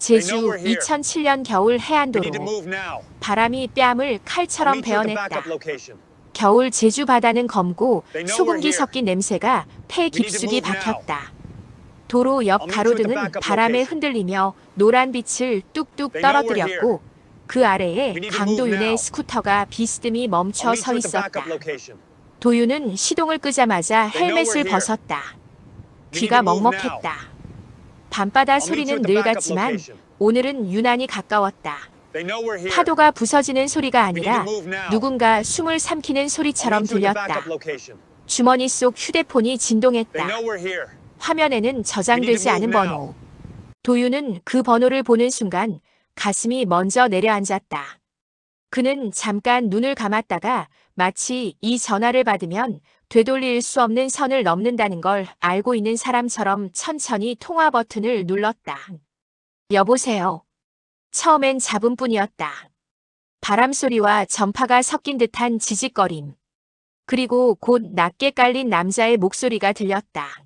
제주 2007년 겨울 해안도로. 바람이 뺨을 칼처럼 베어냈다. 겨울 제주 바다는 검고 소금기 섞인 냄새가 폐 깊숙이 박혔다. 도로 옆 가로등은 바람에 흔들리며 노란 빛을 뚝뚝 떨어뜨렸고 그 아래에 강도윤의 스쿠터가 비스듬히 멈춰 서 있었다. 도윤은 시동을 끄자마자 헬멧을 벗었다. 귀가 먹먹했다. 밤바다 소리는 늘 같지만 오늘은 유난히 가까웠다. 파도가 부서지는 소리가 아니라 누군가 숨을 삼키는 소리처럼 들렸다. 주머니 속 휴대폰이 진동했다. 화면에는 저장되지 않은 번호. 도윤은 그 번호를 보는 순간 가슴이 먼저 내려앉았다. 그는 잠깐 눈을 감았다가 마치 이 전화를 받으면 되돌릴 수 없는 선을 넘는다는 걸 알고 있는 사람처럼 천천히 통화 버튼을 눌렀다. 여보세요. 처음엔 잡음뿐이었다. 바람 소리와 전파가 섞인 듯한 지직거림. 그리고 곧 낮게 깔린 남자의 목소리가 들렸다.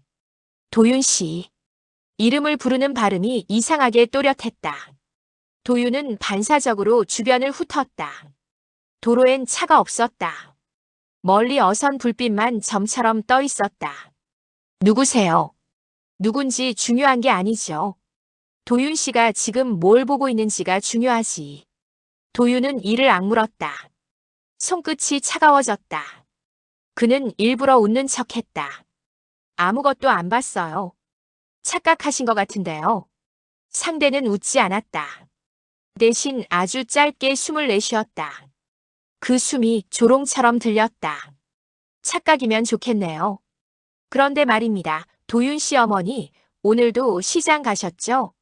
도윤 씨. 이름을 부르는 발음이 이상하게 또렷했다. 도윤은 반사적으로 주변을 훑었다. 도로엔 차가 없었다. 멀리 어선 불빛만 점처럼 떠 있었다. 누구세요? 누군지 중요한 게 아니죠. 도윤 씨가 지금 뭘 보고 있는지가 중요하지. 도윤은 이를 악물었다. 손끝이 차가워졌다. 그는 일부러 웃는 척했다. 아무것도 안 봤어요. 착각하신 것 같은데요. 상대는 웃지 않았다. 대신 아주 짧게 숨을 내쉬었다. 그 숨이 조롱처럼 들렸다. 착각이면 좋겠네요. 그런데 말입니다. 도윤 씨 어머니, 오늘도 시장 가셨죠?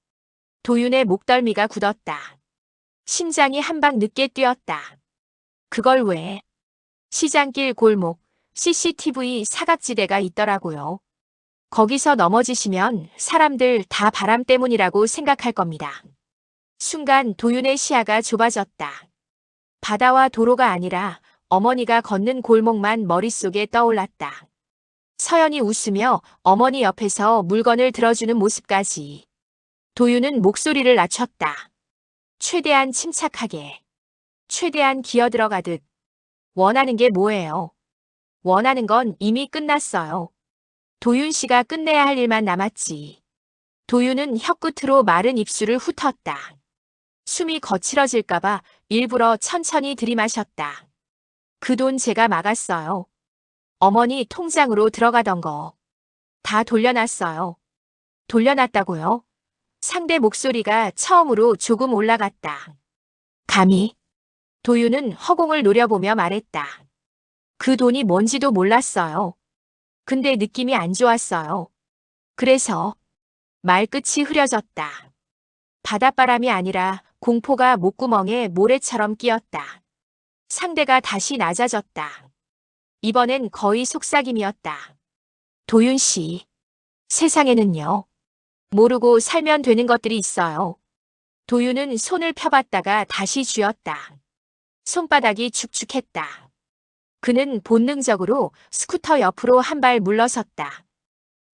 도윤의 목덜미가 굳었다. 심장이 한 방 늦게 뛰었다. 그걸 왜? 시장길 골목, CCTV 사각지대가 있더라고요. 거기서 넘어지시면 사람들 다 바람 때문이라고 생각할 겁니다. 순간 도윤의 시야가 좁아졌다. 바다와 도로가 아니라 어머니가 걷는 골목만 머릿속에 떠올랐다. 서연이 웃으며 어머니 옆에서 물건을 들어주는 모습까지. 도윤은 목소리를 낮췄다. 최대한 침착하게. 최대한 기어들어가듯. 원하는 게 뭐예요? 원하는 건 이미 끝났어요. 도윤 씨가 끝내야 할 일만 남았지. 도윤은 혀끝으로 마른 입술을 훑었다. 숨이 거칠어질까봐 일부러 천천히 들이마셨다. 그 돈 제가 막았어요. 어머니 통장으로 들어가던 거. 다 돌려놨어요. 돌려놨다고요? 상대 목소리가 처음으로 조금 올라갔다. 감히? 도윤은 허공을 노려보며 말했다. 그 돈이 뭔지도 몰랐어요. 근데 느낌이 안 좋았어요. 그래서 말끝이 흐려졌다. 바닷바람이 아니라 공포가 목구멍에 모래처럼 끼었다. 상대가 다시 낮아졌다. 이번엔 거의 속삭임이었다. 도윤 씨, 세상에는요. 모르고 살면 되는 것들이 있어요. 도윤은 손을 펴봤다가 다시 쥐었다. 손바닥이 축축했다. 그는 본능적으로 스쿠터 옆으로 한 발 물러섰다.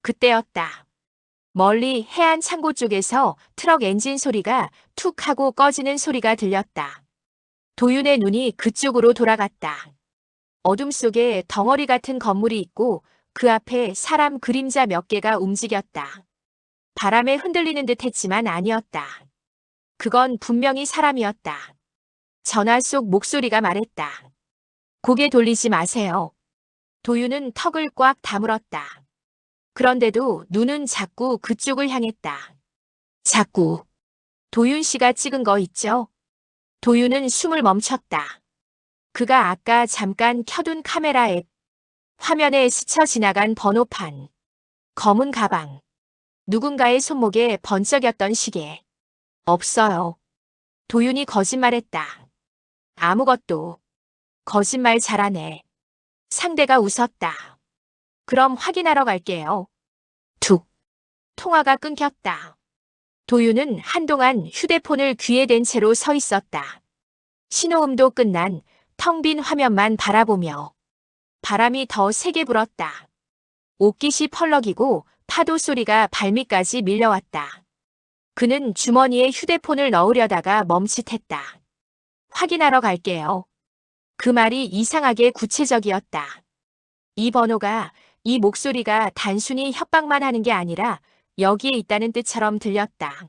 그때였다. 멀리 해안 창고 쪽에서 트럭 엔진 소리가 툭 하고 꺼지는 소리가 들렸다. 도윤의 눈이 그쪽으로 돌아갔다. 어둠 속에 덩어리 같은 건물이 있고 그 앞에 사람 그림자 몇 개가 움직였다. 바람에 흔들리는 듯 했지만 아니었다. 그건 분명히 사람이었다. 전화 속 목소리가 말했다. 고개 돌리지 마세요. 도윤은 턱을 꽉 다물었다. 그런데도 눈은 자꾸 그쪽을 향했다. 자꾸. 도윤 씨가 찍은 거 있죠? 도윤은 숨을 멈췄다. 그가 아까 잠깐 켜둔 카메라 앱. 화면에 스쳐 지나간 번호판. 검은 가방. 누군가의 손목에 번쩍였던 시계. 없어요. 도윤이 거짓말했다. 아무것도. 거짓말 잘하네. 상대가 웃었다. 그럼 확인하러 갈게요. 툭. 통화가 끊겼다. 도윤은 한동안 휴대폰을 귀에 댄 채로 서 있었다. 신호음도 끝난 텅 빈 화면만 바라보며. 바람이 더 세게 불었다. 옷깃이 펄럭이고 파도 소리가 발밑까지 밀려왔다. 그는 주머니에 휴대폰을 넣으려다가 멈칫했다. 확인하러 갈게요. 그 말이 이상하게 구체적이었다. 이 번호가, 이 목소리가 단순히 협박만 하는 게 아니라 여기에 있다는 뜻처럼 들렸다.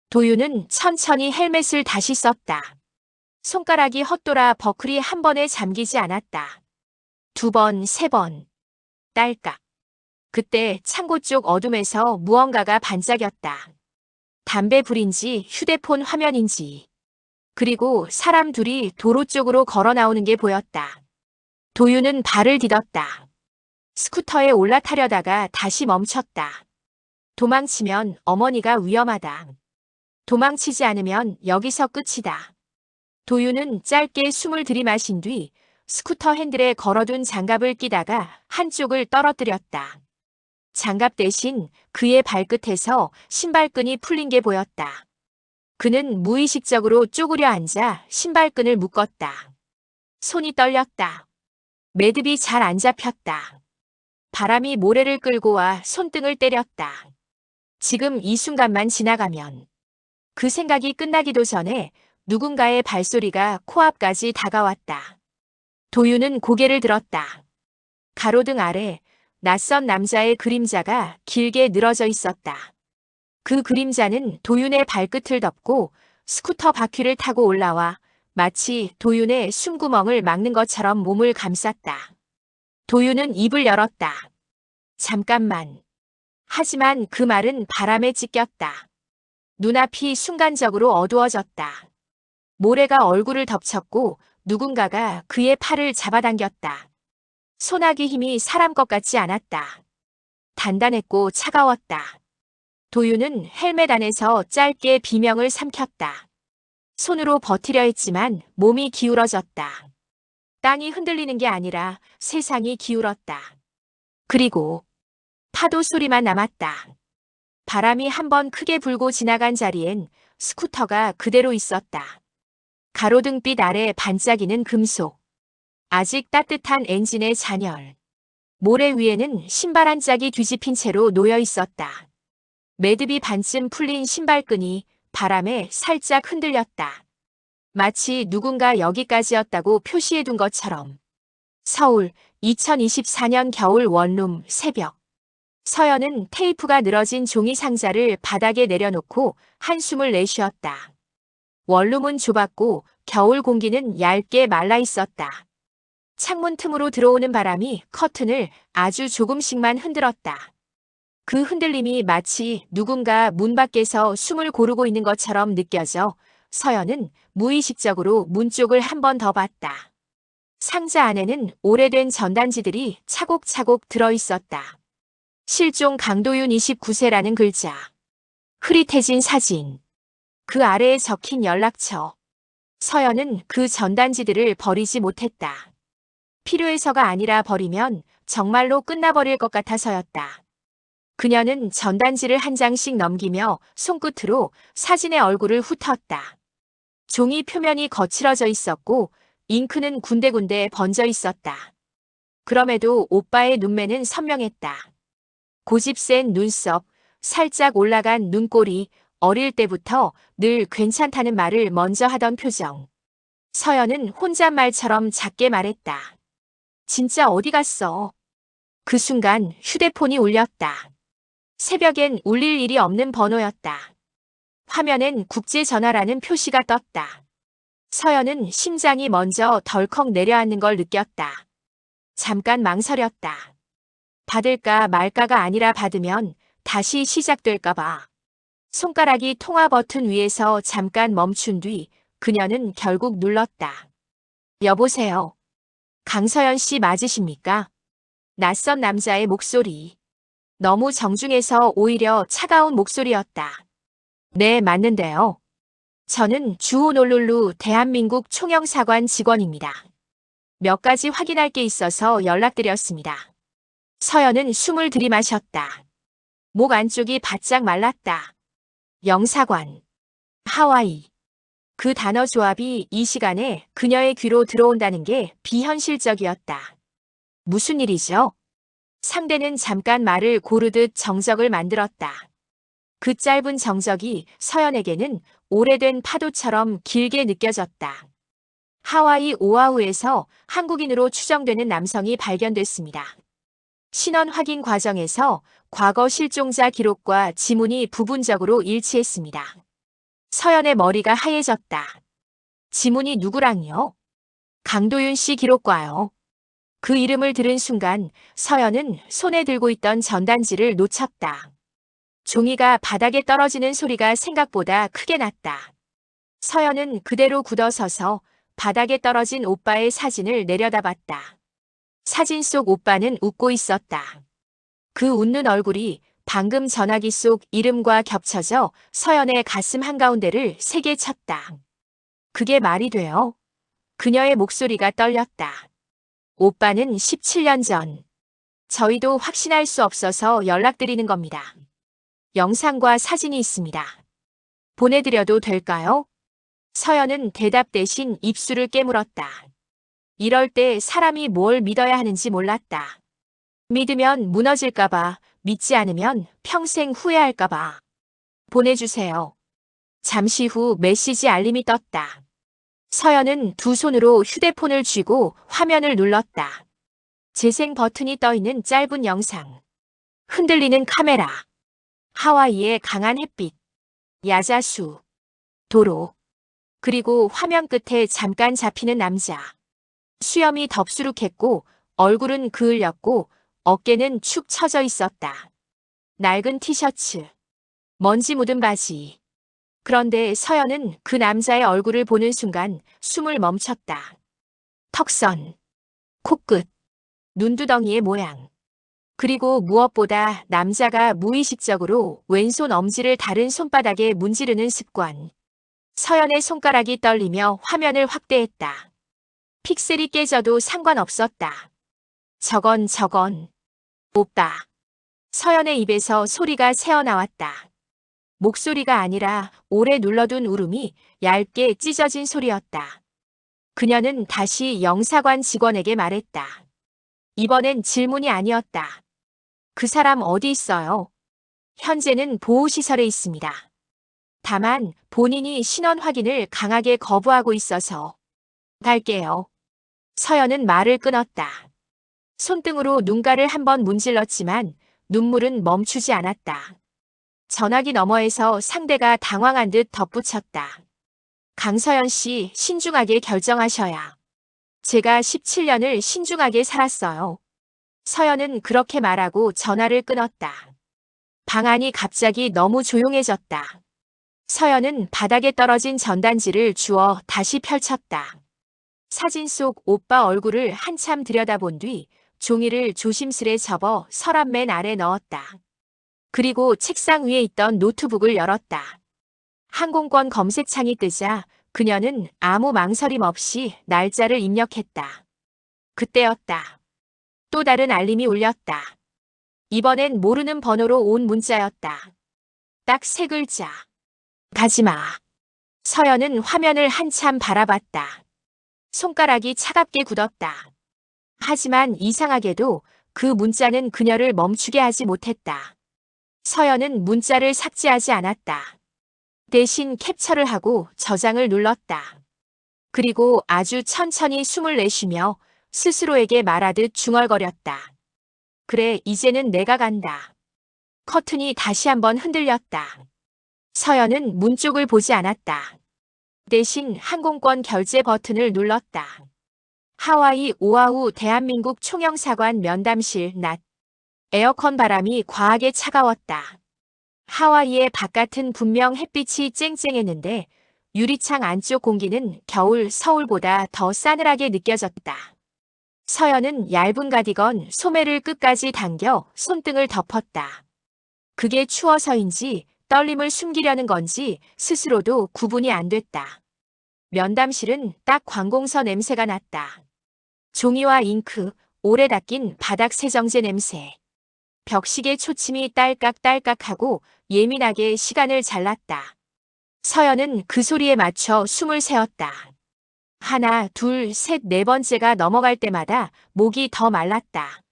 도윤은 천천히 헬멧을 다시 썼다. 손가락이 헛돌아 버클이 한 번에 잠기지 않았다. 2번, 3번. 딸깍. 그때 창고 쪽 어둠에서 무언가가 반짝였다. 담배 불인지 휴대폰 화면인지. 그리고 사람 둘이 도로 쪽으로 걸어 나오는 게 보였다. 도윤은 발을 디뎠다. 스쿠터에 올라타려다가 다시 멈췄다. 도망치면 어머니가 위험하다. 도망치지 않으면 여기서 끝이다. 도윤은 짧게 숨을 들이마신 뒤 스쿠터 핸들에 걸어둔 장갑을 끼다가 한쪽을 떨어뜨렸다. 장갑 대신 그의 발끝에서 신발끈이 풀린 게 보였다. 그는 무의식적으로 쪼그려 앉아 신발끈을 묶었다. 손이 떨렸다. 매듭이 잘 안 잡혔다. 바람이 모래를 끌고 와 손등을 때렸다. 지금 이 순간만 지나가면. 그 생각이 끝나기도 전에 누군가의 발소리가 코앞까지 다가왔다. 도윤은 고개를 들었다. 가로등 아래 낯선 남자의 그림자가 길게 늘어져 있었다. 그 그림자는 도윤의 발끝을 덮고 스쿠터 바퀴를 타고 올라와 마치 도윤의 숨구멍을 막는 것처럼 몸을 감쌌다. 도윤은 입을 열었다. 잠깐만. 하지만 그 말은 바람에 찢겼다. 눈앞이 순간적으로 어두워졌다. 모래가 얼굴을 덮쳤고 누군가가 그의 팔을 잡아당겼다. 소나기 힘이 사람 것 같지 않았다. 단단했고 차가웠다. 도윤은 헬멧 안에서 짧게 비명을 삼켰다. 손으로 버티려 했지만 몸이 기울어졌다. 땅이 흔들리는 게 아니라 세상이 기울었다. 그리고 파도 소리만 남았다. 바람이 한번 크게 불고 지나간 자리엔 스쿠터가 그대로 있었다. 가로등빛 아래 반짝이는 금속. 아직 따뜻한 엔진의 잔열. 모래 위에는 신발 한 짝이 뒤집힌 채로 놓여 있었다. 매듭이 반쯤 풀린 신발끈이 바람에 살짝 흔들렸다. 마치 누군가 여기까지였다고 표시해둔 것처럼. 서울 2024년 겨울 원룸 새벽. 서연은 테이프가 늘어진 종이 상자를 바닥에 내려놓고 한숨을 내쉬었다. 원룸은 좁았고 겨울 공기는 얇게 말라 있었다. 창문 틈으로 들어오는 바람이 커튼을 아주 조금씩만 흔들었다. 그 흔들림이 마치 누군가 문 밖에서 숨을 고르고 있는 것처럼 느껴져 서연은 무의식적으로 문 쪽을 한 번 더 봤다. 상자 안에는 오래된 전단지들이 차곡차곡 들어있었다. 실종 강도윤 29세라는 글자. 흐릿해진 사진. 그 아래에 적힌 연락처. 서연은 그 전단지들을 버리지 못했다. 필요해서가 아니라 버리면 정말로 끝나버릴 것 같아서였다. 그녀는 전단지를 한 장씩 넘기며 손끝으로 사진의 얼굴을 훑었다. 종이 표면이 거칠어져 있었고 잉크는 군데군데 번져 있었다. 그럼에도 오빠의 눈매는 선명했다. 고집센 눈썹, 살짝 올라간 눈꼬리, 어릴 때부터 늘 괜찮다는 말을 먼저 하던 표정. 서연은 혼잣말처럼 작게 말했다. 진짜 어디 갔어? 그 순간 휴대폰이 울렸다. 새벽엔 울릴 일이 없는 번호였다. 화면엔 국제전화라는 표시가 떴다. 서연은 심장이 먼저 덜컥 내려앉는 걸 느꼈다. 잠깐 망설였다. 받을까 말까가 아니라 받으면 다시 시작될까 봐. 손가락이 통화 버튼 위에서 잠깐 멈춘 뒤 그녀는 결국 눌렀다. 여보세요. 강서연 씨 맞으십니까? 낯선 남자의 목소리. 너무 정중해서 오히려 차가운 목소리였다. 네, 맞는데요. 저는 주호놀룰루 대한민국 총영사관 직원입니다. 몇 가지 확인할 게 있어서 연락드렸습니다. 서연은 숨을 들이마셨다. 목 안쪽이 바짝 말랐다. 영사관. 하와이. 그 단어 조합이 이 시간에 그녀의 귀로 들어온다는 게 비현실적이었다. 무슨 일이죠? 상대는 잠깐 말을 고르듯 정적을 만들었다. 그 짧은 정적이 서연에게는 오래된 파도처럼 길게 느껴졌다. 하와이 오아후에서 한국인으로 추정되는 남성이 발견됐습니다. 신원 확인 과정에서 과거 실종자 기록과 지문이 부분적으로 일치했습니다. 서연의 머리가 하얘졌다. 지문이 누구랑요? 강도윤 씨 기록과요. 그 이름을 들은 순간 서연은 손에 들고 있던 전단지를 놓쳤다. 종이가 바닥에 떨어지는 소리가 생각보다 크게 났다. 서연은 그대로 굳어서서 바닥에 떨어진 오빠의 사진을 내려다봤다. 사진 속 오빠는 웃고 있었다. 그 웃는 얼굴이 방금 전화기 속 이름과 겹쳐져 서연의 가슴 한가운데를 세게 쳤다. 그게 말이 돼요? 그녀의 목소리가 떨렸다. 오빠는 17년 전. 저희도 확신할 수 없어서 연락드리는 겁니다. 영상과 사진이 있습니다. 보내드려도 될까요? 서연은 대답 대신 입술을 깨물었다. 이럴 때 사람이 뭘 믿어야 하는지 몰랐다. 믿으면 무너질까봐, 믿지 않으면 평생 후회할까봐. 보내주세요. 잠시 후 메시지 알림이 떴다. 서연은 두 손으로 휴대폰을 쥐고 화면을 눌렀다. 재생 버튼이 떠있는 짧은 영상. 흔들리는 카메라. 하와이의 강한 햇빛. 야자수. 도로. 그리고 화면 끝에 잠깐 잡히는 남자. 수염이 덥수룩했고 얼굴은 그을렸고 어깨는 축 처져 있었다. 낡은 티셔츠. 먼지 묻은 바지. 그런데 서연은 그 남자의 얼굴을 보는 순간 숨을 멈췄다. 턱선. 코끝. 눈두덩이의 모양. 그리고 무엇보다 남자가 무의식적으로 왼손 엄지를 다른 손바닥에 문지르는 습관. 서연의 손가락이 떨리며 화면을 확대했다. 픽셀이 깨져도 상관없었다. 저건. 오빠. 서연의 입에서 소리가 새어나왔다. 목소리가 아니라 오래 눌러둔 울음이 얇게 찢어진 소리였다. 그녀는 다시 영사관 직원에게 말했다. 이번엔 질문이 아니었다. 그 사람 어디 있어요? 현재는 보호시설에 있습니다. 다만 본인이 신원 확인을 강하게 거부하고 있어서. 갈게요. 서연은 말을 끊었다. 손등으로 눈가를 한번 문질렀지만 눈물은 멈추지 않았다. 전화기 너머에서 상대가 당황한 듯 덧붙였다. 강서연 씨, 신중하게 결정하셔야. 제가 17년을 신중하게 살았어요. 서연은 그렇게 말하고 전화를 끊었다. 방 안이 갑자기 너무 조용해졌다. 서연은 바닥에 떨어진 전단지를 주워 다시 펼쳤다. 사진 속 오빠 얼굴을 한참 들여다본 뒤 종이를 조심스레 접어 서랍 맨 아래 넣었다. 그리고 책상 위에 있던 노트북을 열었다. 항공권 검색창이 뜨자 그녀는 아무 망설임 없이 날짜를 입력했다. 그때였다. 또 다른 알림이 울렸다. 이번엔 모르는 번호로 온 문자였다. 딱 3글자. 가지마. 서연은 화면을 한참 바라봤다. 손가락이 차갑게 굳었다. 하지만 이상하게도 그 문자는 그녀를 멈추게 하지 못했다. 서연은 문자를 삭제하지 않았다. 대신 캡처를 하고 저장을 눌렀다. 그리고 아주 천천히 숨을 내쉬며 스스로에게 말하듯 중얼거렸다. 그래, 이제는 내가 간다. 커튼이 다시 한번 흔들렸다. 서연은 문 쪽을 보지 않았다. 대신 항공권 결제 버튼을 눌렀다. 하와이 오아후 대한민국 총영사관 면담실 낮. 에어컨 바람이 과하게 차가웠다. 하와이의 바깥은 분명 햇빛이 쨍쨍했는데 유리창 안쪽 공기는 겨울 서울보다 더 싸늘하게 느껴졌다. 서연은 얇은 가디건 소매를 끝까지 당겨 손등을 덮었다. 그게 추워서인지 떨림을 숨기려는 건지 스스로도 구분이 안 됐다. 면담실은 딱 관공서 냄새가 났다. 종이와 잉크, 오래 닦인 바닥 세정제 냄새. 벽시계 초침이 딸깍딸깍하고 예민하게 시간을 잘랐다. 서연은 그 소리에 맞춰 숨을 세었다. 하나, 둘, 셋, 네 번째가 넘어갈 때마다 목이 더 말랐다.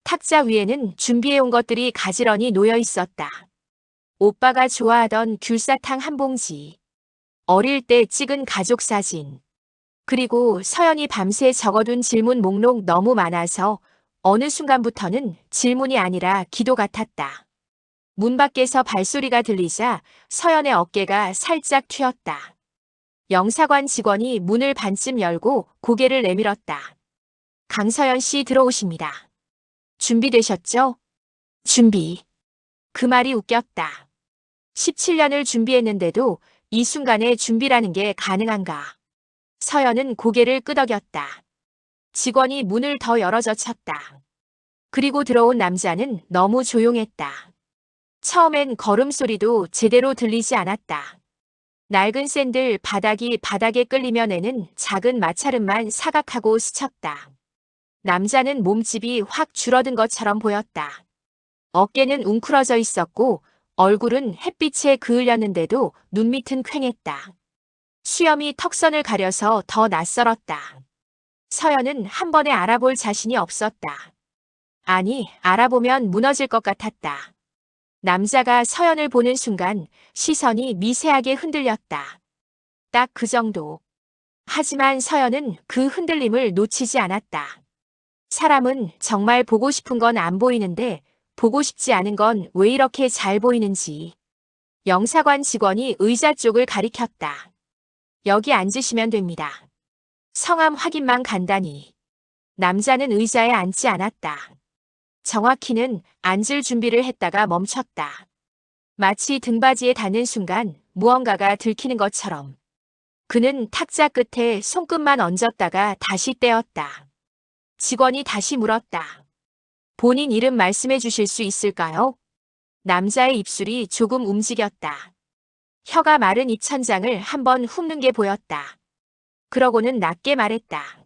탁자 위에는 준비해온 것들이 가지런히 놓여 있었다. 오빠가 좋아하던 귤사탕 한 봉지, 어릴 때 찍은 가족 사진, 그리고 서연이 밤새 적어둔 질문 목록 너무 많아서 어느 순간부터는 질문이 아니라 기도 같았다. 문 밖에서 발소리가 들리자 서연의 어깨가 살짝 튀었다. 영사관 직원이 문을 반쯤 열고 고개를 내밀었다. 강서연 씨 들어오십니다. 준비되셨죠? 준비. 그 말이 웃겼다. 17년을 준비했는데도 이 순간에 준비라는 게 가능한가? 서연은 고개를 끄덕였다. 직원이 문을 더 열어젖혔다. 그리고 들어온 남자는 너무 조용했다. 처음엔 걸음소리도 제대로 들리지 않았다. 낡은 샌들 바닥에 끌리며 내는 작은 마찰음만 사각하고 스쳤다. 남자는 몸집이 확 줄어든 것처럼 보였다. 어깨는 웅크러져 있었고 얼굴은 햇빛에 그을렸는데도 눈밑은 퀭했다. 수염이 턱선을 가려서 더 낯설었다. 서연은 한 번에 알아볼 자신이 없었다. 아니, 알아보면 무너질 것 같았다. 남자가 서연을 보는 순간 시선이 미세하게 흔들렸다. 딱 그 정도. 하지만 서연은 그 흔들림을 놓치지 않았다. 사람은 정말 보고 싶은 건 안 보이는데 보고 싶지 않은 건 왜 이렇게 잘 보이는지. 영사관 직원이 의자 쪽을 가리켰다. 여기 앉으시면 됩니다. 성함 확인만 간단히. 남자는 의자에 앉지 않았다. 정확히는 앉을 준비를 했다가 멈췄다. 마치 등받이에 닿는 순간 무언가가 들키는 것처럼. 그는 탁자 끝에 손끝만 얹었다가 다시 떼었다. 직원이 다시 물었다. 본인 이름 말씀해 주실 수 있을까요? 남자의 입술이 조금 움직였다. 혀가 마른 입천장을 한번 훑는 게 보였다. 그러고는 낮게 말했다.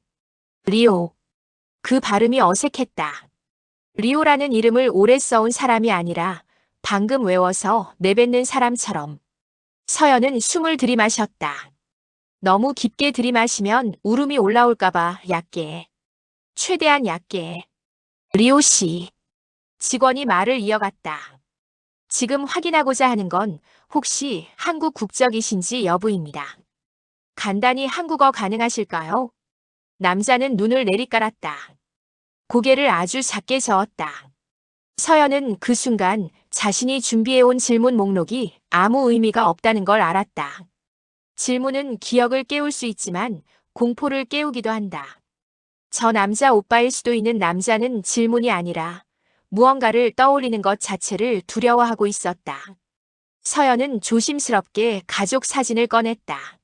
리오. 그 발음이 어색했다. 리오라는 이름을 오래 써온 사람이 아니라 방금 외워서 내뱉는 사람처럼. 서연은 숨을 들이마셨다. 너무 깊게 들이마시면 울음이 올라올까봐 얕게. 최대한 얕게. 리오 씨. 직원이 말을 이어갔다. 지금 확인하고자 하는 건 혹시 한국 국적이신지 여부입니다. 간단히 한국어 가능하실까요? 남자는 눈을 내리깔았다. 고개를 아주 작게 저었다. 서연은 그 순간 자신이 준비해온 질문 목록이 아무 의미가 없다는 걸 알았다. 질문은 기억을 깨울 수 있지만 공포를 깨우기도 한다. 저 남자 오빠일 수도 있는 남자는 질문이 아니라 무언가를 떠올리는 것 자체를 두려워하고 있었다. 서연은 조심스럽게 가족 사진을 꺼냈다.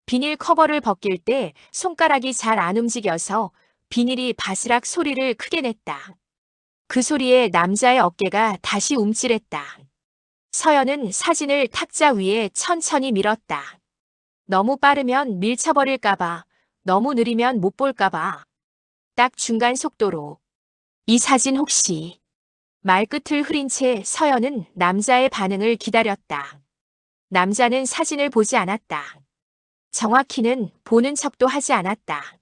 비닐 커버를 벗길 때 손가락이 잘 안 움직여서 비닐이 바스락 소리를 크게 냈다. 그 소리에 남자의 어깨가 다시 움찔했다. 서연은 사진을 탁자 위에 천천히 밀었다. 너무 빠르면 밀쳐버릴까봐, 너무 느리면 못 볼까봐. 딱 중간 속도로. 이 사진 혹시. 말끝을 흐린 채 서연은 남자의 반응을 기다렸다. 남자는 사진을 보지 않았다. 정확히는 보는 척도 하지 않았다.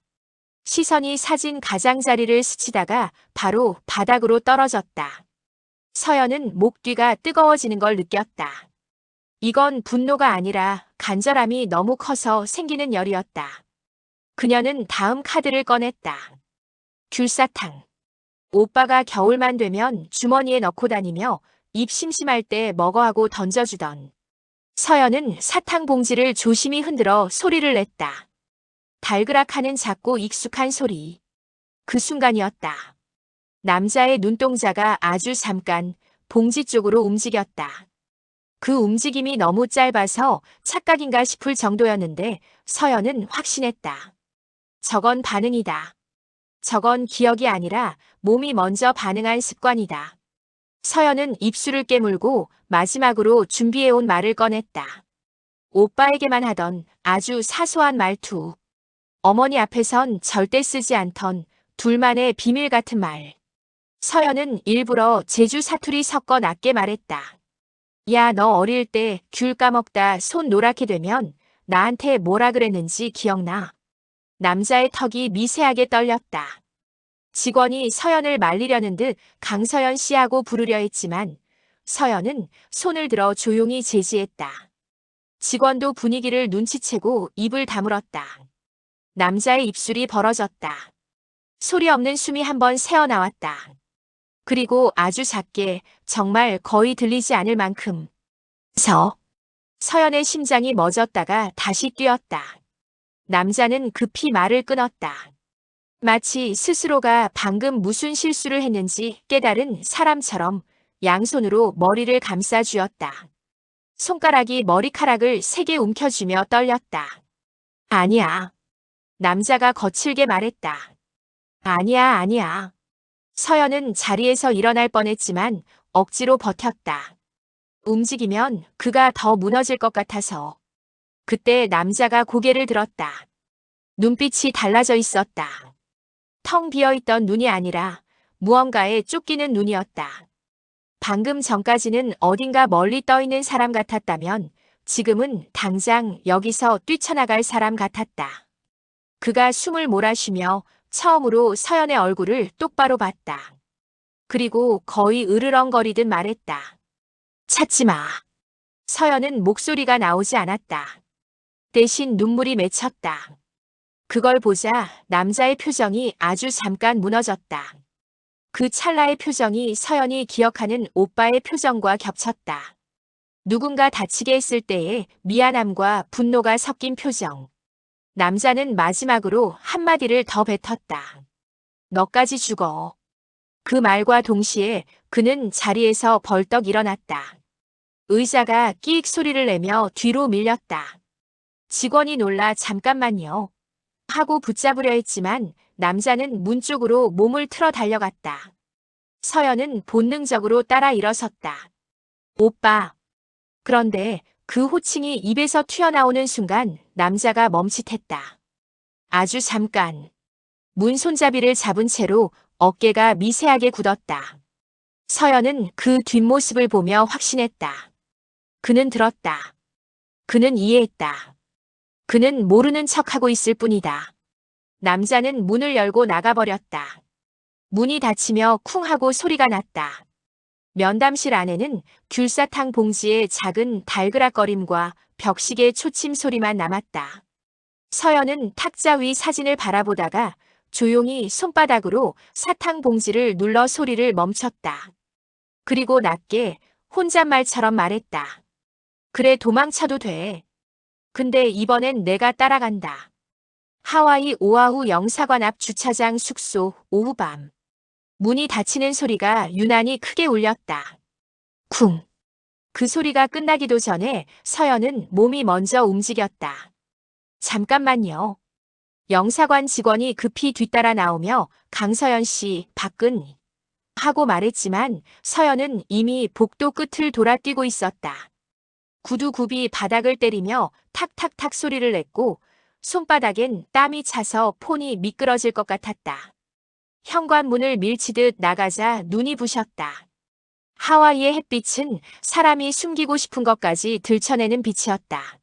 시선이 사진 가장자리를 스치다가 바로 바닥으로 떨어졌다. 서연은 목 뒤가 뜨거워지는 걸 느꼈다. 이건 분노가 아니라 간절함이 너무 커서 생기는 열이었다. 그녀는 다음 카드를 꺼냈다. 귤사탕. 오빠가 겨울만 되면 주머니에 넣고 다니며 입 심심할 때 먹어하고 던져주던. 서연은 사탕 봉지를 조심히 흔들어 소리를 냈다. 달그락하는 작고 익숙한 소리. 그 순간이었다. 남자의 눈동자가 아주 잠깐 봉지 쪽으로 움직였다. 그 움직임이 너무 짧아서 착각인가 싶을 정도였는데 서연은 확신했다. 저건 반응이다. 저건 기억이 아니라 몸이 먼저 반응한 습관이다. 서연은 입술을 깨물고 마지막으로 준비해온 말을 꺼냈다. 오빠에게만 하던 아주 사소한 말투. 어머니 앞에선 절대 쓰지 않던 둘만의 비밀 같은 말. 서연은 일부러 제주 사투리 섞어 낮게 말했다. 야, 너 어릴 때 귤 까먹다 손 노랗게 되면 나한테 뭐라 그랬는지 기억나? 남자의 턱이 미세하게 떨렸다. 직원이 서연을 말리려는 듯 강서연 씨하고 부르려 했지만 서연은 손을 들어 조용히 제지했다. 직원도 분위기를 눈치채고 입을 다물었다. 남자의 입술이 벌어졌다. 소리 없는 숨이 한 번 새어나왔다. 그리고 아주 작게, 정말 거의 들리지 않을 만큼. 서연의 심장이 멎었다가 다시 뛰었다. 남자는 급히 말을 끊었다. 마치 스스로가 방금 무슨 실수를 했는지 깨달은 사람처럼 양손으로 머리를 감싸 쥐었다. 손가락이 머리카락을 세게 움켜쥐며 떨렸다. 아니야. 남자가 거칠게 말했다. 아니야. 서연은 자리에서 일어날 뻔했지만 억지로 버텼다. 움직이면 그가 더 무너질 것 같아서. 그때 남자가 고개를 들었다. 눈빛이 달라져 있었다. 텅 비어있던 눈이 아니라 무언가에 쫓기는 눈이었다. 방금 전까지는 어딘가 멀리 떠있는 사람 같았다면 지금은 당장 여기서 뛰쳐나갈 사람 같았다. 그가 숨을 몰아쉬며 처음으로 서연의 얼굴을 똑바로 봤다. 그리고 거의 으르렁거리듯 말했다. 찾지 마. 서연은 목소리가 나오지 않았다. 대신 눈물이 맺혔다. 그걸 보자 남자의 표정이 아주 잠깐 무너졌다. 그 찰나의 표정이 서연이 기억하는 오빠의 표정과 겹쳤다. 누군가 다치게 했을 때의 미안함과 분노가 섞인 표정. 남자는 마지막으로 한마디를 더 뱉었다. 너까지 죽어. 그 말과 동시에 그는 자리에서 벌떡 일어났다. 의자가 끼익 소리를 내며 뒤로 밀렸다. 직원이 놀라 잠깐만요. 하고 붙잡으려 했지만 남자는 문 쪽으로 몸을 틀어 달려갔다. 서연은 본능적으로 따라 일어섰다. 오빠. 그런데 그 호칭이 입에서 튀어나오는 순간 남자가 멈칫했다. 아주 잠깐. 문 손잡이를 잡은 채로 어깨가 미세하게 굳었다. 서연은 그 뒷모습을 보며 확신했다. 그는 들었다. 그는 이해했다. 그는 모르는 척하고 있을 뿐이다. 남자는 문을 열고 나가버렸다. 문이 닫히며 쿵 하고 소리가 났다. 면담실 안에는 귤사탕 봉지의 작은 달그락거림과 벽시계 초침 소리만 남았다. 서연은 탁자 위 사진을 바라보다가 조용히 손바닥으로 사탕 봉지를 눌러 소리를 멈췄다. 그리고 낮게 혼잣말처럼 말했다. 그래, 도망쳐도 돼. 근데 이번엔 내가 따라간다. 하와이 오아후 영사관 앞 주차장 숙소 오후밤. 문이 닫히는 소리가 유난히 크게 울렸다. 쿵. 그 소리가 끝나기도 전에 서연은 몸이 먼저 움직였다. 잠깐만요. 영사관 직원이 급히 뒤따라 나오며 강서연 씨, 밖은 하고 말했지만 서연은 이미 복도 끝을 돌아뛰고 있었다. 구두굽이 바닥을 때리며 탁탁탁 소리를 냈고 손바닥엔 땀이 차서 폰이 미끄러질 것 같았다. 현관문을 밀치듯 나가자 눈이 부셨다. 하와이의 햇빛은 사람이 숨기고 싶은 것까지 들춰내는 빛이었다.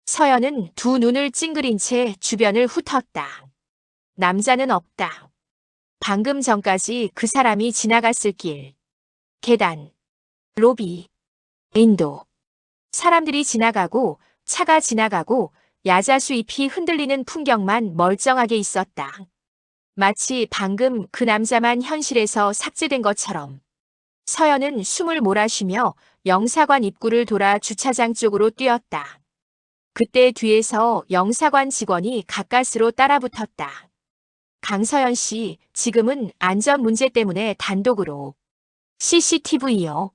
서연은 두 눈을 찡그린 채 주변을 훑었다. 남자는 없다. 방금 전까지 그 사람이 지나갔을 길, 계단, 로비, 인도. 사람들이 지나가고 차가 지나가고 야자수 잎이 흔들리는 풍경만 멀쩡하게 있었다. 마치 방금 그 남자만 현실에서 삭제된 것처럼. 서연은 숨을 몰아쉬며 영사관 입구를 돌아 주차장 쪽으로 뛰었다. 그때 뒤에서 영사관 직원이 가까스로 따라붙었다. 강서연 씨, 지금은 안전 문제 때문에 단독으로. CCTV요.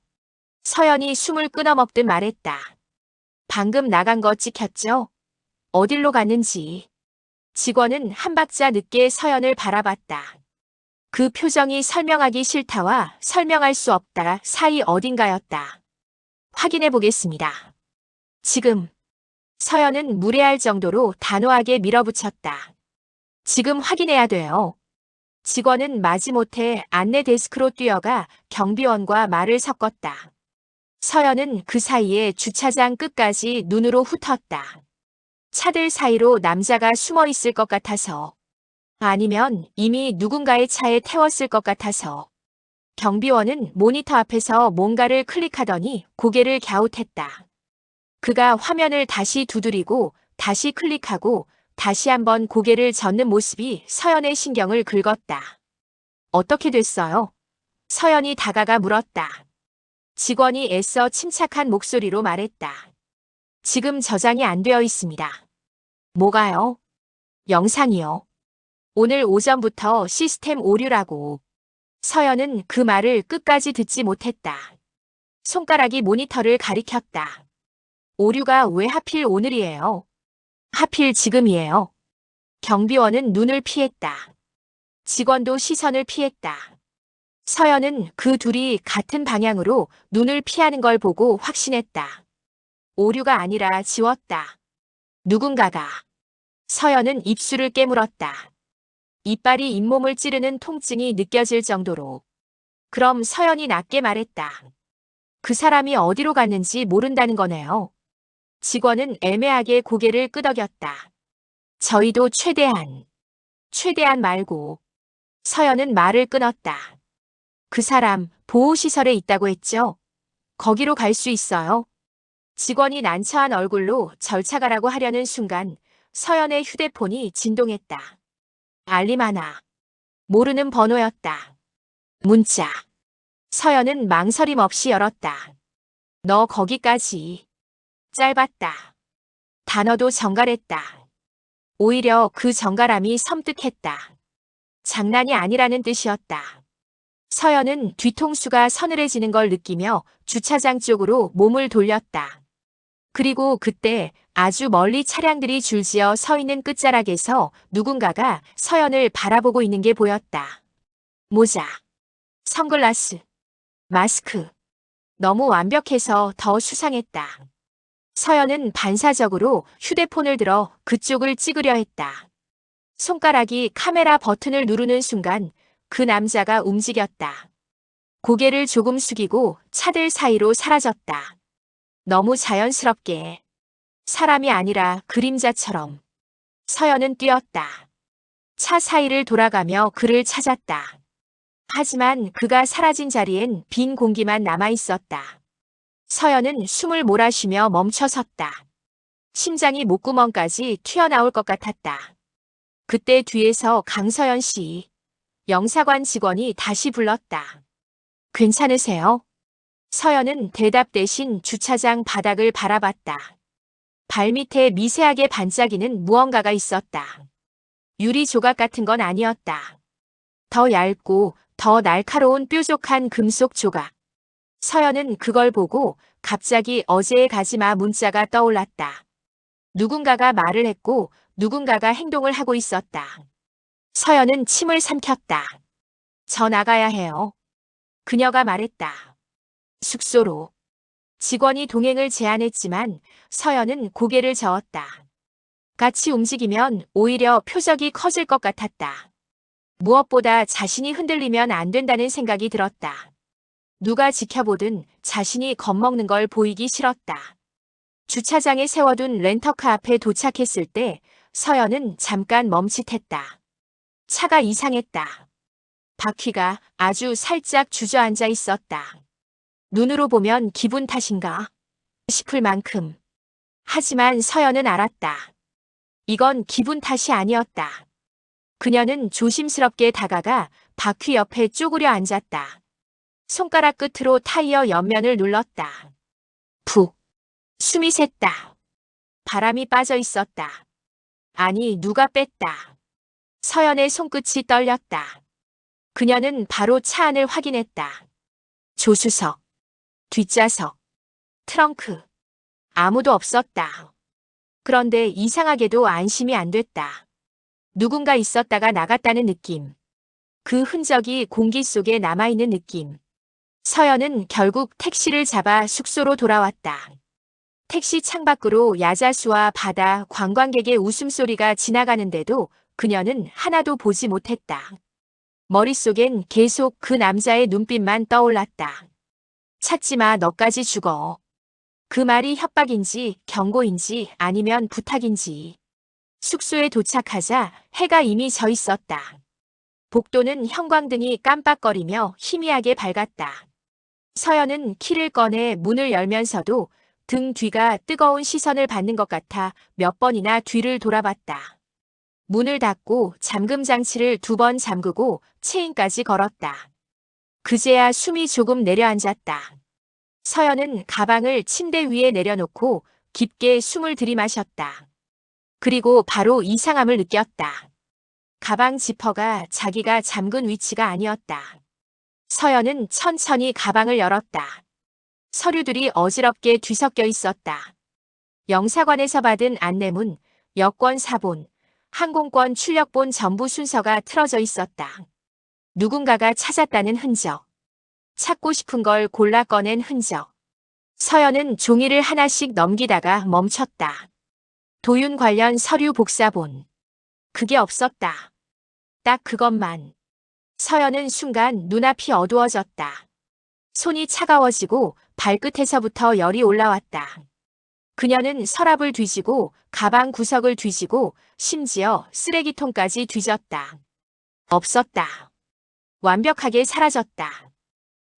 서연이 숨을 끊어먹듯 말했다. 방금 나간 거 찍혔죠? 어딜로 갔는지. 직원은 한 박자 늦게 서연을 바라봤다. 그 표정이 설명하기 싫다와 설명할 수 없다 사이 어딘가였다. 확인해 보겠습니다. 지금. 서연은 무례할 정도로 단호하게 밀어붙였다. 지금 확인해야 돼요. 직원은 마지못해 안내 데스크로 뛰어가 경비원과 말을 섞었다. 서연은 그 사이에 주차장 끝까지 눈으로 훑었다. 차들 사이로 남자가 숨어 있을 것 같아서. 아니면 이미 누군가의 차에 태웠을 것 같아서. 경비원은 모니터 앞에서 뭔가를 클릭하더니 고개를 갸웃했다. 그가 화면을 다시 두드리고 다시 클릭하고 다시 한번 고개를 젓는 모습이 서연의 신경을 긁었다. 어떻게 됐어요? 서연이 다가가 물었다. 직원이 애써 침착한 목소리로 말했다. 지금 저장이 안 되어 있습니다. 뭐가요? 영상이요. 오늘 오전부터 시스템 오류라고. 서연은 그 말을 끝까지 듣지 못했다. 손가락이 모니터를 가리켰다. 오류가 왜 하필 오늘이에요? 하필 지금이에요. 경비원은 눈을 피했다. 직원도 시선을 피했다. 서연은 그 둘이 같은 방향으로 눈을 피하는 걸 보고 확신했다. 오류가 아니라 지웠다. 누군가가. 서연은 입술을 깨물었다. 이빨이 잇몸을 찌르는 통증이 느껴질 정도로. 그럼 서연이 낮게 말했다. 그 사람이 어디로 갔는지 모른다는 거네요. 직원은 애매하게 고개를 끄덕였다. 저희도 최대한 말고. 서연은 말을 끊었다. 그 사람 보호시설에 있다고 했죠? 거기로 갈 수 있어요? 직원이 난처한 얼굴로 절차가라고 하려는 순간 서연의 휴대폰이 진동했다. 알림 하나. 모르는 번호였다. 문자. 서연은 망설임 없이 열었다. 너 거기까지. 짧았다. 단어도 정갈했다. 오히려 그 정갈함이 섬뜩했다. 장난이 아니라는 뜻이었다. 서연은 뒤통수가 서늘해지는 걸 느끼며 주차장 쪽으로 몸을 돌렸다. 그리고 그때 아주 멀리 차량들이 줄지어 서 있는 끝자락에서 누군가가 서연을 바라보고 있는 게 보였다. 모자, 선글라스, 마스크. 너무 완벽해서 더 수상했다. 서연은 반사적으로 휴대폰을 들어 그쪽을 찍으려 했다. 손가락이 카메라 버튼을 누르는 순간 그 남자가 움직였다. 고개를 조금 숙이고 차들 사이로 사라졌다. 너무 자연스럽게. 사람이 아니라 그림자처럼. 서연은 뛰었다. 차 사이를 돌아가며 그를 찾았다. 하지만 그가 사라진 자리엔 빈 공기만 남아 있었다. 서연은 숨을 몰아쉬며 멈춰섰다. 심장이 목구멍까지 튀어나올 것 같았다. 그때 뒤에서 강서연 씨, 영사관 직원이 다시 불렀다. 괜찮으세요? 서연은 대답 대신 주차장 바닥을 바라봤다. 발밑에 미세하게 반짝이는 무언가가 있었다. 유리 조각 같은 건 아니었다. 더 얇고 더 날카로운 뾰족한 금속 조각. 서연은 그걸 보고 갑자기 어제의 가지마 문자가 떠올랐다. 누군가가 말을 했고 누군가가 행동을 하고 있었다. 서연은 침을 삼켰다. 저 나가야 해요. 그녀가 말했다. 숙소로. 직원이 동행을 제안했지만 서연은 고개를 저었다. 같이 움직이면 오히려 표적이 커질 것 같았다. 무엇보다 자신이 흔들리면 안 된다는 생각이 들었다. 누가 지켜보든 자신이 겁먹는 걸 보이기 싫었다. 주차장에 세워둔 렌터카 앞에 도착했을 때 서연은 잠깐 멈칫했다. 차가 이상했다. 바퀴가 아주 살짝 주저앉아 있었다. 눈으로 보면 기분 탓인가 싶을 만큼. 하지만 서연은 알았다. 이건 기분 탓이 아니었다. 그녀는 조심스럽게 다가가 바퀴 옆에 쪼그려 앉았다. 손가락 끝으로 타이어 옆면을 눌렀다. 푹. 숨이 샜다. 바람이 빠져 있었다. 아니, 누가 뺐다. 서연의 손끝이 떨렸다. 그녀는 바로 차 안을 확인했다. 조수석, 뒷좌석, 트렁크. 아무도 없었다. 그런데 이상하게도 안심이 안 됐다. 누군가 있었다가 나갔다는 느낌. 그 흔적이 공기 속에 남아있는 느낌. 서연은 결국 택시를 잡아 숙소로 돌아왔다. 택시 창밖으로 야자수와 바다, 관광객의 웃음소리가 지나가는데도 그녀는 하나도 보지 못했다. 머릿속엔 계속 그 남자의 눈빛만 떠올랐다. 찾지 마, 너까지 죽어. 그 말이 협박인지 경고인지 아니면 부탁인지. 숙소에 도착하자 해가 이미 져 있었다. 복도는 형광등이 깜빡거리며 희미하게 밝았다. 서연은 키를 꺼내 문을 열면서도 등 뒤가 뜨거운 시선을 받는 것 같아 몇 번이나 뒤를 돌아봤다. 문을 닫고 잠금 장치를 2번 잠그고 체인까지 걸었다. 그제야 숨이 조금 내려앉았다. 서연은 가방을 침대 위에 내려놓고 깊게 숨을 들이마셨다. 그리고 바로 이상함을 느꼈다. 가방 지퍼가 자기가 잠근 위치가 아니었다. 서연은 천천히 가방을 열었다. 서류들이 어지럽게 뒤섞여 있었다. 영사관에서 받은 안내문, 여권 사본, 항공권 출력본 전부 순서가 틀어져 있었다. 누군가가 찾았다는 흔적. 찾고 싶은 걸 골라 꺼낸 흔적. 서연은 종이를 하나씩 넘기다가 멈췄다. 도윤 관련 서류 복사본. 그게 없었다. 딱 그것만. 서연은 순간 눈앞이 어두워졌다. 손이 차가워지고 발끝에서부터 열이 올라왔다. 그녀는 서랍을 뒤지고 가방 구석을 뒤지고 심지어 쓰레기통까지 뒤졌다. 없었다. 완벽하게 사라졌다.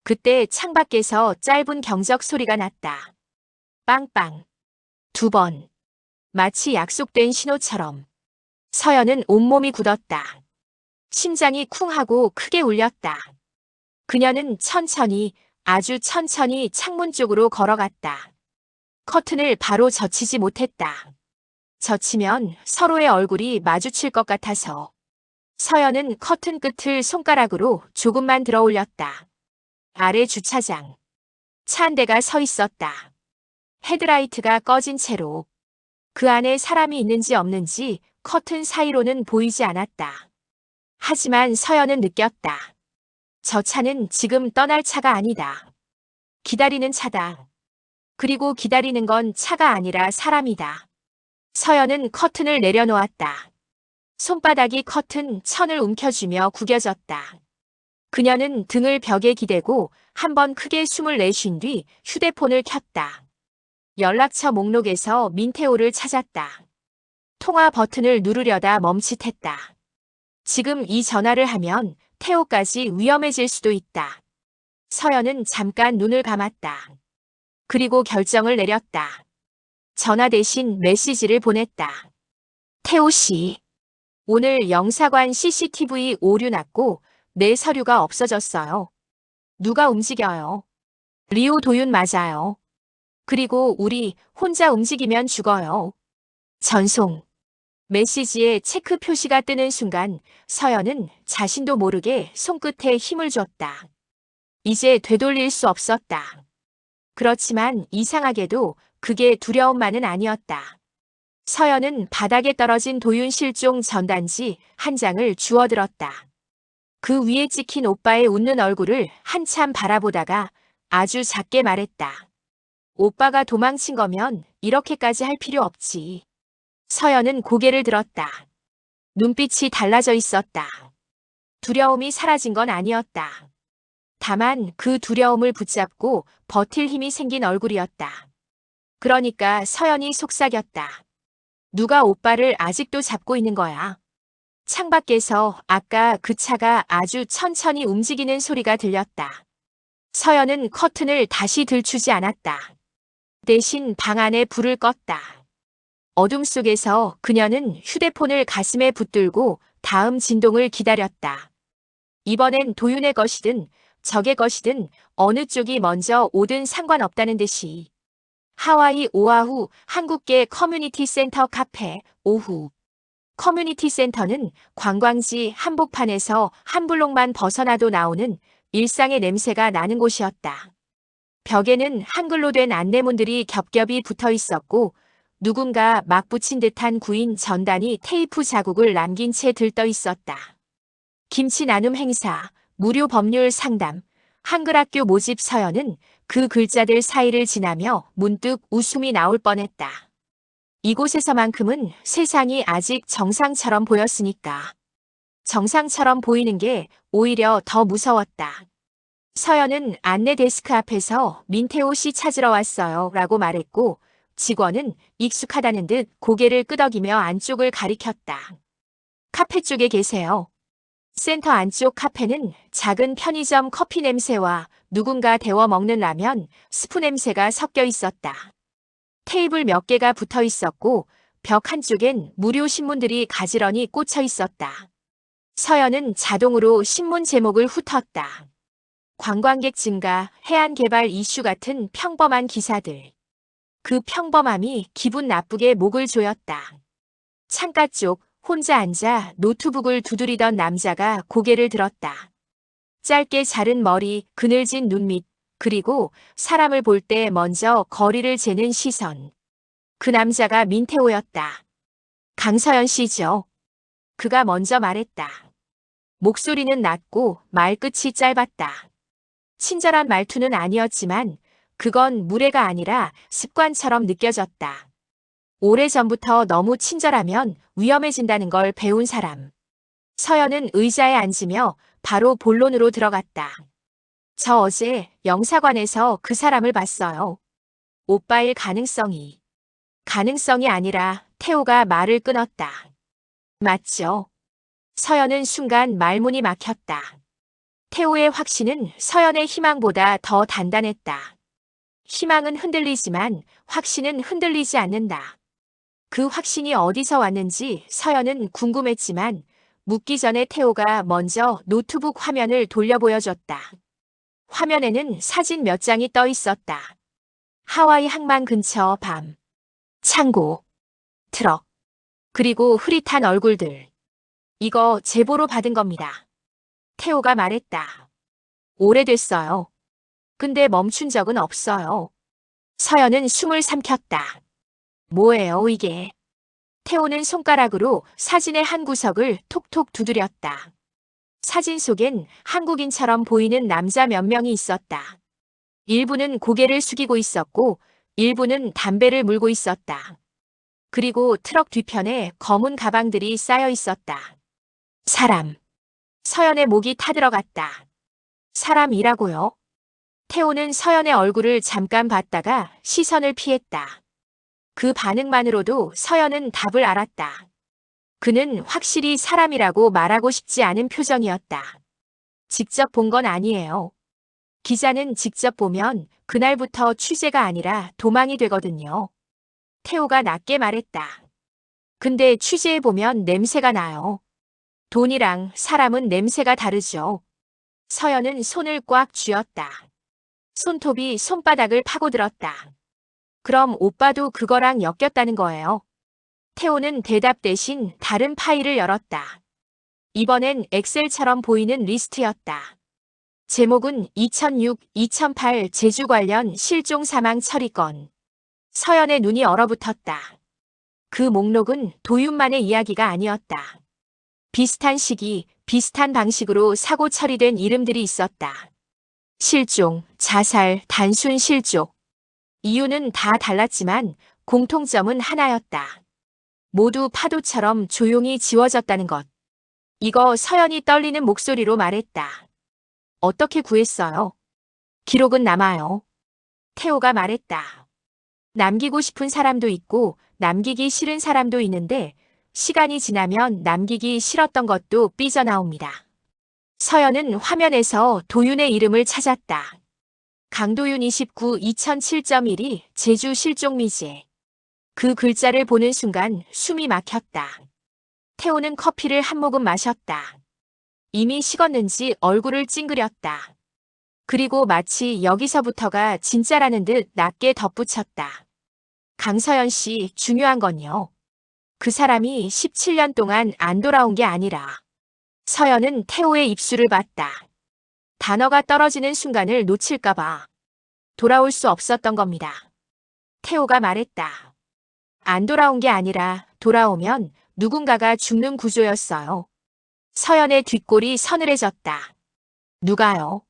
그때 창밖에서 짧은 경적 소리가 났다. 빵빵. 2번. 마치 약속된 신호처럼. 서연은 온몸이 굳었다. 심장이 쿵 하고 크게 울렸다. 그녀는 천천히, 아주 천천히 창문 쪽으로 걸어갔다. 커튼을 바로 젖히지 못했다. 젖히면 서로의 얼굴이 마주칠 것 같아서. 서연은 커튼 끝을 손가락으로 조금만 들어 올렸다. 아래 주차장. 차 한 대가 서 있었다. 헤드라이트가 꺼진 채로. 그 안에 사람이 있는지 없는지 커튼 사이로는 보이지 않았다. 하지만 서연은 느꼈다. 저 차는 지금 떠날 차가 아니다. 기다리는 차다. 그리고 기다리는 건 차가 아니라 사람이다. 서연은 커튼을 내려놓았다. 손바닥이 커튼 천을 움켜쥐며 구겨졌다. 그녀는 등을 벽에 기대고 한 번 크게 숨을 내쉰 뒤 휴대폰을 켰다. 연락처 목록에서 민태호를 찾았다. 통화 버튼을 누르려다 멈칫했다. 지금 이 전화를 하면 태호까지 위험해질 수도 있다. 서연은 잠깐 눈을 감았다. 그리고 결정을 내렸다. 전화 대신 메시지를 보냈다. 태호 씨, 오늘 영사관 CCTV 오류 났고 내 서류가 없어졌어요. 누가 움직여요? 리오 도윤 맞아요. 그리고 우리 혼자 움직이면 죽어요. 전송. 메시지에 체크 표시가 뜨는 순간 서연은 자신도 모르게 손끝에 힘을 줬다. 이제 되돌릴 수 없었다. 그렇지만 이상하게도 그게 두려움만은 아니었다. 서연은 바닥에 떨어진 도윤 실종 전단지 한 장을 주워들었다. 그 위에 찍힌 오빠의 웃는 얼굴을 한참 바라보다가 아주 작게 말했다. 오빠가 도망친 거면 이렇게까지 할 필요 없지. 서연은 고개를 들었다. 눈빛이 달라져 있었다. 두려움이 사라진 건 아니었다. 다만 그 두려움을 붙잡고 버틸 힘이 생긴 얼굴이었다. 그러니까 서연이 속삭였다. 누가 오빠를 아직도 잡고 있는 거야? 창밖에서 아까 그 차가 아주 천천히 움직이는 소리가 들렸다. 서연은 커튼을 다시 들추지 않았다. 대신 방 안에 불을 껐다. 어둠 속에서 그녀는 휴대폰을 가슴에 붙들고 다음 진동을 기다렸다. 이번엔 도윤의 것이든 적의 것이든 어느 쪽이 먼저 오든 상관없다는 듯이. 하와이 오아후 한국계 커뮤니티 센터 카페 오후. 커뮤니티 센터는 관광지 한복판에서 한 블록만 벗어나도 나오는 일상의 냄새가 나는 곳이었다. 벽에는 한글로 된 안내문들이 겹겹이 붙어 있었고 누군가 막 붙인 듯한 구인 전단이 테이프 자국을 남긴 채 들떠 있었다. 김치 나눔 행사, 무료 법률 상담, 한글학교 모집 서연은 그 글자들 사이를 지나며 문득 웃음이 나올 뻔했다. 이곳에서만큼은 세상이 아직 정상처럼 보였으니까. 정상처럼 보이는 게 오히려 더 무서웠다. 서연은 안내 데스크 앞에서 민태호 씨 찾으러 왔어요 라고 말했고 직원은 익숙하다는 듯 고개를 끄덕이며 안쪽을 가리켰다. 카페 쪽에 계세요. 센터 안쪽 카페는 작은 편의점 커피 냄새와 누군가 데워 먹는 라면, 스프 냄새가 섞여 있었다. 테이블 몇 개가 붙어 있었고 벽 한쪽엔 무료 신문들이 가지런히 꽂혀 있었다. 서연은 자동으로 신문 제목을 훑었다. 관광객 증가, 해안 개발 이슈 같은 평범한 기사들. 그 평범함이 기분 나쁘게 목을 조였다. 창가 쪽 혼자 앉아 노트북을 두드리던 남자가 고개를 들었다. 짧게 자른 머리, 그늘진 눈밑, 그리고 사람을 볼 때 먼저 거리를 재는 시선. 그 남자가 민태호였다. 강서연 씨죠. 그가 먼저 말했다. 목소리는 낮고 말끝이 짧았다. 친절한 말투는 아니었지만 그건 무례가 아니라 습관처럼 느껴졌다. 오래전부터 너무 친절하면 위험해진다는 걸 배운 사람. 서연은 의자에 앉으며 바로 본론으로 들어갔다. 저 어제 영사관에서 그 사람을 봤어요. 오빠일 가능성이 아니라 태호가 말을 끊었다. 맞죠? 서연은 순간 말문이 막혔다. 태호의 확신은 서연의 희망보다 더 단단했다. 희망은 흔들리지만 확신은 흔들리지 않는다. 그 확신이 어디서 왔는지 서연은 궁금했지만 묻기 전에 태호가 먼저 노트북 화면을 돌려 보여줬다. 화면에는 사진 몇 장이 떠 있었다. 하와이 항만 근처 밤, 창고, 트럭, 그리고 흐릿한 얼굴들. 이거 제보로 받은 겁니다. 태호가 말했다. 오래됐어요. 근데 멈춘 적은 없어요. 서연은 숨을 삼켰다. 뭐예요, 이게? 태호는 손가락으로 사진의 한 구석을 톡톡 두드렸다. 사진 속엔 한국인처럼 보이는 남자 몇 명이 있었다. 일부는 고개를 숙이고 있었고, 일부는 담배를 물고 있었다. 그리고 트럭 뒤편에 검은 가방들이 쌓여 있었다. 사람. 서연의 목이 타들어갔다. 사람이라고요? 태호는 서연의 얼굴을 잠깐 봤다가 시선을 피했다. 그 반응만으로도 서연은 답을 알았다. 그는 확실히 사람이라고 말하고 싶지 않은 표정이었다. 직접 본 건 아니에요. 기자는 직접 보면 그날부터 취재가 아니라 도망이 되거든요. 태호가 낮게 말했다. 근데 취재해보면 냄새가 나요. 돈이랑 사람은 냄새가 다르죠. 서연은 손을 꽉 쥐었다. 손톱이 손바닥을 파고들었다. 그럼 오빠도 그거랑 엮였다는 거예요. 태호는 대답 대신 다른 파일을 열었다. 이번엔 엑셀처럼 보이는 리스트였다. 제목은 2006-2008 제주 관련 실종 사망 처리 건. 서연의 눈이 얼어붙었다. 그 목록은 도윤만의 이야기가 아니었다. 비슷한 시기, 비슷한 방식으로 사고 처리된 이름들이 있었다. 실종, 자살, 단순 실종. 이유는 다 달랐지만 공통점은 하나였다. 모두 파도처럼 조용히 지워졌다는 것. 이거 서연이 떨리는 목소리로 말했다. 어떻게 구했어요? 기록은 남아요. 태호가 말했다. 남기고 싶은 사람도 있고 남기기 싫은 사람도 있는데 시간이 지나면 남기기 싫었던 것도 삐져나옵니다. 서연은 화면에서 도윤의 이름을 찾았다. 강도윤 29 2007.1이 제주 실종미제. 그 글자를 보는 순간 숨이 막혔다. 태호는 커피를 한 모금 마셨다. 이미 식었는지 얼굴을 찡그렸다. 그리고 마치 여기서부터가 진짜라는 듯 낮게 덧붙였다. 강서연 씨, 중요한 건요. 그 사람이 17년 동안 안 돌아온 게 아니라. 서연은 태호의 입술을 봤다. 단어가 떨어지는 순간을 놓칠까봐. 돌아올 수 없었던 겁니다. 태호가 말했다. 안 돌아온 게 아니라 돌아오면 누군가가 죽는 구조였어요. 서연의 뒷골이 서늘해졌다. 누가요?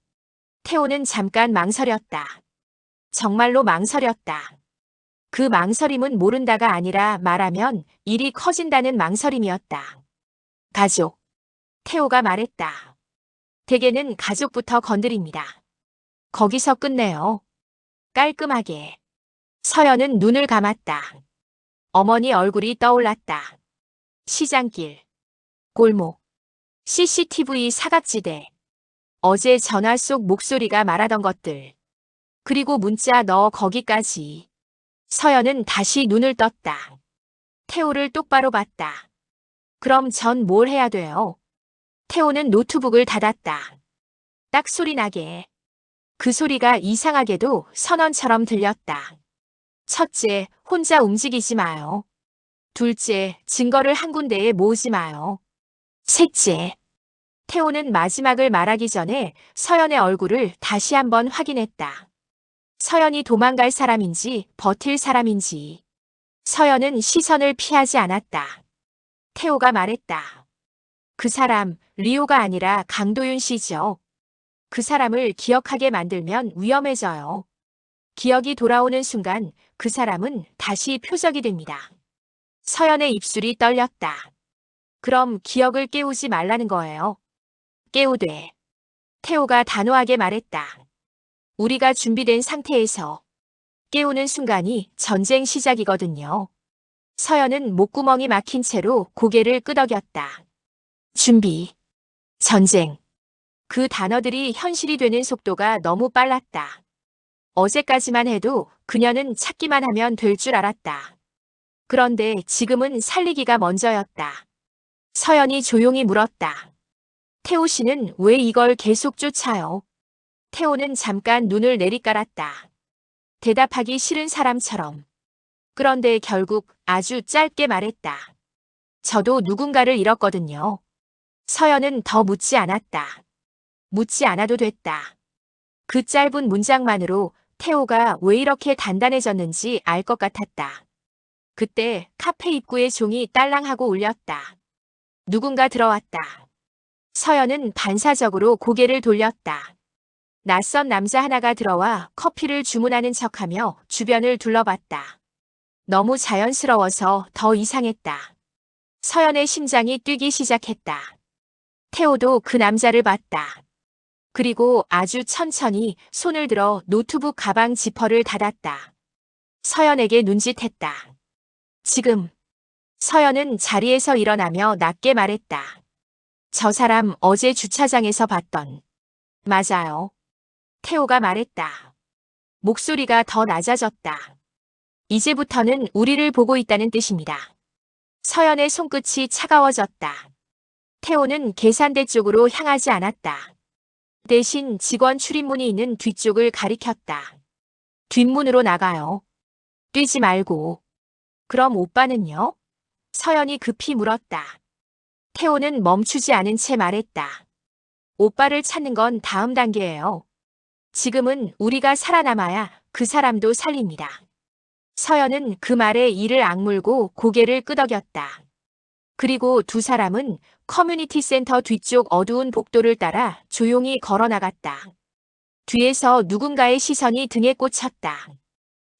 태호는 잠깐 망설였다. 정말로 망설였다. 그 망설임은 모른다가 아니라 말하면 일이 커진다는 망설임이었다. 가족. 태호가 말했다. 대개는 가족부터 건드립니다. 거기서 끝내요. 깔끔하게. 서연은 눈을 감았다. 어머니 얼굴이 떠올랐다. 시장길, 골목, CCTV 사각지대. 어제 전화 속 목소리가 말하던 것들. 그리고 문자 너 거기까지. 서연은 다시 눈을 떴다. 태호를 똑바로 봤다. 그럼 전 뭘 해야 돼요? 태호는 노트북을 닫았다. 딱 소리 나게. 그 소리가 이상하게도 선언처럼 들렸다. 첫째, 혼자 움직이지 마요. 둘째, 증거를 한 군데에 모으지 마요. 셋째, 태호는 마지막을 말하기 전에 서연의 얼굴을 다시 한번 확인했다. 서연이 도망갈 사람인지 버틸 사람인지. 서연은 시선을 피하지 않았다. 태호가 말했다. 그 사람, 리오가 아니라 강도윤 씨죠. 그 사람을 기억하게 만들면 위험해져요. 기억이 돌아오는 순간 그 사람은 다시 표적이 됩니다. 서연의 입술이 떨렸다. 그럼 기억을 깨우지 말라는 거예요. 깨우되. 태호가 단호하게 말했다. 우리가 준비된 상태에서 깨우는 순간이 전쟁 시작이거든요. 서연은 목구멍이 막힌 채로 고개를 끄덕였다. 준비. 전쟁. 그 단어들이 현실이 되는 속도가 너무 빨랐다. 어제까지만 해도 그녀는 찾기만 하면 될 줄 알았다. 그런데 지금은 살리기가 먼저였다. 서연이 조용히 물었다. 태호 씨는 왜 이걸 계속 쫓아요? 태호는 잠깐 눈을 내리깔았다. 대답하기 싫은 사람처럼. 그런데 결국 아주 짧게 말했다. 저도 누군가를 잃었거든요. 서연은 더 묻지 않았다. 묻지 않아도 됐다. 그 짧은 문장만으로 태호가 왜 이렇게 단단해졌는지 알 것 같았다. 그때 카페 입구의 종이 딸랑하고 울렸다. 누군가 들어왔다. 서연은 반사적으로 고개를 돌렸다. 낯선 남자 하나가 들어와 커피를 주문하는 척하며 주변을 둘러봤다. 너무 자연스러워서 더 이상했다. 서연의 심장이 뛰기 시작했다. 태호도 그 남자를 봤다. 그리고 아주 천천히 손을 들어 노트북 가방 지퍼를 닫았다. 서연에게 눈짓했다. 지금. 서연은 자리에서 일어나며 낮게 말했다. 저 사람 어제 주차장에서 봤던. 맞아요. 태호가 말했다. 목소리가 더 낮아졌다. 이제부터는 우리를 보고 있다는 뜻입니다. 서연의 손끝이 차가워졌다. 태호는 계산대 쪽으로 향하지 않았다. 대신 직원 출입문이 있는 뒤쪽을 가리켰다. 뒷문으로 나가요. 뛰지 말고. 그럼 오빠는요? 서연이 급히 물었다. 태호는 멈추지 않은 채 말했다. 오빠를 찾는 건 다음 단계예요. 지금은 우리가 살아남아야 그 사람도 살립니다. 서연은 그 말에 이를 악물고 고개를 끄덕였다. 그리고 두 사람은 커뮤니티 센터 뒤쪽 어두운 복도를 따라 조용히 걸어 나갔다. 뒤에서 누군가의 시선이 등에 꽂혔다.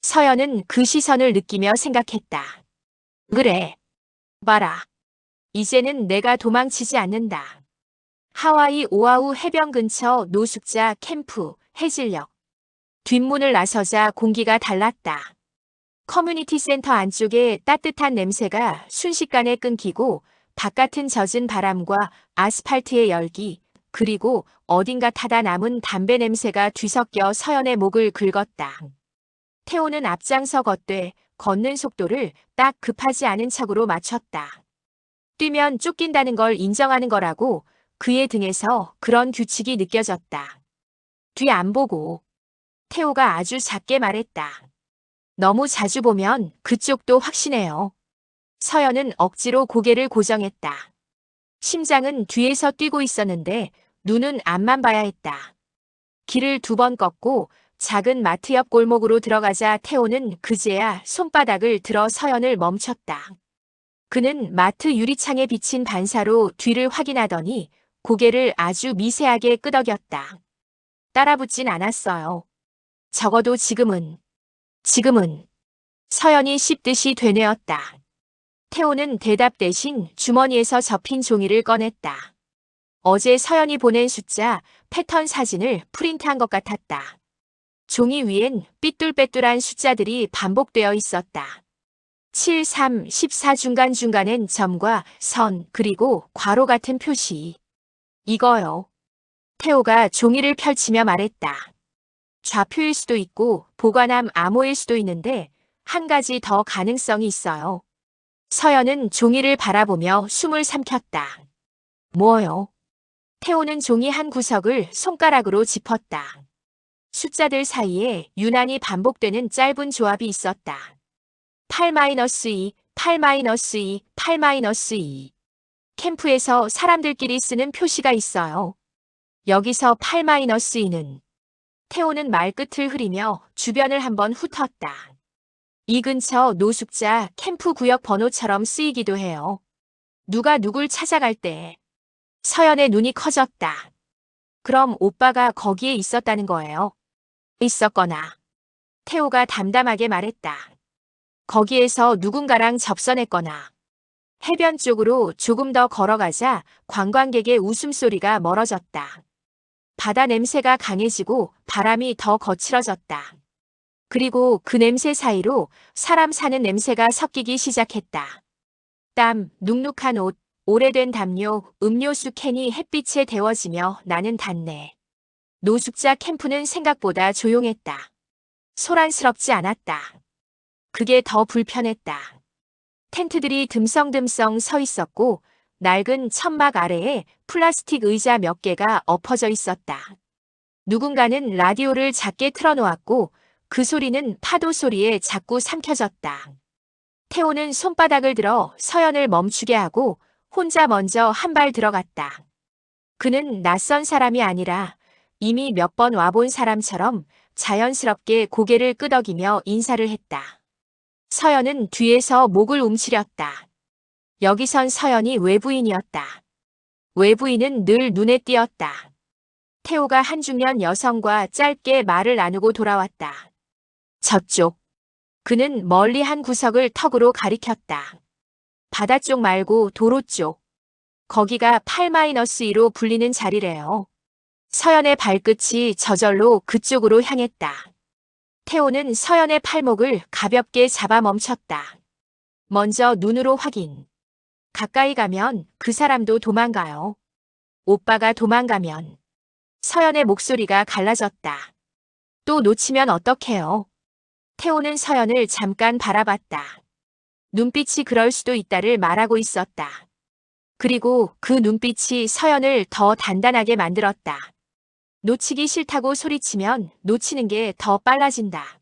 서연은 그 시선을 느끼며 생각했다. 그래. 봐라. 이제는 내가 도망치지 않는다. 하와이 오아후 해변 근처 노숙자 캠프 해질녘. 뒷문을 나서자 공기가 달랐다. 커뮤니티 센터 안쪽에 따뜻한 냄새가 순식간에 끊기고 바깥은 젖은 바람과 아스팔트의 열기, 그리고 어딘가 타다 남은 담배 냄새가 뒤섞여 서연의 목을 긁었다. 태호는 앞장서 걷되 걷는 속도를 딱 급하지 않은 척으로 맞췄다. 뛰면 쫓긴다는 걸 인정하는 거라고 그의 등에서 그런 규칙이 느껴졌다. 뒤 안 보고. 태호가 아주 작게 말했다. 너무 자주 보면 그쪽도 확신해요. 서연은 억지로 고개를 고정했다. 심장은 뒤에서 뛰고 있었는데 눈은 앞만 봐야 했다. 길을 2번 꺾고 작은 마트 옆 골목으로 들어가자 태호는 그제야 손바닥을 들어 서연을 멈췄다. 그는 마트 유리창에 비친 반사로 뒤를 확인하더니 고개를 아주 미세하게 끄덕였다. 따라붙진 않았어요. 적어도 지금은. 서연이 씹듯이 되뇌었다. 태호는 대답 대신 주머니에서 접힌 종이를 꺼냈다. 어제 서연이 보낸 숫자, 패턴 사진을 프린트한 것 같았다. 종이 위엔 삐뚤빼뚤한 숫자들이 반복되어 있었다. 7, 3, 14 중간중간엔 점과 선, 그리고 괄호 같은 표시. 이거요. 태호가 종이를 펼치며 말했다. 좌표일 수도 있고 보관함 암호일 수도 있는데 한 가지 더 가능성이 있어요. 서연은 종이를 바라보며 숨을 삼켰다. 뭐요? 태호는 종이 한 구석을 손가락으로 짚었다. 숫자들 사이에 유난히 반복되는 짧은 조합이 있었다. 8-2, 8-2, 8-2. 캠프에서 사람들끼리 쓰는 표시가 있어요. 여기서 8-2는 태호는 말끝을 흐리며 주변을 한번 훑었다. 이 근처 노숙자 캠프 구역 번호처럼 쓰이기도 해요. 누가 누굴 찾아갈 때 서연의 눈이 커졌다. 그럼 오빠가 거기에 있었다는 거예요. 있었거나. 태호가 담담하게 말했다. 거기에서 누군가랑 접선했거나. 해변 쪽으로 조금 더 걸어가자 관광객의 웃음소리가 멀어졌다. 바다 냄새가 강해지고 바람이 더 거칠어졌다. 그리고 그 냄새 사이로 사람 사는 냄새가 섞이기 시작했다. 땀, 눅눅한 옷, 오래된 담요, 음료수 캔이 햇빛에 데워지며 나는 닿네. 노숙자 캠프는 생각보다 조용했다. 소란스럽지 않았다. 그게 더 불편했다. 텐트들이 듬성듬성 서 있었고 낡은 천막 아래에 플라스틱 의자 몇 개가 엎어져 있었다. 누군가는 라디오를 작게 틀어놓았고 그 소리는 파도 소리에 자꾸 삼켜졌다. 태호는 손바닥을 들어 서연을 멈추게 하고 혼자 먼저 한 발 들어갔다. 그는 낯선 사람이 아니라 이미 몇 번 와본 사람처럼 자연스럽게 고개를 끄덕이며 인사를 했다. 서연은 뒤에서 목을 움츠렸다. 여기선 서연이 외부인이었다. 외부인은 늘 눈에 띄었다. 태호가 한 중년 여성과 짧게 말을 나누고 돌아왔다. 저쪽. 그는 멀리 한 구석을 턱으로 가리켰다. 바다 쪽 말고 도로 쪽. 거기가 8-2로 불리는 자리래요. 서연의 발끝이 저절로 그쪽으로 향했다. 태호는 서연의 팔목을 가볍게 잡아 멈췄다. 먼저 눈으로 확인. 가까이 가면 그 사람도 도망가요. 오빠가 도망가면. 서연의 목소리가 갈라졌다. 또 놓치면 어떡해요? 태호는 서연을 잠깐 바라봤다. 눈빛이 그럴 수도 있다를 말하고 있었다. 그리고 그 눈빛이 서연을 더 단단하게 만들었다. 놓치기 싫다고 소리치면 놓치는 게 더 빨라진다.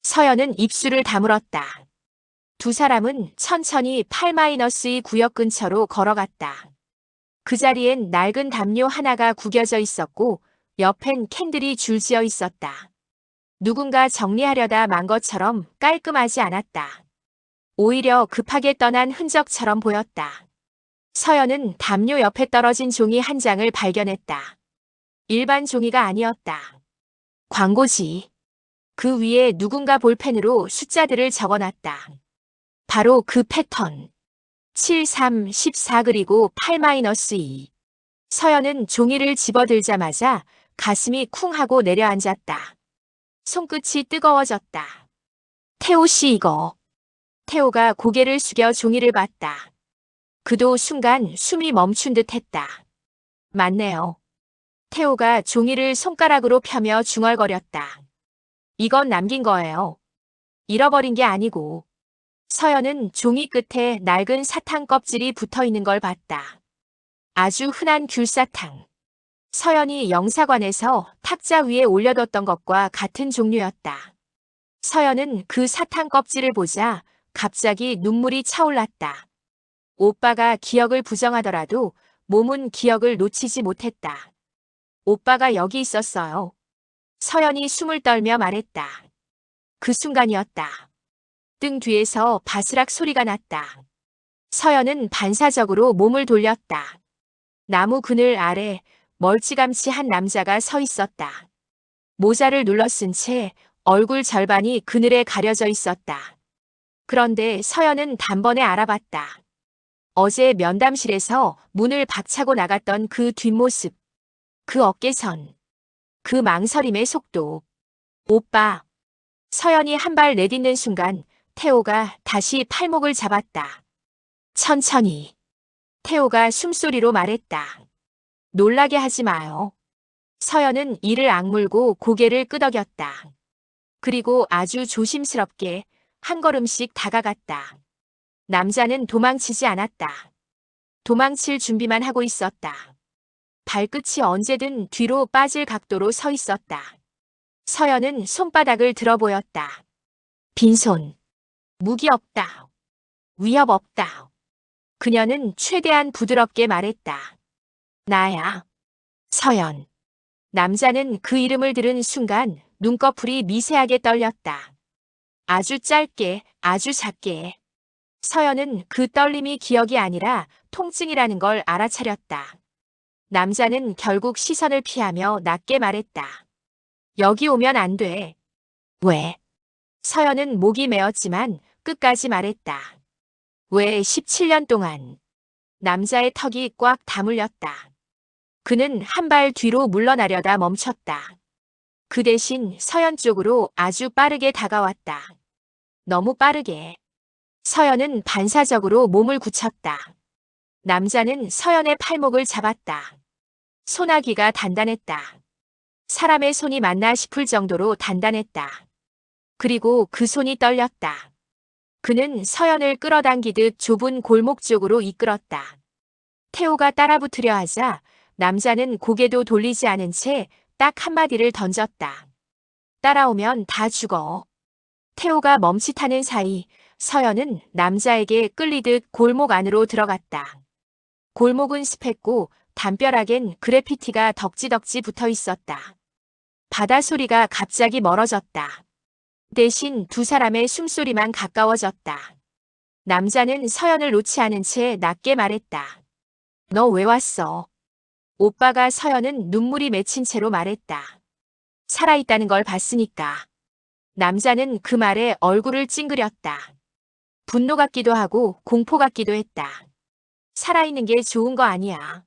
서연은 입술을 다물었다. 두 사람은 천천히 8-2 구역 근처로 걸어갔다. 그 자리엔 낡은 담요 하나가 구겨져 있었고 옆엔 캔들이 줄지어 있었다. 누군가 정리하려다 만 것처럼 깔끔하지 않았다. 오히려 급하게 떠난 흔적처럼 보였다. 서연은 담요 옆에 떨어진 종이 한 장을 발견했다. 일반 종이가 아니었다. 광고지. 그 위에 누군가 볼펜으로 숫자들을 적어놨다. 바로 그 패턴. 73, 14 그리고 8-2. 서연은 종이를 집어들자마자 가슴이 쿵 하고 내려앉았다. 손끝이 뜨거워졌다. 태호 씨 이거. 태호가 고개를 숙여 종이를 봤다. 그도 순간 숨이 멈춘 듯 했다. 맞네요. 태호가 종이를 손가락으로 펴며 중얼거렸다. 이건 남긴 거예요. 잃어버린 게 아니고. 서연은 종이 끝에 낡은 사탕 껍질이 붙어 있는 걸 봤다. 아주 흔한 귤사탕. 서연이 영사관에서 탁자 위에 올려뒀던 것과 같은 종류였다. 서연은 그 사탕 껍질을 보자 갑자기 눈물이 차올랐다. 오빠가 기억을 부정하더라도 몸은 기억을 놓치지 못했다. 오빠가 여기 있었어요. 서연이 숨을 떨며 말했다. 그 순간이었다. 등 뒤에서 바스락 소리가 났다. 서연은 반사적으로 몸을 돌렸다. 나무 그늘 아래 멀찌감치 한 남자가 서 있었다. 모자를 눌러쓴 채 얼굴 절반이 그늘에 가려져 있었다. 그런데 서연은 단번에 알아봤다. 어제 면담실에서 문을 박차고 나갔던 그 뒷모습, 그 어깨선, 그 망설임의 속도. 오빠. 서연이 한 발 내딛는 순간 태호가 다시 팔목을 잡았다. 천천히. 태호가 숨소리로 말했다. 놀라게 하지 마요. 서연은 이를 악물고 고개를 끄덕였다. 그리고 아주 조심스럽게 한 걸음씩 다가갔다. 남자는 도망치지 않았다. 도망칠 준비만 하고 있었다. 발끝이 언제든 뒤로 빠질 각도로 서 있었다. 서연은 손바닥을 들어보였다. 빈손. 무기 없다. 위협 없다. 그녀는 최대한 부드럽게 말했다. 나야. 서연. 남자는 그 이름을 들은 순간 눈꺼풀이 미세하게 떨렸다. 아주 짧게, 아주 작게. 서연은 그 떨림이 기억이 아니라 통증이라는 걸 알아차렸다. 남자는 결국 시선을 피하며 낮게 말했다. 여기 오면 안 돼. 왜? 서연은 목이 메었지만 끝까지 말했다. 왜 17년 동안? 남자의 턱이 꽉 다물렸다. 그는 한 발 뒤로 물러나려다 멈췄다. 그 대신 서연 쪽으로 아주 빠르게 다가왔다. 너무 빠르게. 서연은 반사적으로 몸을 굳혔다. 남자는 서연의 팔목을 잡았다. 소나기가 단단했다. 사람의 손이 맞나 싶을 정도로 단단했다. 그리고 그 손이 떨렸다. 그는 서연을 끌어당기듯 좁은 골목 쪽으로 이끌었다. 태호가 따라붙으려 하자 남자는 고개도 돌리지 않은 채 딱 한마디를 던졌다. 따라오면 다 죽어. 태호가 멈칫하는 사이 서연은 남자에게 끌리듯 골목 안으로 들어갔다. 골목은 습했고 담벼락엔 그래피티가 덕지덕지 붙어 있었다. 바다 소리가 갑자기 멀어졌다. 대신 두 사람의 숨소리만 가까워졌다. 남자는 서연을 놓지 않은 채 낮게 말했다. 너 왜 왔어? 오빠가. 서연은 눈물이 맺힌 채로 말했다. 살아있다는 걸 봤으니까. 남자는 그 말에 얼굴을 찡그렸다. 분노 같기도 하고 공포 같기도 했다. 살아있는 게 좋은 거 아니야.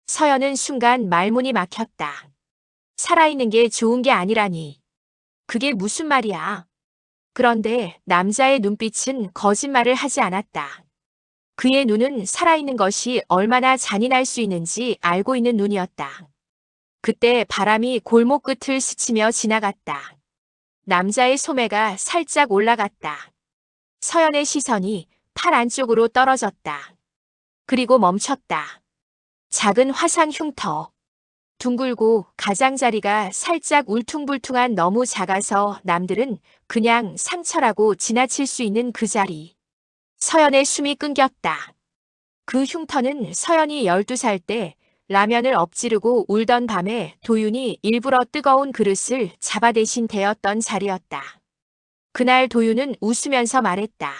서연은 순간 말문이 막혔다. 살아있는 게 좋은 게 아니라니. 그게 무슨 말이야. 그런데 남자의 눈빛은 거짓말을 하지 않았다. 그의 눈은 살아있는 것이 얼마나 잔인할 수 있는지 알고 있는 눈이었다. 그때 바람이 골목 끝을 스치며 지나갔다. 남자의 소매가 살짝 올라갔다. 서연의 시선이 팔 안쪽으로 떨어졌다. 그리고 멈췄다. 작은 화상 흉터. 둥글고 가장자리가 살짝 울퉁불퉁한, 너무 작아서 남들은 그냥 상처라고 지나칠 수 있는 그 자리. 서연의 숨이 끊겼다. 그 흉터는 서연이 12살 때 라면을 엎지르고 울던 밤에 도윤이 일부러 뜨거운 그릇을 잡아대신 대었던 자리였다. 그날 도윤은 웃으면서 말했다.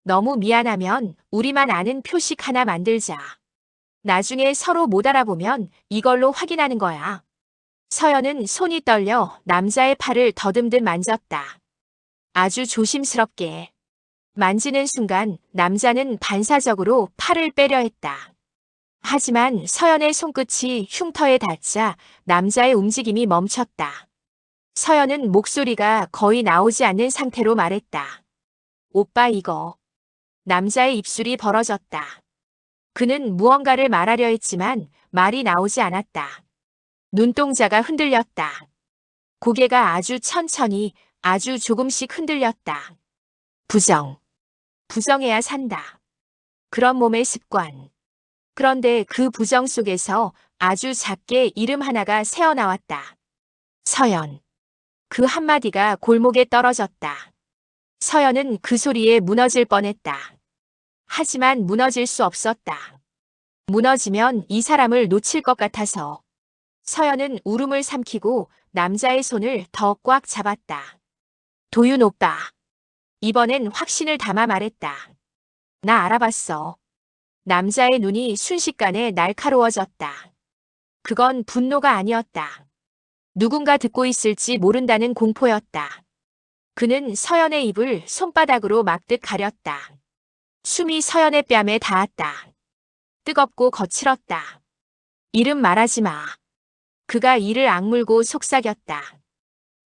너무 미안하면 우리만 아는 표식 하나 만들자. 나중에 서로 못 알아보면 이걸로 확인하는 거야. 서연은 손이 떨려 남자의 팔을 더듬듯 만졌다. 아주 조심스럽게. 만지는 순간 남자는 반사적으로 팔을 빼려 했다. 하지만 서연의 손끝이 흉터에 닿자 남자의 움직임이 멈췄다. 서연은 목소리가 거의 나오지 않는 상태로 말했다. 오빠 이거. 남자의 입술이 벌어졌다. 그는 무언가를 말하려 했지만 말이 나오지 않았다. 눈동자가 흔들렸다. 고개가 아주 천천히, 아주 조금씩 흔들렸다. 부정. 부정해야 산다. 그런 몸의 습관. 그런데 그 부정 속에서 아주 작게 이름 하나가 새어나왔다. 서연. 그 한마디가 골목에 떨어졌다. 서연은 그 소리에 무너질 뻔했다. 하지만 무너질 수 없었다. 무너지면 이 사람을 놓칠 것 같아서. 서연은 울음을 삼키고 남자의 손을 더 꽉 잡았다. 도윤 오빠. 이번엔 확신을 담아 말했다. 나 알아봤어. 남자의 눈이 순식간에 날카로워졌다. 그건 분노가 아니었다. 누군가 듣고 있을지 모른다는 공포였다. 그는 서연의 입을 손바닥으로 막듯 가렸다. 숨이 서연의 뺨에 닿았다. 뜨겁고 거칠었다. 이름 말하지 마. 그가 이를 악물고 속삭였다.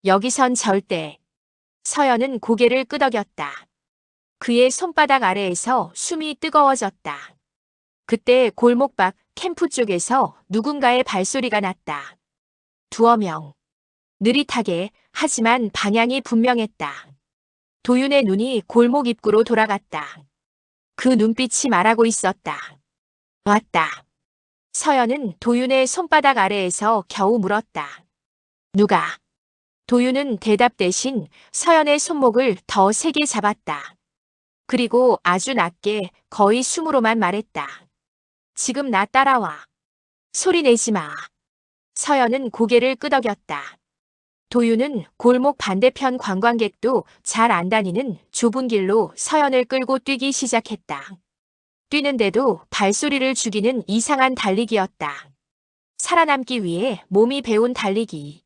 여기선 절대. 서연은 고개를 끄덕였다. 그의 손바닥 아래에서 숨이 뜨거워졌다. 그때 골목 밖 캠프 쪽에서 누군가의 발소리가 났다. 두어 명. 느릿하게, 하지만 방향이 분명했다. 도윤의 눈이 골목 입구로 돌아갔다. 그 눈빛이 말하고 있었다. 왔다. 서연은 도윤의 손바닥 아래에서 겨우 물었다. 누가? 도윤은 대답 대신 서연의 손목을 더 세게 잡았다. 그리고 아주 낮게, 거의 숨으로만 말했다. 지금 나 따라와. 소리 내지 마. 서연은 고개를 끄덕였다. 도윤은 골목 반대편 관광객도 잘 안 다니는 좁은 길로 서연을 끌고 뛰기 시작했다. 뛰는데도 발소리를 죽이는 이상한 달리기였다. 살아남기 위해 몸이 배운 달리기.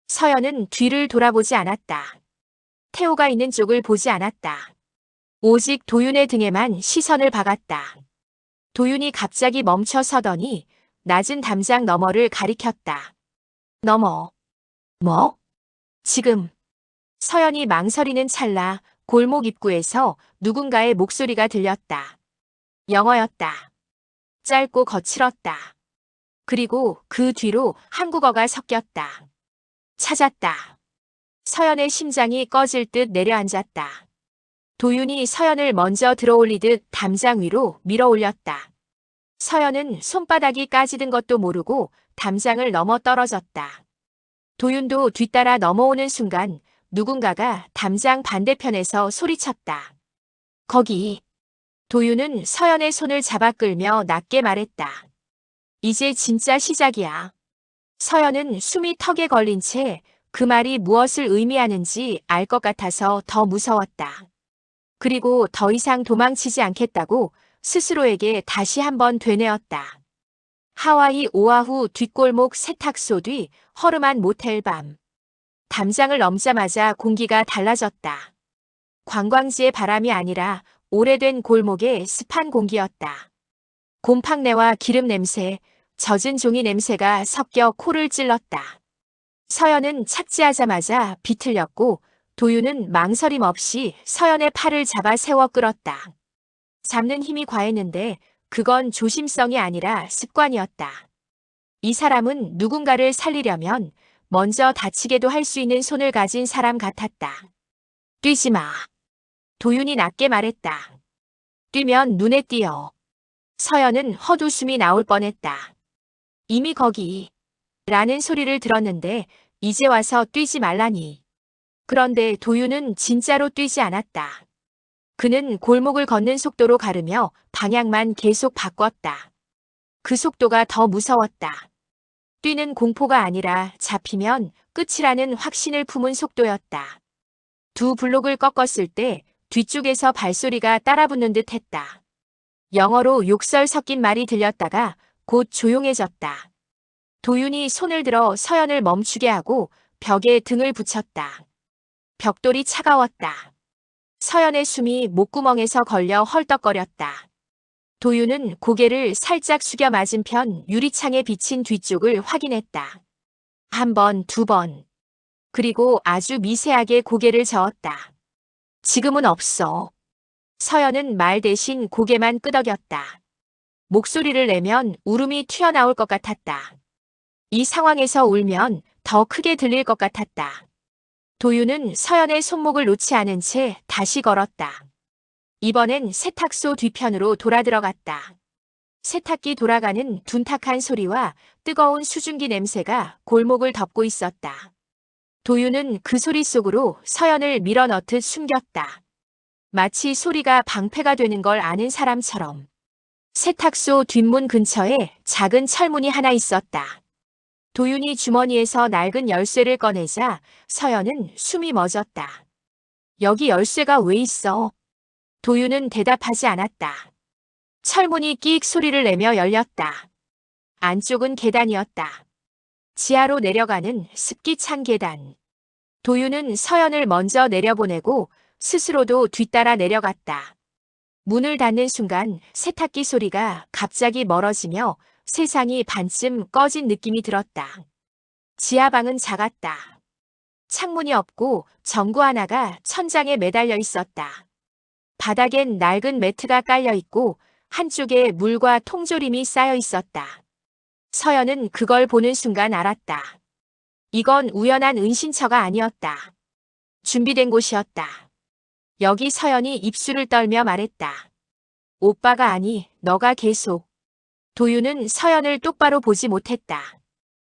서연은 뒤를 돌아보지 않았다. 태호가 있는 쪽을 보지 않았다. 오직 도윤의 등에만 시선을 박았다. 도윤이 갑자기 멈춰 서더니 낮은 담장 너머를 가리켰다. 너머. 뭐? 지금. 서연이 망설이는 찰나 골목 입구에서 누군가의 목소리가 들렸다. 영어였다. 짧고 거칠었다. 그리고 그 뒤로 한국어가 섞였다. 찾았다. 서연의 심장이 꺼질 듯 내려앉았다. 도윤이 서연을 먼저 들어올리듯 담장 위로 밀어 올렸다. 서연은 손바닥이 까지든 것도 모르고 담장을 넘어 떨어졌다. 도윤도 뒤따라 넘어오는 순간 누군가가 담장 반대편에서 소리쳤다. 거기. 도윤은 서연의 손을 잡아 끌며 낮게 말했다. 이제 진짜 시작이야. 서연은 숨이 턱에 걸린 채 그 말이 무엇을 의미하는지 알 것 같아서 더 무서웠다. 그리고 더 이상 도망치지 않겠다고 스스로에게 다시 한번 되뇌었다. 하와이 오아후 뒷골목 세탁소 뒤 허름한 모텔 밤. 담장을 넘자마자 공기가 달라졌다. 관광지의 바람이 아니라 오래된 골목의 습한 공기였다. 곰팡내와 기름 냄새, 젖은 종이 냄새가 섞여 코를 찔렀다. 서연은 착지하자마자 비틀렸고 도윤은 망설임 없이 서연의 팔을 잡아 세워 끌었다. 잡는 힘이 과했는데 그건 조심성이 아니라 습관이었다. 이 사람은 누군가를 살리려면 먼저 다치게도 할 수 있는 손을 가진 사람 같았다. 뛰지 마. 도윤이 낮게 말했다. 뛰면 눈에 띄어. 서연은 헛웃음이 나올 뻔했다. 이미 거기. 라는 소리를 들었는데 이제 와서 뛰지 말라니. 그런데 도윤은 진짜로 뛰지 않았다. 그는 골목을 걷는 속도로 가르며 방향만 계속 바꿨다. 그 속도가 더 무서웠다. 뛰는 공포가 아니라 잡히면 끝이라는 확신을 품은 속도였다. 두 블록을 꺾었을 때 뒤쪽에서 발소리가 따라붙는 듯 했다. 영어로 욕설 섞인 말이 들렸다가 곧 조용해졌다. 도윤이 손을 들어 서연을 멈추게 하고 벽에 등을 붙였다. 벽돌이 차가웠다. 서연의 숨이 목구멍에서 걸려 헐떡거렸다. 도윤은 고개를 살짝 숙여 맞은편 유리창에 비친 뒤쪽을 확인했다. 한 번, 두 번. 그리고 아주 미세하게 고개를 저었다. 지금은 없어. 서연은 말 대신 고개만 끄덕였다. 목소리를 내면 울음이 튀어나올 것 같았다. 이 상황에서 울면 더 크게 들릴 것 같았다. 도윤은 서연의 손목을 놓지 않은 채 다시 걸었다. 이번엔 세탁소 뒤편으로 돌아 들어갔다. 세탁기 돌아가는 둔탁한 소리와 뜨거운 수증기 냄새가 골목을 덮고 있었다. 도윤은 그 소리 속으로 서연을 밀어넣듯 숨겼다. 마치 소리가 방패가 되는 걸 아는 사람처럼. 세탁소 뒷문 근처에 작은 철문이 하나 있었다. 도윤이 주머니에서 낡은 열쇠를 꺼내자 서연은 숨이 멎었다. 여기 열쇠가 왜 있어? 도윤은 대답하지 않았다. 철문이 끽 소리를 내며 열렸다. 안쪽은 계단이었다. 지하로 내려가는 습기 찬 계단. 도윤은 서연을 먼저 내려보내고 스스로도 뒤따라 내려갔다. 문을 닫는 순간 세탁기 소리가 갑자기 멀어지며 세상이 반쯤 꺼진 느낌이 들었다. 지하방은 작았다. 창문이 없고 전구 하나가 천장에 매달려 있었다. 바닥엔 낡은 매트가 깔려 있고 한쪽에 물과 통조림이 쌓여 있었다. 서연은 그걸 보는 순간 알았다. 이건 우연한 은신처가 아니었다. 준비된 곳이었다. 여기 서연이 입술을 떨며 말했다. 오빠가 아니, 너가 계속. 도윤은 서연을 똑바로 보지 못했다.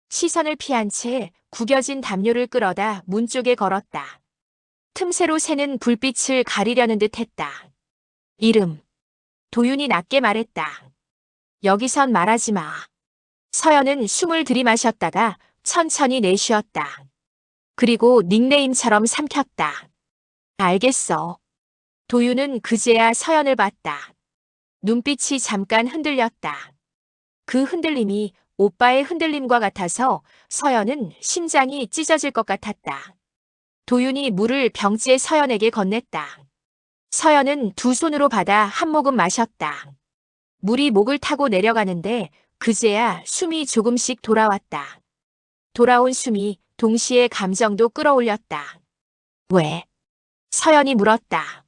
시선을 피한 채 구겨진 담요를 끌어다 문 쪽에 걸었다. 틈새로 새는 불빛을 가리려는 듯 했다. 이름. 도윤이 낮게 말했다. 여기선 말하지 마. 서연은 숨을 들이마셨다가 천천히 내쉬었다. 그리고 닉네임처럼 삼켰다. 알겠어. 도윤은 그제야 서연을 봤다. 눈빛이 잠깐 흔들렸다. 그 흔들림이 오빠의 흔들림과 같아서 서연은 심장이 찢어질 것 같았다. 도윤이 물을 병지에 서연에게 건넸다. 서연은 두 손으로 받아 한 모금 마셨다. 물이 목을 타고 내려가는데 그제야 숨이 조금씩 돌아왔다. 돌아온 숨이 동시에 감정도 끌어올렸다. 왜? 서연이 물었다.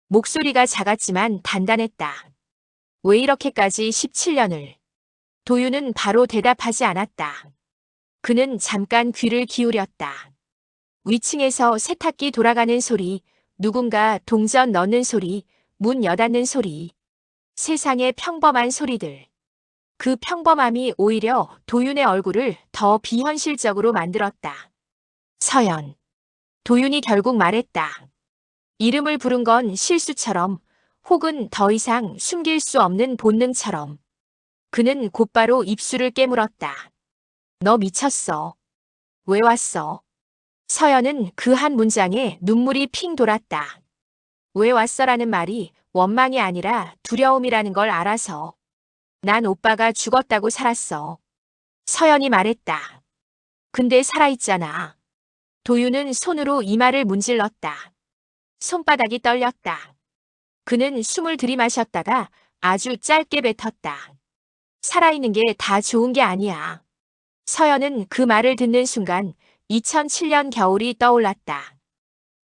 목소리가 작았지만 단단했다. 왜 이렇게까지 17년을? 도윤은 바로 대답하지 않았다. 그는 잠깐 귀를 기울였다. 위층에서 세탁기 돌아가는 소리, 누군가 동전 넣는 소리, 문 여닫는 소리. 세상의 평범한 소리들. 그 평범함이 오히려 도윤의 얼굴을 더 비현실적으로 만들었다. 서연. 도윤이 결국 말했다. 이름을 부른 건 실수처럼 혹은 더 이상 숨길 수 없는 본능처럼. 그는 곧바로 입술을 깨물었다. 너 미쳤어. 왜 왔어? 서연은 그 한 문장에 눈물이 핑 돌았다. 왜 왔어라는 말이 원망이 아니라 두려움이라는 걸 알아서. 난 오빠가 죽었다고 살았어. 서연이 말했다. 근데 살아있잖아. 도윤은 손으로 이마를 문질렀다. 손바닥이 떨렸다. 그는 숨을 들이마셨다가 아주 짧게 뱉었다. 살아있는 게 다 좋은 게 아니야. 서연은 그 말을 듣는 순간 2007년 겨울이 떠올랐다.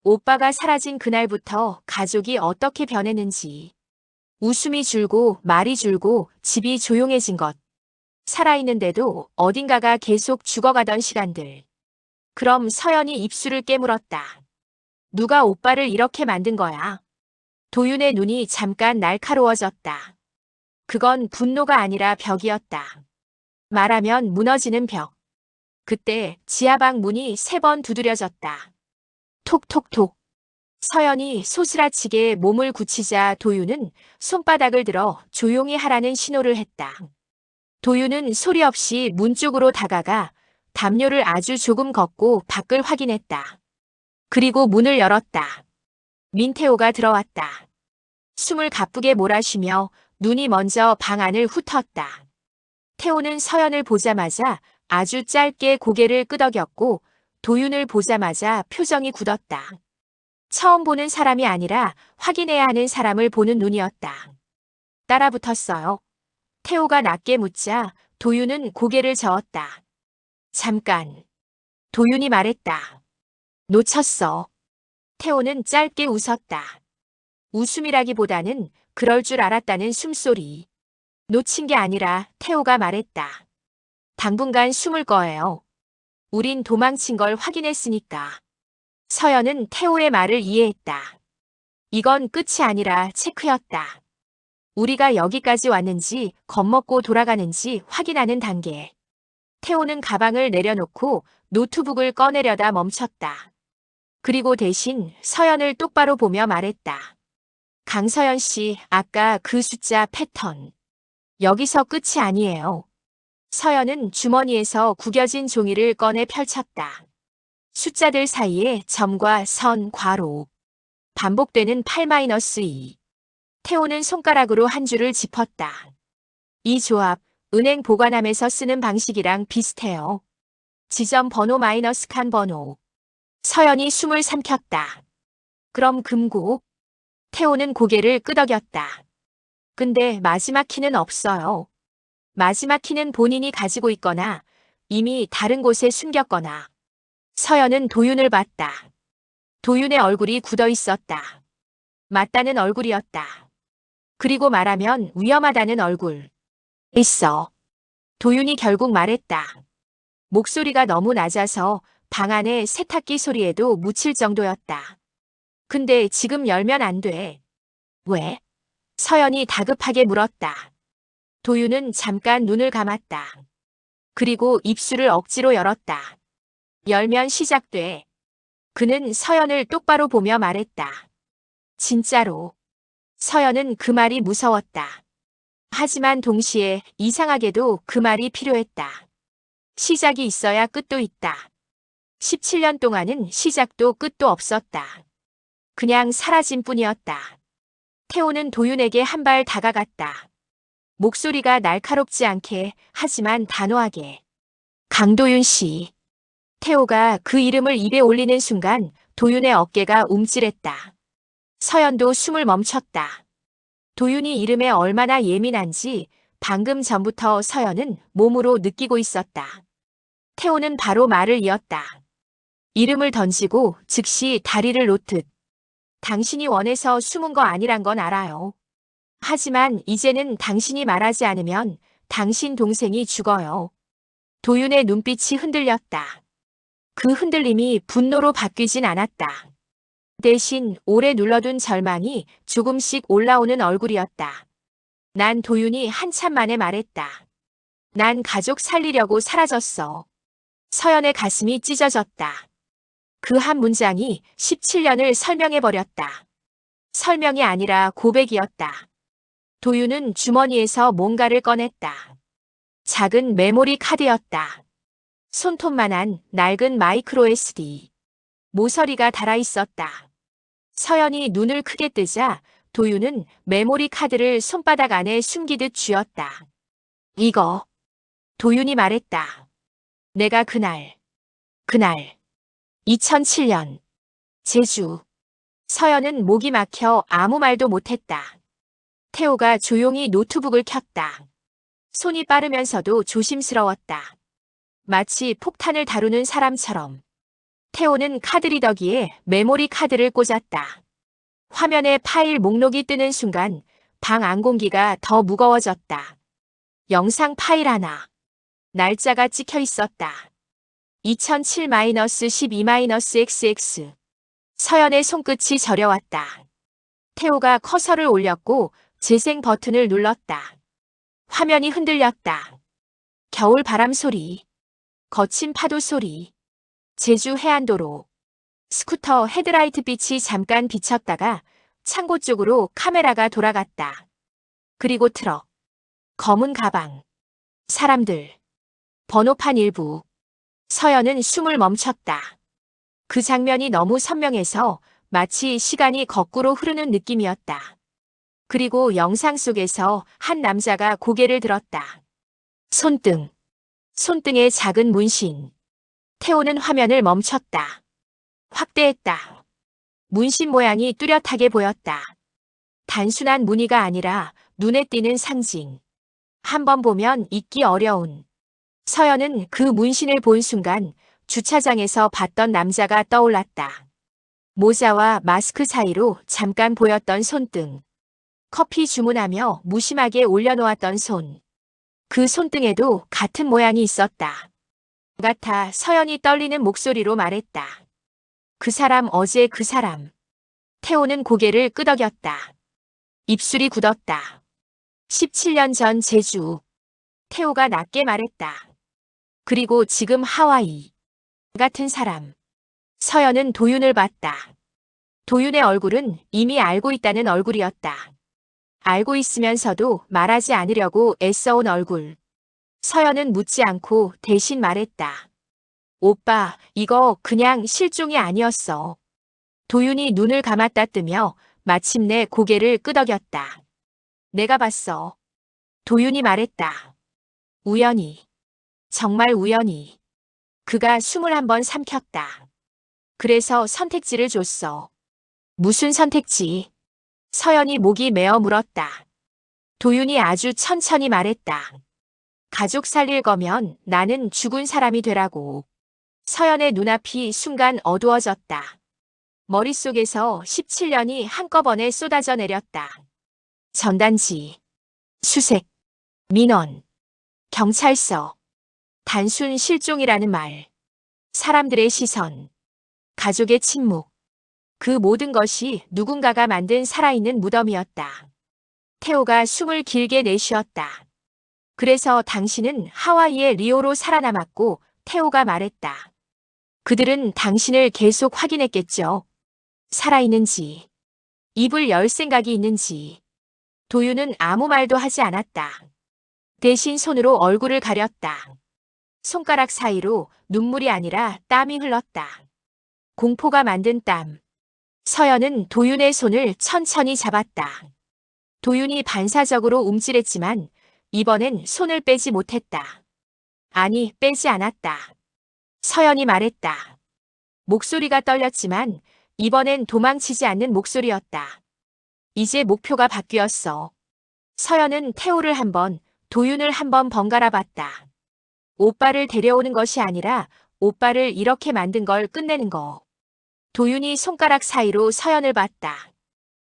오빠가 사라진 그날부터 가족이 어떻게 변했는지. 웃음이 줄고 말이 줄고 집이 조용해진 것. 살아있는데도 어딘가가 계속 죽어가던 시간들. 그럼 서연이 입술을 깨물었다. 누가 오빠를 이렇게 만든 거야? 도윤의 눈이 잠깐 날카로워졌다. 그건 분노가 아니라 벽이었다. 말하면 무너지는 벽. 그때 지하방 문이 3번 두드려졌다. 톡톡톡. 서연이 소스라치게 몸을 굳히자 도윤은 손바닥을 들어 조용히 하라는 신호를 했다. 도윤은 소리 없이 문 쪽으로 다가가 담요를 아주 조금 걷고 밖을 확인했다. 그리고 문을 열었다. 민태호가 들어왔다. 숨을 가쁘게 몰아쉬며 눈이 먼저 방 안을 훑었다. 태호는 서연을 보자마자 아주 짧게 고개를 끄덕였고 도윤을 보자마자 표정이 굳었다. 처음 보는 사람이 아니라 확인해야 하는 사람을 보는 눈이었다. 따라붙었어요. 태호가 낮게 묻자 도윤은 고개를 저었다. 잠깐. 도윤이 말했다. 놓쳤어. 태호는 짧게 웃었다. 웃음이라기보다는 그럴 줄 알았다는 숨소리. 놓친 게 아니라 태호가 말했다. 당분간 숨을 거예요. 우린 도망친 걸 확인했으니까. 서연은 태호의 말을 이해했다. 이건 끝이 아니라 체크였다. 우리가 여기까지 왔는지 겁먹고 돌아가는지 확인하는 단계. 태호는 가방을 내려놓고 노트북을 꺼내려다 멈췄다. 그리고 대신 서연을 똑바로 보며 말했다. 강서연 씨, 아까 그 숫자 패턴. 여기서 끝이 아니에요. 서연은 주머니에서 구겨진 종이를 꺼내 펼쳤다. 숫자들 사이에 점과 선, 괄호. 반복되는 8-2. 태호는 손가락으로 한 줄을 짚었다. 이 조합, 은행 보관함에서 쓰는 방식이랑 비슷해요. 지점 번호 마이너스 칸 번호. 서연이 숨을 삼켰다. 그럼 금고? 태호는 고개를 끄덕였다. 근데 마지막 키는 없어요. 마지막 키는 본인이 가지고 있거나 이미 다른 곳에 숨겼거나. 서연은 도윤을 봤다. 도윤의 얼굴이 굳어 있었다. 맞다는 얼굴이었다. 그리고 말하면 위험하다는 얼굴. 있어. 도윤이 결국 말했다. 목소리가 너무 낮아서 방 안의 세탁기 소리에도 묻힐 정도였다. 근데 지금 열면 안 돼. 왜? 서연이 다급하게 물었다. 도윤은 잠깐 눈을 감았다. 그리고 입술을 억지로 열었다. 열면 시작돼. 그는 서연을 똑바로 보며 말했다. 진짜로. 서연은 그 말이 무서웠다. 하지만 동시에 이상하게도 그 말이 필요했다. 시작이 있어야 끝도 있다. 17년 동안은 시작도 끝도 없었다. 그냥 사라진 뿐이었다. 태호는 도윤에게 한 발 다가갔다. 목소리가 날카롭지 않게 하지만 단호하게. 강도윤 씨. 태호가 그 이름을 입에 올리는 순간 도윤의 어깨가 움찔했다. 서연도 숨을 멈췄다. 도윤이 이름에 얼마나 예민한지 방금 전부터 서연은 몸으로 느끼고 있었다. 태호는 바로 말을 이었다. 이름을 던지고 즉시 다리를 놓듯. 당신이 원해서 숨은 거 아니란 건 알아요. 하지만 이제는 당신이 말하지 않으면 당신 동생이 죽어요. 도윤의 눈빛이 흔들렸다. 그 흔들림이 분노로 바뀌진 않았다. 대신 오래 눌러둔 절망이 조금씩 올라오는 얼굴이었다. 난 도윤이 한참 만에 말했다. 난 가족 살리려고 사라졌어. 서연의 가슴이 찢어졌다. 그 한 문장이 17년을 설명해버렸다. 설명이 아니라 고백이었다. 도윤은 주머니에서 뭔가를 꺼냈다. 작은 메모리 카드였다. 손톱만한 낡은 마이크로 SD. 모서리가 달아있었다. 서연이 눈을 크게 뜨자 도윤은 메모리 카드를 손바닥 안에 숨기듯 쥐었다. 이거. 도윤이 말했다. 내가 그날 2007년 제주. 서연은 목이 막혀 아무 말도 못했다. 태호가 조용히 노트북을 켰다. 손이 빠르면서도 조심스러웠다. 마치 폭탄을 다루는 사람처럼. 태호는 카드리더기에 메모리 카드를 꽂았다. 화면에 파일 목록이 뜨는 순간 방 안 공기가 더 무거워졌다. 영상 파일 하나. 날짜가 찍혀 있었다. 2007-12-XX. 서연의 손끝이 저려왔다. 태호가 커서를 올렸고 재생 버튼을 눌렀다. 화면이 흔들렸다. 겨울 바람 소리. 거친 파도 소리. 제주 해안도로. 스쿠터 헤드라이트 빛이 잠깐 비쳤다가 창고 쪽으로 카메라가 돌아갔다. 그리고 트럭. 검은 가방. 사람들. 번호판 일부. 서연은 숨을 멈췄다. 그 장면이 너무 선명해서 마치 시간이 거꾸로 흐르는 느낌이었다. 그리고 영상 속에서 한 남자가 고개를 들었다. 손등. 손등에 작은 문신. 태호는 화면을 멈췄다. 확대했다. 문신 모양이 뚜렷하게 보였다. 단순한 무늬가 아니라 눈에 띄는 상징. 한 번 보면 잊기 어려운. 서연은 그 문신을 본 순간 주차장에서 봤던 남자가 떠올랐다. 모자와 마스크 사이로 잠깐 보였던 손등. 커피 주문하며 무심하게 올려놓았던 손. 그 손등에도 같은 모양이 있었다. 같아 서연이 떨리는 목소리로 말했다. 그 사람 어제 그 사람. 태호는 고개를 끄덕였다. 입술이 굳었다. 17년 전 제주. 태호가 낮게 말했다. 그리고 지금 하와이. 같은 사람. 서연은 도윤을 봤다. 도윤의 얼굴은 이미 알고 있다는 얼굴이었다. 알고 있으면서도 말하지 않으려고 애써온 얼굴. 서연은 묻지 않고 대신 말했다. 오빠, 이거 그냥 실종이 아니었어. 도윤이 눈을 감았다 뜨며 마침내 고개를 끄덕였다. 내가 봤어. 도윤이 말했다. 우연히. 정말 우연히. 그가 숨을 한번 삼켰다. 그래서 선택지를 줬어. 무슨 선택지? 서연이 목이 메어 물었다. 도윤이 아주 천천히 말했다. 가족 살릴 거면 나는 죽은 사람이 되라고. 서연의 눈앞이 순간 어두워졌다. 머릿속에서 17년이 한꺼번에 쏟아져 내렸다. 전단지, 수색, 민원, 경찰서, 단순 실종이라는 말, 사람들의 시선, 가족의 침묵, 그 모든 것이 누군가가 만든 살아있는 무덤이었다. 태호가 숨을 길게 내쉬었다. 그래서 당신은 하와이의 리오로 살아남았고 태호가 말했다. 그들은 당신을 계속 확인했겠죠. 살아있는지, 입을 열 생각이 있는지. 도윤은 아무 말도 하지 않았다. 대신 손으로 얼굴을 가렸다. 손가락 사이로 눈물이 아니라 땀이 흘렀다. 공포가 만든 땀. 서연은 도윤의 손을 천천히 잡았다. 도윤이 반사적으로 움찔했지만 이번엔 손을 빼지 못했다. 아니, 빼지 않았다. 서연이 말했다. 목소리가 떨렸지만 이번엔 도망치지 않는 목소리였다. 이제 목표가 바뀌었어. 서연은 태호를 한 번, 도윤을 한 번 번갈아 봤다. 오빠를 데려오는 것이 아니라 오빠를 이렇게 만든 걸 끝내는 거. 도윤이 손가락 사이로 서연을 봤다.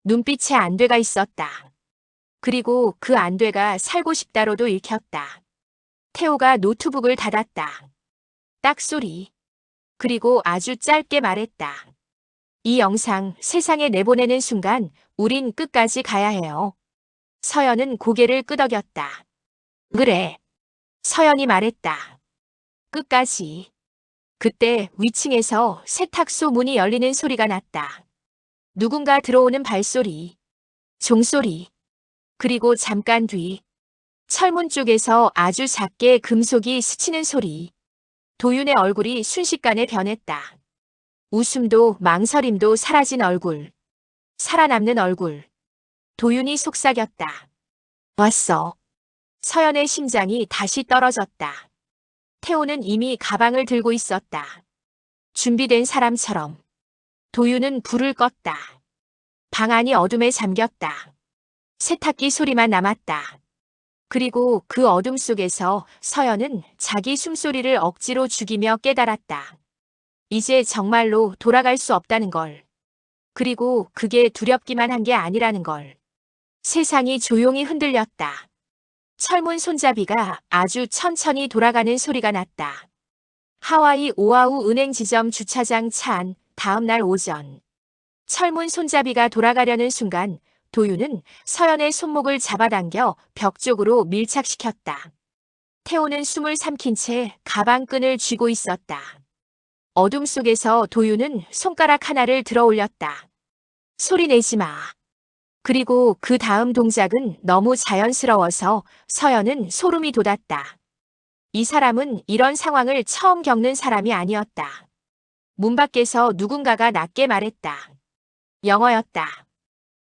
눈빛에 안돼가 있었다. 그리고 그 안돼가 살고 싶다로도 읽혔다. 태호가 노트북을 닫았다. 딱 소리. 그리고 아주 짧게 말했다. 이 영상 세상에 내보내는 순간 우린 끝까지 가야 해요. 서연은 고개를 끄덕였다. 그래. 서연이 말했다. 끝까지. 그때 위층에서 세탁소 문이 열리는 소리가 났다. 누군가 들어오는 발소리, 종소리, 그리고 잠깐 뒤 철문 쪽에서 아주 작게 금속이 스치는 소리. 도윤의 얼굴이 순식간에 변했다. 웃음도 망설임도 사라진 얼굴. 살아남는 얼굴. 도윤이 속삭였다. 왔어. 서연의 심장이 다시 떨어졌다. 태호는 이미 가방을 들고 있었다. 준비된 사람처럼. 도윤은 불을 껐다. 방 안이 어둠에 잠겼다. 세탁기 소리만 남았다. 그리고 그 어둠 속에서 서연은 자기 숨소리를 억지로 죽이며 깨달았다. 이제 정말로 돌아갈 수 없다는 걸. 그리고 그게 두렵기만 한 게 아니라는 걸. 세상이 조용히 흔들렸다. 철문 손잡이가 아주 천천히 돌아가는 소리가 났다. 하와이 오아후 은행 지점 주차장 차 안, 다음 날 오전. 철문 손잡이가 돌아가려는 순간 도윤은 서연의 손목을 잡아당겨 벽 쪽으로 밀착시켰다. 태호는 숨을 삼킨 채 가방끈을 쥐고 있었다. 어둠 속에서 도윤은 손가락 하나를 들어 올렸다. 소리 내지 마. 그리고 그 다음 동작은 너무 자연스러워서 서연은 소름이 돋았다. 이 사람은 이런 상황을 처음 겪는 사람이 아니었다. 문 밖에서 누군가가 낮게 말했다. 영어였다.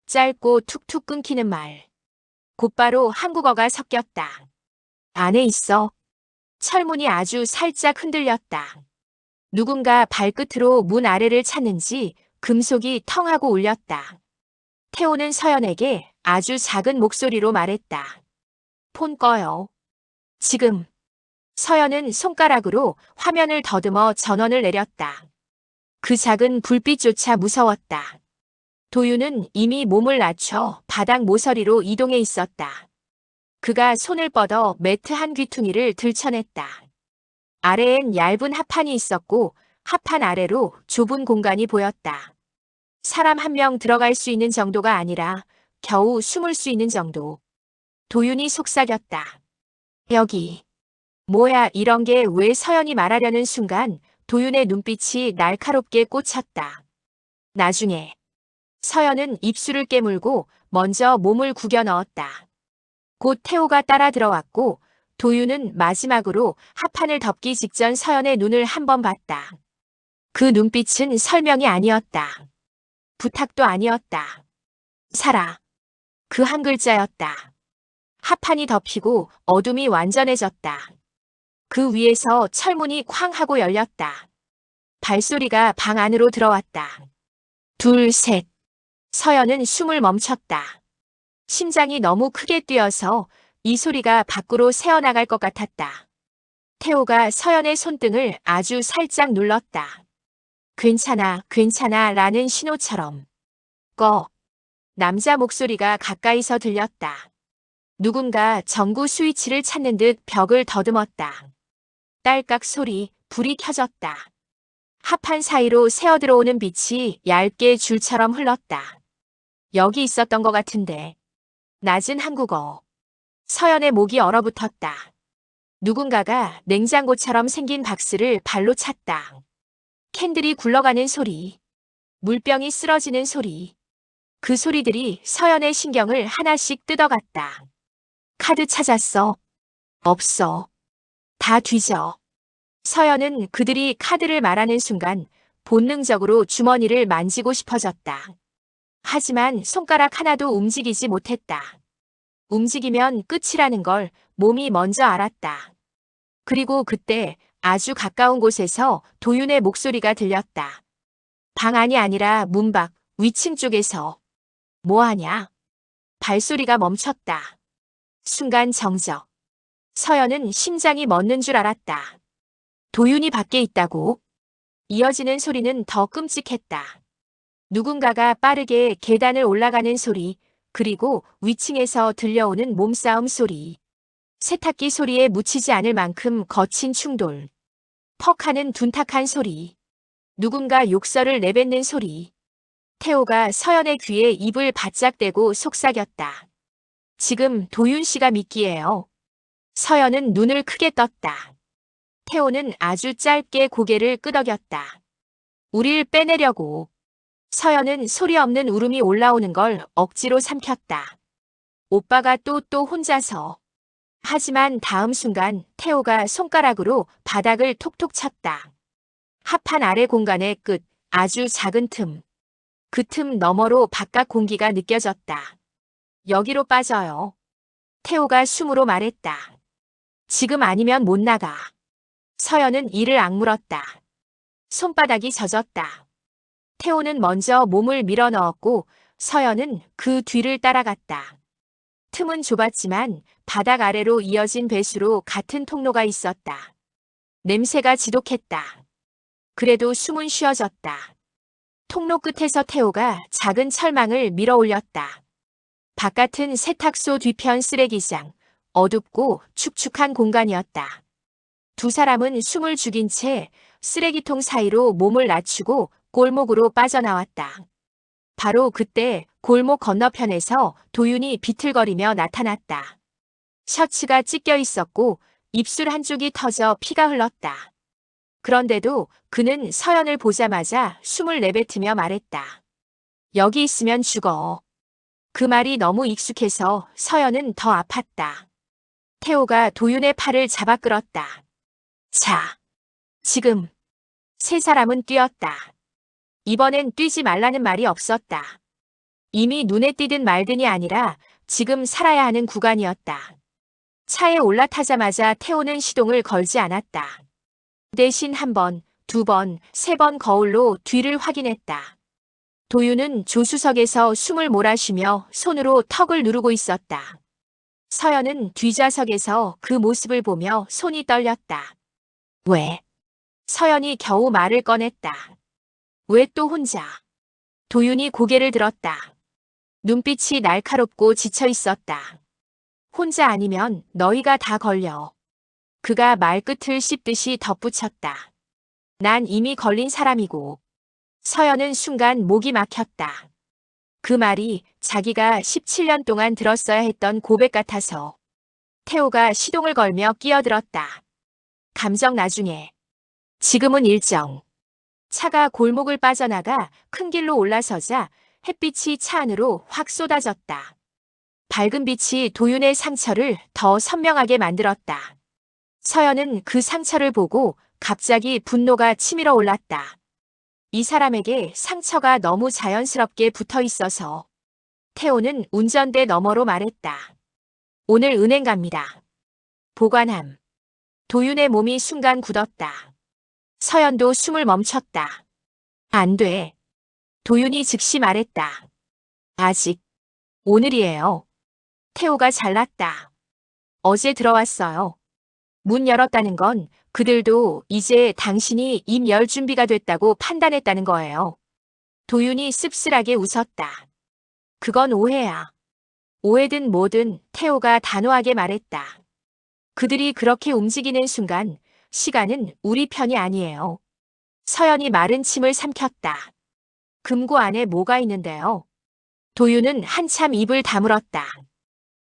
짧고 툭툭 끊기는 말. 곧바로 한국어가 섞였다. 안에 있어. 철문이 아주 살짝 흔들렸다. 누군가 발끝으로 문 아래를 찾는지 금속이 텅 하고 울렸다. 태호는 서연에게 아주 작은 목소리로 말했다. 폰 꺼요. 지금. 서연은 손가락으로 화면을 더듬어 전원을 내렸다. 그 작은 불빛조차 무서웠다. 도윤은 이미 몸을 낮춰 바닥 모서리로 이동해 있었다. 그가 손을 뻗어 매트 한 귀퉁이를 들춰냈다. 아래엔 얇은 합판이 있었고 합판 아래로 좁은 공간이 보였다. 사람 한 명 들어갈 수 있는 정도가 아니라 겨우 숨을 수 있는 정도. 도윤이 속삭였다. 여기. 뭐야 이런 게 왜 서연이 말하려는 순간 도윤의 눈빛이 날카롭게 꽂혔다. 나중에. 서연은 입술을 깨물고 먼저 몸을 구겨 넣었다. 곧 태호가 따라 들어왔고 도윤은 마지막으로 합판을 덮기 직전 서연의 눈을 한 번 봤다. 그 눈빛은 설명이 아니었다. 부탁도 아니었다. 살아. 그 한 글자였다. 합판이 덮이고 어둠이 완전해졌다. 그 위에서 철문이 쾅 하고 열렸다. 발소리가 방 안으로 들어왔다. 둘, 셋. 서연은 숨을 멈췄다. 심장이 너무 크게 뛰어서 이 소리가 밖으로 새어나갈 것 같았다. 태호가 서연의 손등을 아주 살짝 눌렀다. 괜찮아, 괜찮아 라는 신호처럼. 꺼. 남자 목소리가 가까이서 들렸다. 누군가 전구 스위치를 찾는 듯 벽을 더듬었다. 딸깍 소리, 불이 켜졌다. 합판 사이로 새어들어오는 빛이 얇게 줄처럼 흘렀다. 여기 있었던 것 같은데. 낮은 한국어. 서연의 목이 얼어붙었다. 누군가가 냉장고처럼 생긴 박스를 발로 찼다. 캔들이 굴러가는 소리. 물병이 쓰러지는 소리. 그 소리들이 서연의 신경을 하나씩 뜯어갔다. 카드 찾았어. 없어. 다 뒤져. 서연은 그들이 카드를 말하는 순간 본능적으로 주머니를 만지고 싶어졌다. 하지만 손가락 하나도 움직이지 못했다. 움직이면 끝이라는 걸 몸이 먼저 알았다. 그리고 그때 아주 가까운 곳에서 도윤의 목소리가 들렸다. 방 안이 아니라 문 밖, 위층 쪽에서. 뭐하냐? 발소리가 멈췄다. 순간 정적. 서연은 심장이 멎는 줄 알았다. 도윤이 밖에 있다고? 이어지는 소리는 더 끔찍했다. 누군가가 빠르게 계단을 올라가는 소리, 그리고 위층에서 들려오는 몸싸움 소리. 세탁기 소리에 묻히지 않을 만큼 거친 충돌. 퍽하는 둔탁한 소리. 누군가 욕설을 내뱉는 소리. 태호가 서연의 귀에 입을 바짝 대고 속삭였다. 지금 도윤 씨가 미끼예요. 서연은 눈을 크게 떴다. 태호는 아주 짧게 고개를 끄덕였다. 우릴 빼내려고. 서연은 소리 없는 울음이 올라오는 걸 억지로 삼켰다. 오빠가 또 혼자서. 하지만 다음 순간 태호가 손가락으로 바닥을 톡톡 쳤다. 합판 아래 공간의 끝, 아주 작은 틈. 그 틈 너머로 바깥 공기가 느껴졌다. 여기로 빠져요. 태호가 숨으로 말했다. 지금 아니면 못 나가. 서연은 이를 악물었다. 손바닥이 젖었다. 태호는 먼저 몸을 밀어 넣었고 서연은 그 뒤를 따라갔다. 틈은 좁았지만 바닥 아래로 이어진 배수로 같은 통로가 있었다. 냄새가 지독했다. 그래도 숨은 쉬어졌다. 통로 끝에서 태호가 작은 철망을 밀어 올렸다. 바깥은 세탁소 뒤편 쓰레기장, 어둡고 축축한 공간이었다. 두 사람은 숨을 죽인 채 쓰레기통 사이로 몸을 낮추고 골목으로 빠져나왔다. 바로 그때 골목 건너편에서 도윤이 비틀거리며 나타났다. 셔츠가 찢겨 있었고 입술 한쪽이 터져 피가 흘렀다. 그런데도 그는 서연을 보자마자 숨을 내뱉으며 말했다. 여기 있으면 죽어. 그 말이 너무 익숙해서 서연은 더 아팠다. 태호가 도윤의 팔을 잡아 끌었다. 자, 지금. 세 사람은 뛰었다. 이번엔 뛰지 말라는 말이 없었다. 이미 눈에 띄든 말든이 아니라 지금 살아야 하는 구간이었다. 차에 올라타자마자 태호는 시동을 걸지 않았다. 대신 한 번, 두 번, 세 번 거울로 뒤를 확인했다. 도윤은 조수석에서 숨을 몰아쉬며 손으로 턱을 누르고 있었다. 서연은 뒷좌석에서 그 모습을 보며 손이 떨렸다. 왜? 서연이 겨우 말을 꺼냈다. 왜 또 혼자? 도윤이 고개를 들었다. 눈빛이 날카롭고 지쳐 있었다. 혼자 아니면 너희가 다 걸려. 그가 말끝을 씹듯이 덧붙였다. 난 이미 걸린 사람이고. 서연은 순간 목이 막혔다. 그 말이 자기가 17년 동안 들었어야 했던 고백 같아서. 태호가 시동을 걸며 끼어들었다. 감정 나중에. 지금은 일정. 차가 골목을 빠져나가 큰 길로 올라서자 햇빛이 차 안으로 확 쏟아졌다. 밝은 빛이 도윤의 상처를 더 선명하게 만들었다. 서연은 그 상처를 보고 갑자기 분노가 치밀어 올랐다. 이 사람에게 상처가 너무 자연스럽게 붙어 있어서. 태호는 운전대 너머로 말했다. 오늘 은행 갑니다. 보관함. 도윤의 몸이 순간 굳었다. 서연도 숨을 멈췄다. 안 돼. 도윤이 즉시 말했다. 아직. 오늘이에요. 태호가 잘났다. 어제 들어왔어요. 문 열었다는 건 그들도 이제 당신이 입 열 준비가 됐다고 판단했다는 거예요. 도윤이 씁쓸하게 웃었다. 그건 오해야. 오해든 뭐든 태호가 단호하게 말했다. 그들이 그렇게 움직이는 순간 시간은 우리 편이 아니에요. 서연이 마른 침을 삼켰다. 금고 안에 뭐가 있는데요? 도윤은 한참 입을 다물었다.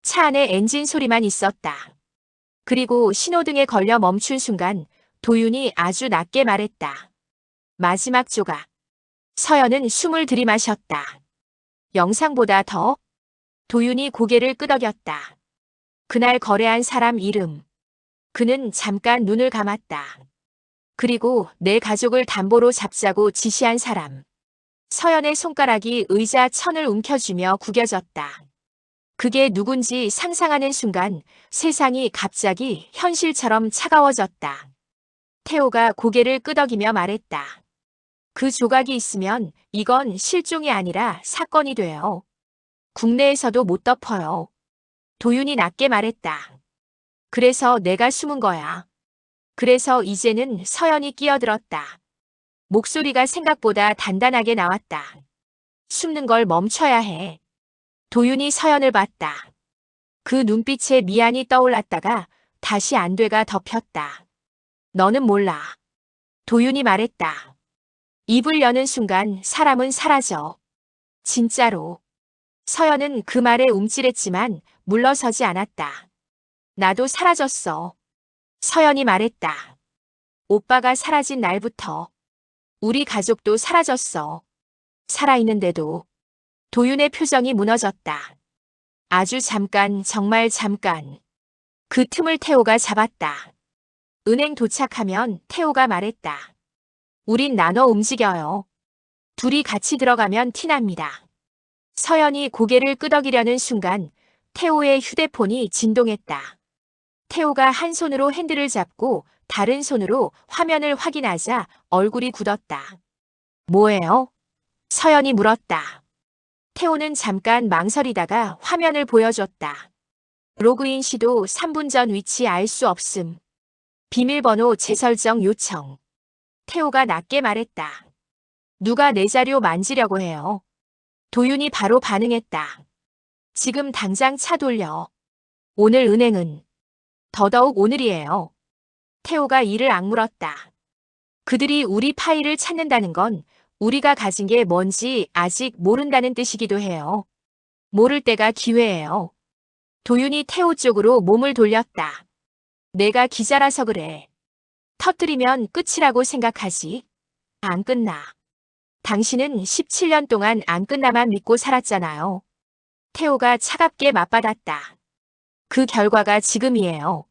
차 안에 엔진 소리만 있었다. 그리고 신호등에 걸려 멈춘 순간 도윤이 아주 낮게 말했다. 마지막 조각. 서연은 숨을 들이마셨다. 영상보다 더? 도윤이 고개를 끄덕였다. 그날 거래한 사람 이름. 그는 잠깐 눈을 감았다. 그리고 내 가족을 담보로 잡자고 지시한 사람. 서연의 손가락이 의자 천을 움켜쥐며 구겨졌다. 그게 누군지 상상하는 순간 세상이 갑자기 현실처럼 차가워졌다. 태호가 고개를 끄덕이며 말했다. 그 조각이 있으면 이건 실종이 아니라 사건이 돼요. 국내에서도 못 덮어요. 도윤이 낮게 말했다. 그래서 내가 숨은 거야. 그래서 이제는 서연이 끼어들었다. 목소리가 생각보다 단단하게 나왔다. 숨는 걸 멈춰야 해. 도윤이 서연을 봤다. 그 눈빛에 미안이 떠올랐다가 다시 안돼가 덮였다. 너는 몰라. 도윤이 말했다. 입을 여는 순간 사람은 사라져. 진짜로. 서연은 그 말에 움찔했지만 물러서지 않았다. 나도 사라졌어. 서연이 말했다. 오빠가 사라진 날부터 우리 가족도 사라졌어. 살아있는데도. 도윤의 표정이 무너졌다. 아주 잠깐, 정말 잠깐. 그 틈을 태호가 잡았다. 은행 도착하면 태호가 말했다. 우린 나눠 움직여요. 둘이 같이 들어가면 티납니다. 서연이 고개를 끄덕이려는 순간 태호의 휴대폰이 진동했다. 태호가 한 손으로 핸들을 잡고 다른 손으로 화면을 확인하자 얼굴이 굳었다. 뭐예요? 서연이 물었다. 태호는 잠깐 망설이다가 화면을 보여줬다. 로그인 시도 3분 전 위치 알 수 없음. 비밀번호 재설정 요청. 태호가 낮게 말했다. 누가 내 자료 만지려고 해요? 도윤이 바로 반응했다. 지금 당장 차 돌려. 오늘 은행은. 더더욱 오늘이에요. 태호가 이를 악물었다. 그들이 우리 파일을 찾는다는 건 우리가 가진 게 뭔지 아직 모른다는 뜻이기도 해요. 모를 때가 기회예요. 도윤이 태호 쪽으로 몸을 돌렸다. 내가 기자라서 그래. 터뜨리면 끝이라고 생각하지. 안 끝나. 당신은 17년 동안 안 끝나만 믿고 살았잖아요. 태호가 차갑게 맞받았다. 그 결과가 지금이에요.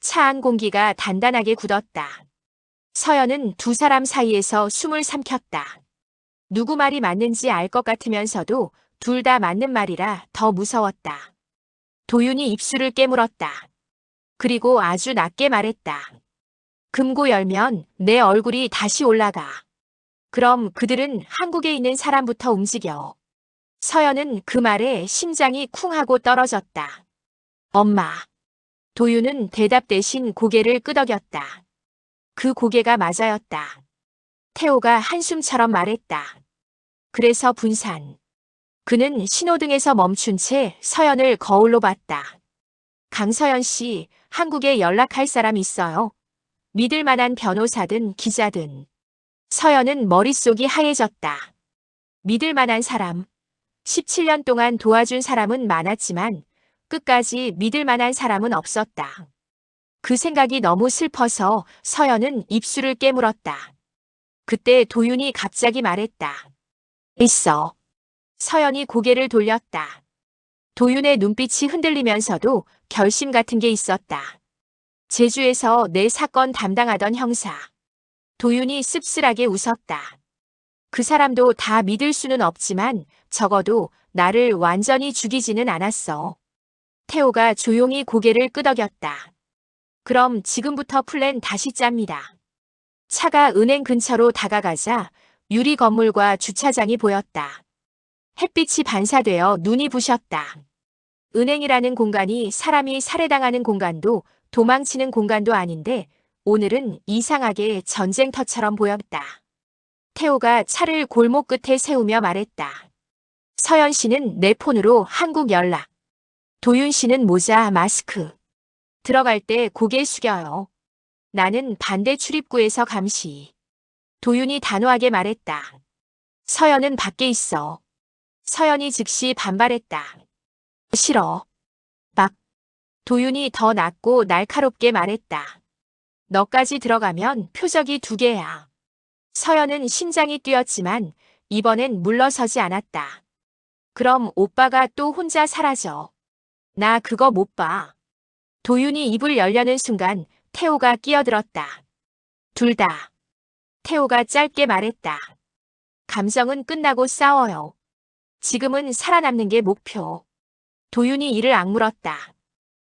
차 안 공기가 단단하게 굳었다. 서연은 두 사람 사이에서 숨을 삼켰다. 누구 말이 맞는지 알 것 같으면서도 둘 다 맞는 말이라 더 무서웠다. 도윤이 입술을 깨물었다. 그리고 아주 낮게 말했다. 금고 열면 내 얼굴이 다시 올라가. 그럼 그들은 한국에 있는 사람부터 움직여. 서연은 그 말에 심장이 쿵 하고 떨어졌다. 엄마. 도윤은 대답 대신 고개를 끄덕였다. 그 고개가 맞아였다. 태호가 한숨처럼 말했다. 그래서 분산. 그는 신호등에서 멈춘 채 서연을 거울로 봤다. 강서연 씨, 한국에 연락할 사람 있어요? 믿을 만한 변호사든 기자든. 서연은 머릿속이 하얘졌다. 믿을 만한 사람. 17년 동안 도와준 사람은 많았지만 끝까지 믿을 만한 사람은 없었다. 그 생각이 너무 슬퍼서 서연은 입술을 깨물었다. 그때 도윤이 갑자기 말했다. 있어. 서연이 고개를 돌렸다. 도윤의 눈빛이 흔들리면서도 결심 같은 게 있었다. 제주에서 내 사건 담당하던 형사. 도윤이 씁쓸하게 웃었다. 그 사람도 다 믿을 수는 없지만 적어도 나를 완전히 죽이지는 않았어. 태호가 조용히 고개를 끄덕였다. 그럼 지금부터 플랜 다시 짭니다. 차가 은행 근처로 다가가자 유리 건물과 주차장이 보였다. 햇빛이 반사되어 눈이 부셨다. 은행이라는 공간이 사람이 살해당하는 공간도 도망치는 공간도 아닌데 오늘은 이상하게 전쟁터처럼 보였다. 태호가 차를 골목 끝에 세우며 말했다. 서연 씨는 내 폰으로 한국 연락. 도윤 씨는 모자, 마스크. 들어갈 때 고개 숙여요. 나는 반대 출입구에서 감시. 도윤이 단호하게 말했다. 서연은 밖에 있어. 서연이 즉시 반발했다. 싫어. 막. 도윤이 더 낮고 날카롭게 말했다. 너까지 들어가면 표적이 2개야. 서연은 심장이 뛰었지만 이번엔 물러서지 않았다. 그럼 오빠가 또 혼자 사라져. 나 그거 못 봐. 도윤이 입을 열려는 순간 태호가 끼어들었다. 둘 다. 태호가 짧게 말했다. 감정은 끝나고 싸워요. 지금은 살아남는 게 목표. 도윤이 이를 악물었다.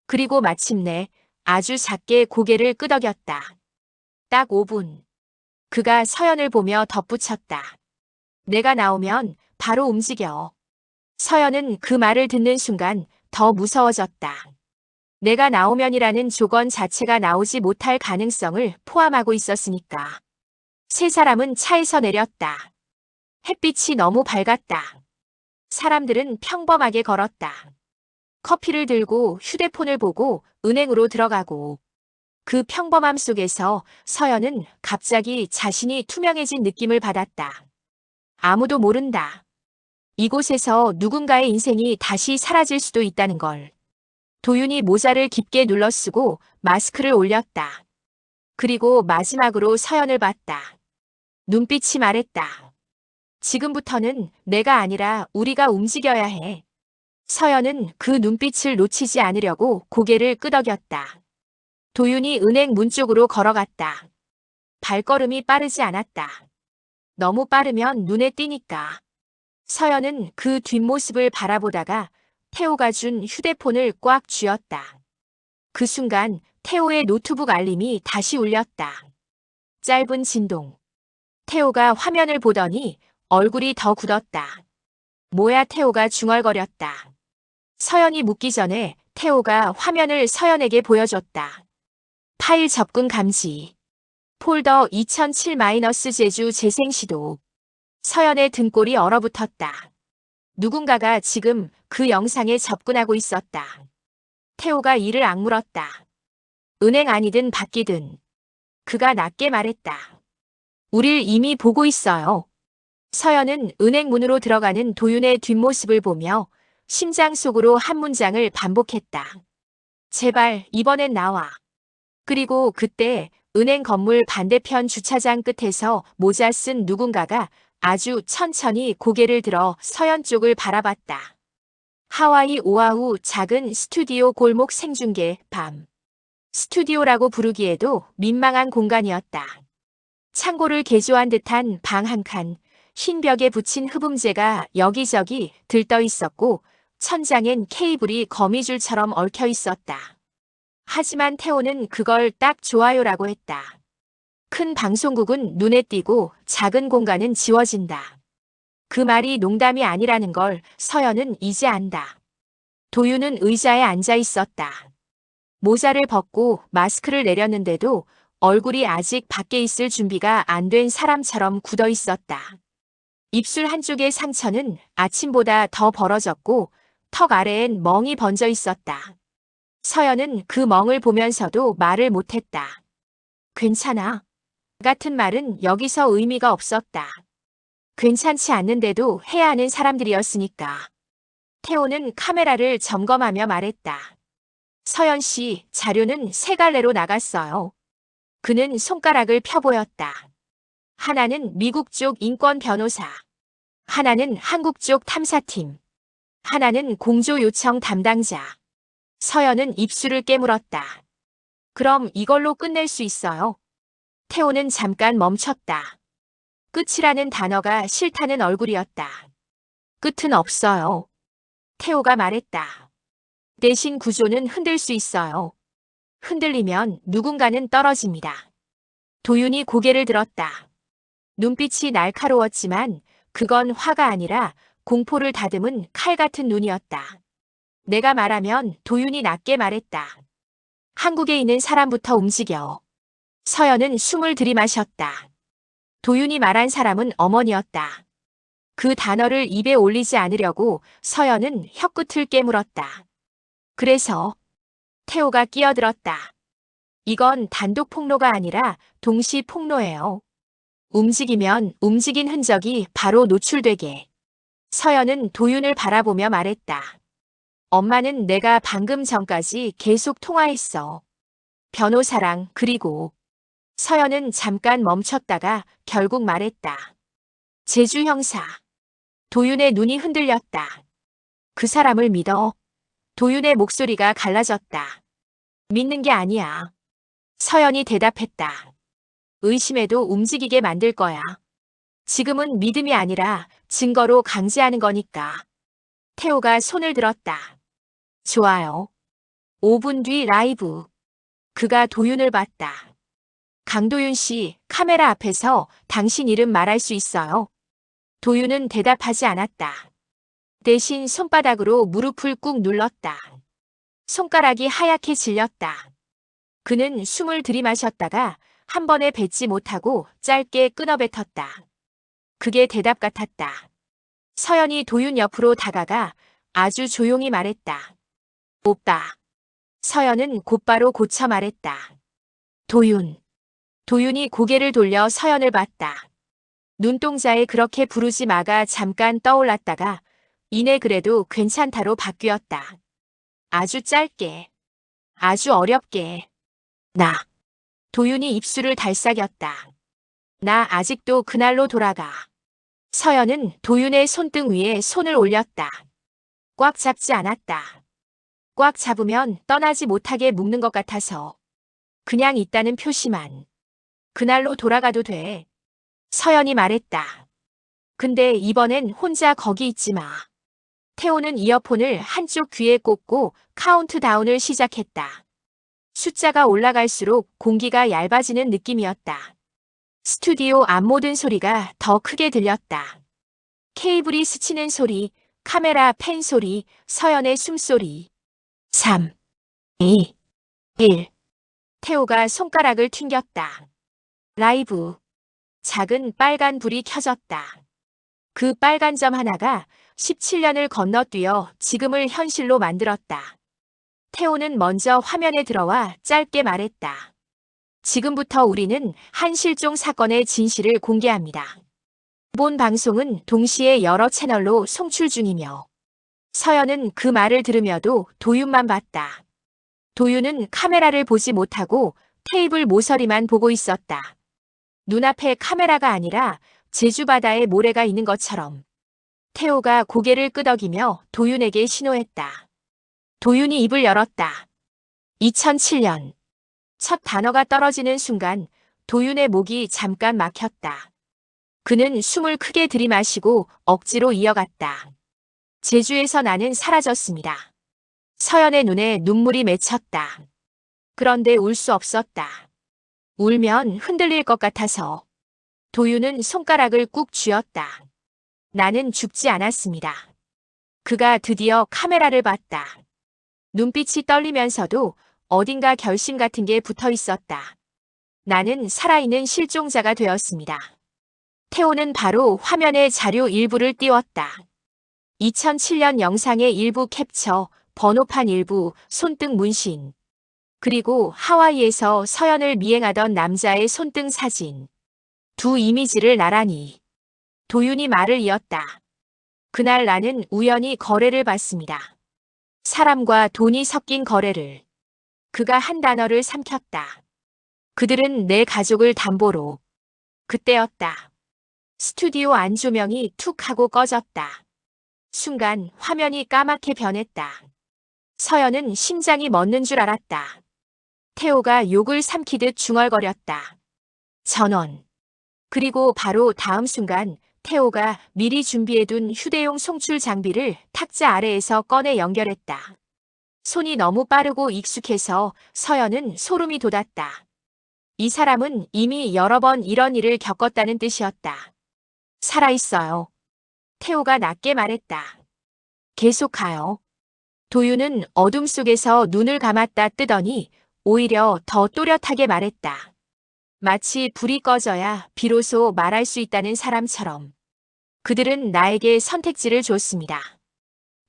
그리고 마침내 아주 작게 고개를 끄덕였다. 딱 5분. 그가 서연을 보며 덧붙였다. 내가 나오면 바로 움직여. 서연은 그 말을 듣는 순간 더 무서워졌다. 내가 나오면이라는 조건 자체가 나오지 못할 가능성을 포함하고 있었으니까. 세 사람은 차에서 내렸다. 햇빛이 너무 밝았다. 사람들은 평범하게 걸었다. 커피를 들고 휴대폰을 보고 은행으로 들어가고 그 평범함 속에서 서연은 갑자기 자신이 투명해진 느낌을 받았다. 아무도 모른다. 이곳에서 누군가의 인생이 다시 사라질 수도 있다는 걸. 도윤이 모자를 깊게 눌러쓰고 마스크를 올렸다. 그리고 마지막으로 서연을 봤다. 눈빛이 말했다. 지금부터는 내가 아니라 우리가 움직여야 해. 서연은 그 눈빛을 놓치지 않으려고 고개를 끄덕였다. 도윤이 은행 문 쪽으로 걸어갔다. 발걸음이 빠르지 않았다. 너무 빠르면 눈에 띄니까. 서연은 그 뒷모습을 바라보다가 태호가 준 휴대폰을 꽉 쥐었다. 그 순간 태호의 노트북 알림이 다시 울렸다. 짧은 진동. 태호가 화면을 보더니 얼굴이 더 굳었다. 뭐야 태호가 중얼거렸다. 서연이 묻기 전에 태호가 화면을 서연에게 보여줬다. 파일 접근 감지. 폴더 2007-제주 재생시도. 서연의 등골이 얼어붙었다. 누군가가 지금 그 영상에 접근하고 있었다. 태호가 이를 악물었다. 은행 아니든 밖이든. 그가 낮게 말했다. 우릴 이미 보고 있어요. 서연은 은행 문으로 들어가는 도윤의 뒷모습을 보며 심장 속으로 한 문장을 반복했다. 제발 이번엔 나와. 그리고 그때 은행 건물 반대편 주차장 끝에서 모자 쓴 누군가가 아주 천천히 고개를 들어 서연 쪽을 바라봤다. 하와이 오아후 작은 스튜디오 골목 생중계 밤. 스튜디오라고 부르기에도 민망한 공간이었다. 창고를 개조한 듯한 방 한 칸, 흰 벽에 붙인 흡음재가 여기저기 들떠 있었고 천장엔 케이블이 거미줄처럼 얽혀 있었다. 하지만 태호는 그걸 딱 좋아요라고 했다. 큰 방송국은 눈에 띄고 작은 공간은 지워진다. 그 말이 농담이 아니라는 걸 서연은 이제 안다. 도윤은 의자에 앉아 있었다. 모자를 벗고 마스크를 내렸는데도 얼굴이 아직 밖에 있을 준비가 안 된 사람처럼 굳어 있었다. 입술 한쪽의 상처는 아침보다 더 벌어졌고 턱 아래엔 멍이 번져 있었다. 서연은 그 멍을 보면서도 말을 못했다. 괜찮아. 같은 말은 여기서 의미가 없었다. 괜찮지 않는데도 해야 하는 사람들이었으니까. 태호는 카메라를 점검하며 말했다. 서연 씨, 자료는 3갈래로 나갔어요. 그는 손가락을 펴보였다. 하나는 미국 쪽 인권 변호사. 하나는 한국 쪽 탐사팀. 하나는 공조 요청 담당자. 서연은 입술을 깨물었다. 그럼 이걸로 끝낼 수 있어요. 태호는 잠깐 멈췄다. 끝이라는 단어가 싫다는 얼굴이었다. 끝은 없어요. 태호가 말했다. 대신 구조는 흔들 수 있어요. 흔들리면 누군가는 떨어집니다. 도윤이 고개를 들었다. 눈빛이 날카로웠지만 그건 화가 아니라 공포를 다듬은 칼 같은 눈이었다. 내가 말하면 도윤이 낮게 말했다. 한국에 있는 사람부터 움직여. 서연은 숨을 들이마셨다. 도윤이 말한 사람은 어머니였다. 그 단어를 입에 올리지 않으려고 서연은 혀끝을 깨물었다. 그래서 태호가 끼어들었다. 이건 단독 폭로가 아니라 동시 폭로예요. 움직이면 움직인 흔적이 바로 노출되게. 서연은 도윤을 바라보며 말했다. 엄마는 내가 방금 전까지 계속 통화했어. 변호사랑. 그리고 서연은 잠깐 멈췄다가 결국 말했다. 제주 형사. 도윤의 눈이 흔들렸다. 그 사람을 믿어. 도윤의 목소리가 갈라졌다. 믿는 게 아니야. 서연이 대답했다. 의심해도 움직이게 만들 거야. 지금은 믿음이 아니라 증거로 강제하는 거니까. 태호가 손을 들었다. 좋아요. 5분 뒤 라이브. 그가 도윤을 봤다. 강도윤 씨, 카메라 앞에서 당신 이름 말할 수 있어요? 도윤은 대답하지 않았다. 대신 손바닥으로 무릎을 꾹 눌렀다. 손가락이 하얗게 질렸다. 그는 숨을 들이마셨다가 한 번에 뱉지 못하고 짧게 끊어뱉었다. 그게 대답 같았다. 서연이 도윤 옆으로 다가가 아주 조용히 말했다. 오빠. 서연은 곧바로 고쳐 말했다. 도윤. 도윤이 고개를 돌려 서연을 봤다. 눈동자에 그렇게 부르지 마가 잠깐 떠올랐다가 이내 그래도 괜찮다로 바뀌었다. 아주 짧게. 아주 어렵게. 나. 도윤이 입술을 달싹였다. 나 아직도 그날로 돌아가. 서연은 도윤의 손등 위에 손을 올렸다. 꽉 잡지 않았다. 꽉 잡으면 떠나지 못하게 묶는 것 같아서. 그냥 있다는 표시만. 그날로 돌아가도 돼. 서연이 말했다. 근데 이번엔 혼자 거기 있지 마. 태호는 이어폰을 한쪽 귀에 꽂고 카운트다운을 시작했다. 숫자가 올라갈수록 공기가 얇아지는 느낌이었다. 스튜디오 앞 모든 소리가 더 크게 들렸다. 케이블이 스치는 소리, 카메라 펜 소리, 서연의 숨소리. 3, 2, 1. 태호가 손가락을 튕겼다. 라이브. 작은 빨간 불이 켜졌다. 그 빨간 점 하나가 17년을 건너뛰어 지금을 현실로 만들었다. 태호는 먼저 화면에 들어와 짧게 말했다. 지금부터 우리는 한 실종 사건의 진실을 공개합니다. 본 방송은 동시에 여러 채널로 송출 중이며 서연은 그 말을 들으며도 도윤만 봤다. 도윤은 카메라를 보지 못하고 테이블 모서리만 보고 있었다. 눈앞에 카메라가 아니라 제주 바다에 모래가 있는 것처럼. 태호가 고개를 끄덕이며 도윤에게 신호했다. 도윤이 입을 열었다. 2007년. 첫 단어가 떨어지는 순간 도윤의 목이 잠깐 막혔다. 그는 숨을 크게 들이마시고 억지로 이어갔다. 제주에서 나는 사라졌습니다. 서연의 눈에 눈물이 맺혔다. 그런데 울 수 없었다. 울면 흔들릴 것 같아서. 도윤은 손가락을 꾹 쥐었다. 나는 죽지 않았습니다. 그가 드디어 카메라를 봤다. 눈빛이 떨리면서도 어딘가 결심 같은 게 붙어 있었다. 나는 살아있는 실종자가 되었습니다. 태호는 바로 화면에 자료 일부를 띄웠다. 2007년 영상의 일부 캡처, 번호판 일부, 손등 문신. 그리고 하와이에서 서연을 미행하던 남자의 손등 사진. 두 이미지를 나란히. 도윤이 말을 이었다. 그날 나는 우연히 거래를 봤습니다. 사람과 돈이 섞인 거래를. 그가 한 단어를 삼켰다. 그들은 내 가족을 담보로. 그때였다. 스튜디오 안 조명이 툭 하고 꺼졌다. 순간 화면이 까맣게 변했다. 서연은 심장이 멎는 줄 알았다. 태호가 욕을 삼키듯 중얼거렸다. 전원. 그리고 바로 다음 순간 태호가 미리 준비해둔 휴대용 송출 장비를 탁자 아래에서 꺼내 연결했다. 손이 너무 빠르고 익숙해서 서연은 소름이 돋았다. 이 사람은 이미 여러 번 이런 일을 겪었다는 뜻이었다. 살아있어요. 태호가 낮게 말했다. 계속 가요. 도윤은 어둠 속에서 눈을 감았다 뜨더니 오히려 더 또렷하게 말했다. 마치 불이 꺼져야 비로소 말할 수 있다는 사람처럼. 그들은 나에게 선택지를 줬습니다.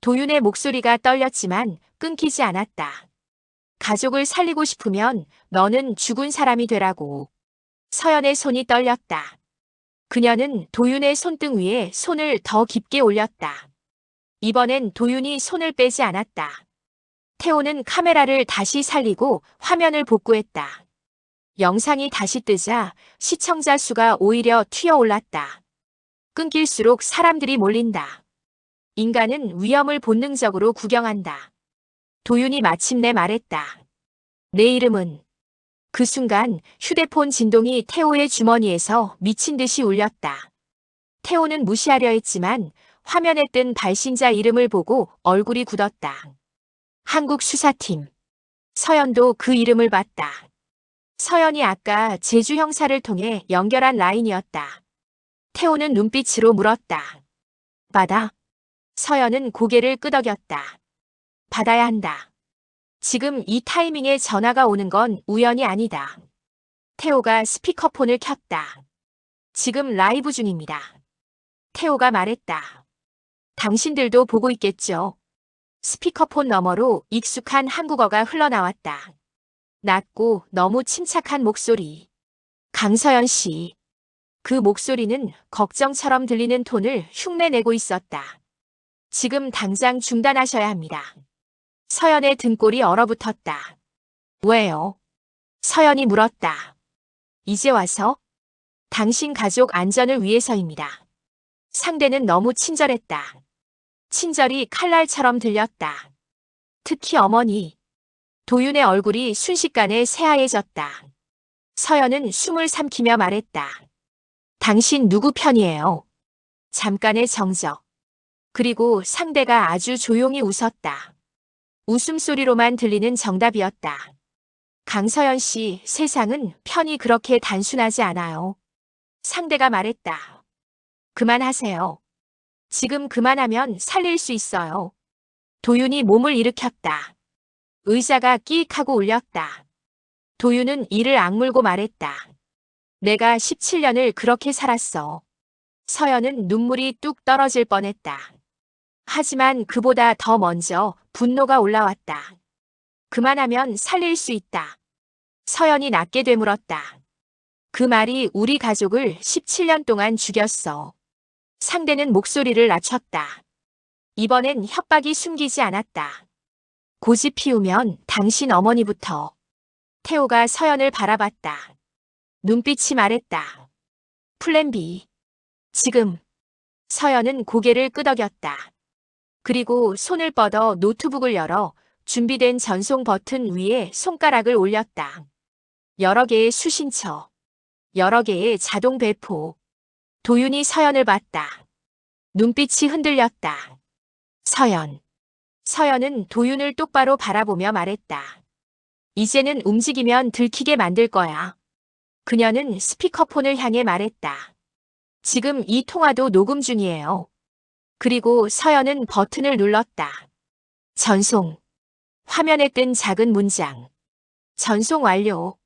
도윤의 목소리가 떨렸지만 끊기지 않았다. 가족을 살리고 싶으면 너는 죽은 사람이 되라고. 서연의 손이 떨렸다. 그녀는 도윤의 손등 위에 손을 더 깊게 올렸다. 이번엔 도윤이 손을 빼지 않았다. 태호는 카메라를 다시 살리고 화면을 복구했다. 영상이 다시 뜨자 시청자 수가 오히려 튀어올랐다. 끊길수록 사람들이 몰린다. 인간은 위험을 본능적으로 구경한다. 도윤이 마침내 말했다. 내 이름은. 그 순간 휴대폰 진동이 태호의 주머니에서 미친 듯이 울렸다. 태호는 무시하려 했지만 화면에 뜬 발신자 이름을 보고 얼굴이 굳었다. 한국 수사팀. 서연도 그 이름을 봤다. 서연이 아까 제주 형사를 통해 연결한 라인이었다. 태호는 눈빛으로 물었다. 받아. 서연은 고개를 끄덕였다. 받아야 한다. 지금 이 타이밍에 전화가 오는 건 우연이 아니다. 태호가 스피커폰을 켰다. 지금 라이브 중입니다. 태호가 말했다. 당신들도 보고 있겠죠. 스피커폰 너머로 익숙한 한국어가 흘러나왔다. 낮고 너무 침착한 목소리. 강서연 씨. 그 목소리는 걱정처럼 들리는 톤을 흉내내고 있었다. 지금 당장 중단하셔야 합니다. 서연의 등골이 얼어붙었다. 왜요? 서연이 물었다. 이제 와서? 당신 가족 안전을 위해서입니다. 상대는 너무 친절했다. 친절이 칼날처럼 들렸다. 특히 어머니. 도윤의 얼굴이 순식간에 새하얘졌다. 서연은 숨을 삼키며 말했다. 당신 누구 편이에요? 잠깐의 정적. 그리고 상대가 아주 조용히 웃었다. 웃음소리로만 들리는 정답이었다. 강서연 씨, 세상은 편이 그렇게 단순하지 않아요. 상대가 말했다. 그만하세요. 지금 그만하면 살릴 수 있어요. 도윤이 몸을 일으켰다. 의자가 끼익 하고 울렸다. 도윤은 이를 악물고 말했다. 내가 17년을 그렇게 살았어. 서연은 눈물이 뚝 떨어질 뻔했다. 하지만 그보다 더 먼저 분노가 올라왔다. 그만하면 살릴 수 있다. 서연이 낮게 되물었다. 그 말이 우리 가족을 17년 동안 죽였어. 상대는 목소리를 낮췄다. 이번엔 협박이 숨기지 않았다. 고집 피우면 당신 어머니부터. 태호가 서연을 바라봤다. 눈빛이 말했다. 플랜 B. 지금. 서연은 고개를 끄덕였다. 그리고 손을 뻗어 노트북을 열어 준비된 전송 버튼 위에 손가락을 올렸다. 여러 개의 수신처. 여러 개의 자동 배포. 도윤이 서연을 봤다. 눈빛이 흔들렸다. 서연. 서연은 도윤을 똑바로 바라보며 말했다. 이제는 움직이면 들키게 만들 거야. 그녀는 스피커폰을 향해 말했다. 지금 이 통화도 녹음 중이에요. 그리고 서연은 버튼을 눌렀다. 전송. 화면에 뜬 작은 문장. 전송 완료.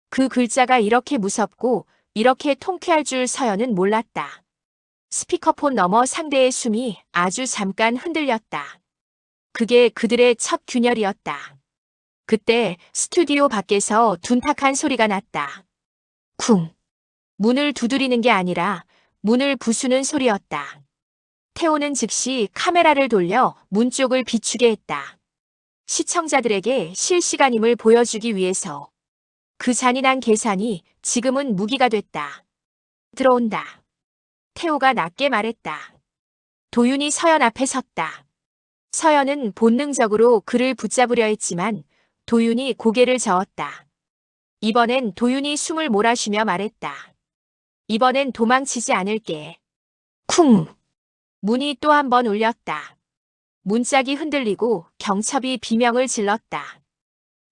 그 글자가 이렇게 무섭고 이렇게 통쾌할 줄 서연은 몰랐다. 스피커폰 너머 상대의 숨이 아주 잠깐 흔들렸다. 그게 그들의 첫 균열이었다. 그때 스튜디오 밖에서 둔탁한 소리가 났다. 쿵. 문을 두드리는 게 아니라 문을 부수는 소리였다. 태호는 즉시 카메라를 돌려 문 쪽을 비추게 했다. 시청자들에게 실시간임을 보여주기 위해서. 그 잔인한 계산이 지금은 무기가 됐다. 들어온다. 태호가 낮게 말했다. 도윤이 서연 앞에 섰다. 서연은 본능적으로 그를 붙잡으려 했지만 도윤이 고개를 저었다. 이번엔 도윤이 숨을 몰아쉬며 말했다. 이번엔 도망치지 않을게. 쿵! 문이 또 한 번 울렸다. 문짝이 흔들리고 경첩이 비명을 질렀다.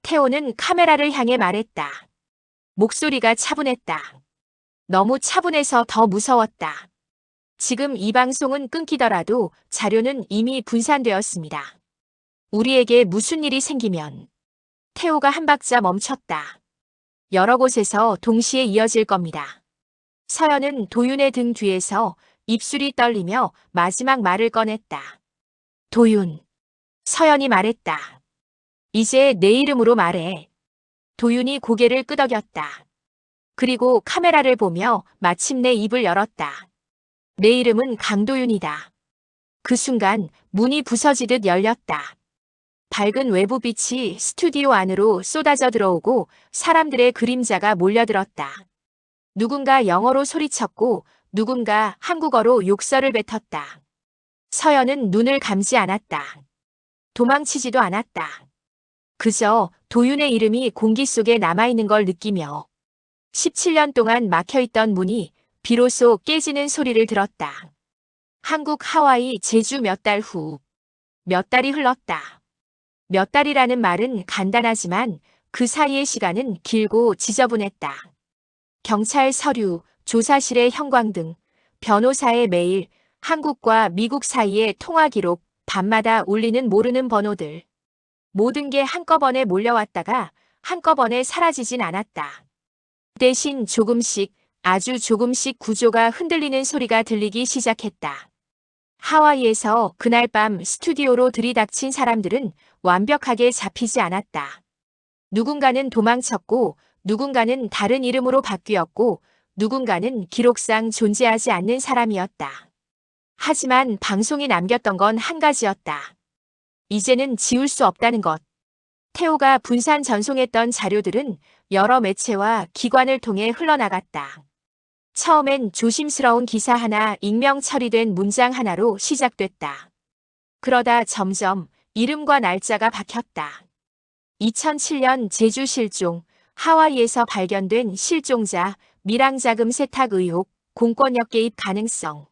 태호는 카메라를 향해 말했다. 목소리가 차분했다. 너무 차분해서 더 무서웠다. 지금 이 방송은 끊기더라도 자료는 이미 분산되었습니다. 우리에게 무슨 일이 생기면. 태호가 한 박자 멈췄다. 여러 곳에서 동시에 이어질 겁니다. 서연은 도윤의 등 뒤에서 입술이 떨리며 마지막 말을 꺼냈다. 도윤. 서연이 말했다. 이제 내 이름으로 말해. 도윤이 고개를 끄덕였다. 그리고 카메라를 보며 마침내 입을 열었다. 내 이름은 강도윤이다. 그 순간 문이 부서지듯 열렸다. 밝은 외부 빛이 스튜디오 안으로 쏟아져 들어오고 사람들의 그림자가 몰려들었다. 누군가 영어로 소리쳤고 누군가 한국어로 욕설을 뱉었다. 서연은 눈을 감지 않았다. 도망치지도 않았다. 그저 도윤의 이름이 공기 속에 남아있는 걸 느끼며 17년 동안 막혀있던 문이 비로소 깨지는 소리를 들었다. 한국, 하와이, 제주 몇 달 후. 몇 달이 흘렀다. 몇 달이라는 말은 간단하지만 그 사이의 시간은 길고 지저분했다. 경찰 서류, 조사실의 형광등, 변호사의 메일, 한국과 미국 사이의 통화 기록, 밤마다 울리는 모르는 번호들. 모든 게 한꺼번에 몰려왔다가 한꺼번에 사라지진 않았다. 대신 조금씩, 아주 조금씩 구조가 흔들리는 소리가 들리기 시작했다. 하와이에서 그날 밤 스튜디오로 들이닥친 사람들은 완벽하게 잡히지 않았다. 누군가는 도망쳤고, 누군가는 다른 이름으로 바뀌었고, 누군가는 기록상 존재하지 않는 사람이었다. 하지만 방송이 남겼던 건 한 가지였다. 이제는 지울 수 없다는 것. 태호가 분산 전송했던 자료들은 여러 매체와 기관을 통해 흘러나갔다. 처음엔 조심스러운 기사 하나, 익명 처리된 문장 하나로 시작됐다. 그러다 점점 이름과 날짜가 박혔다. 2007년 제주 실종, 하와이에서 발견된 실종자, 밀항자금 세탁 의혹, 공권력 개입 가능성.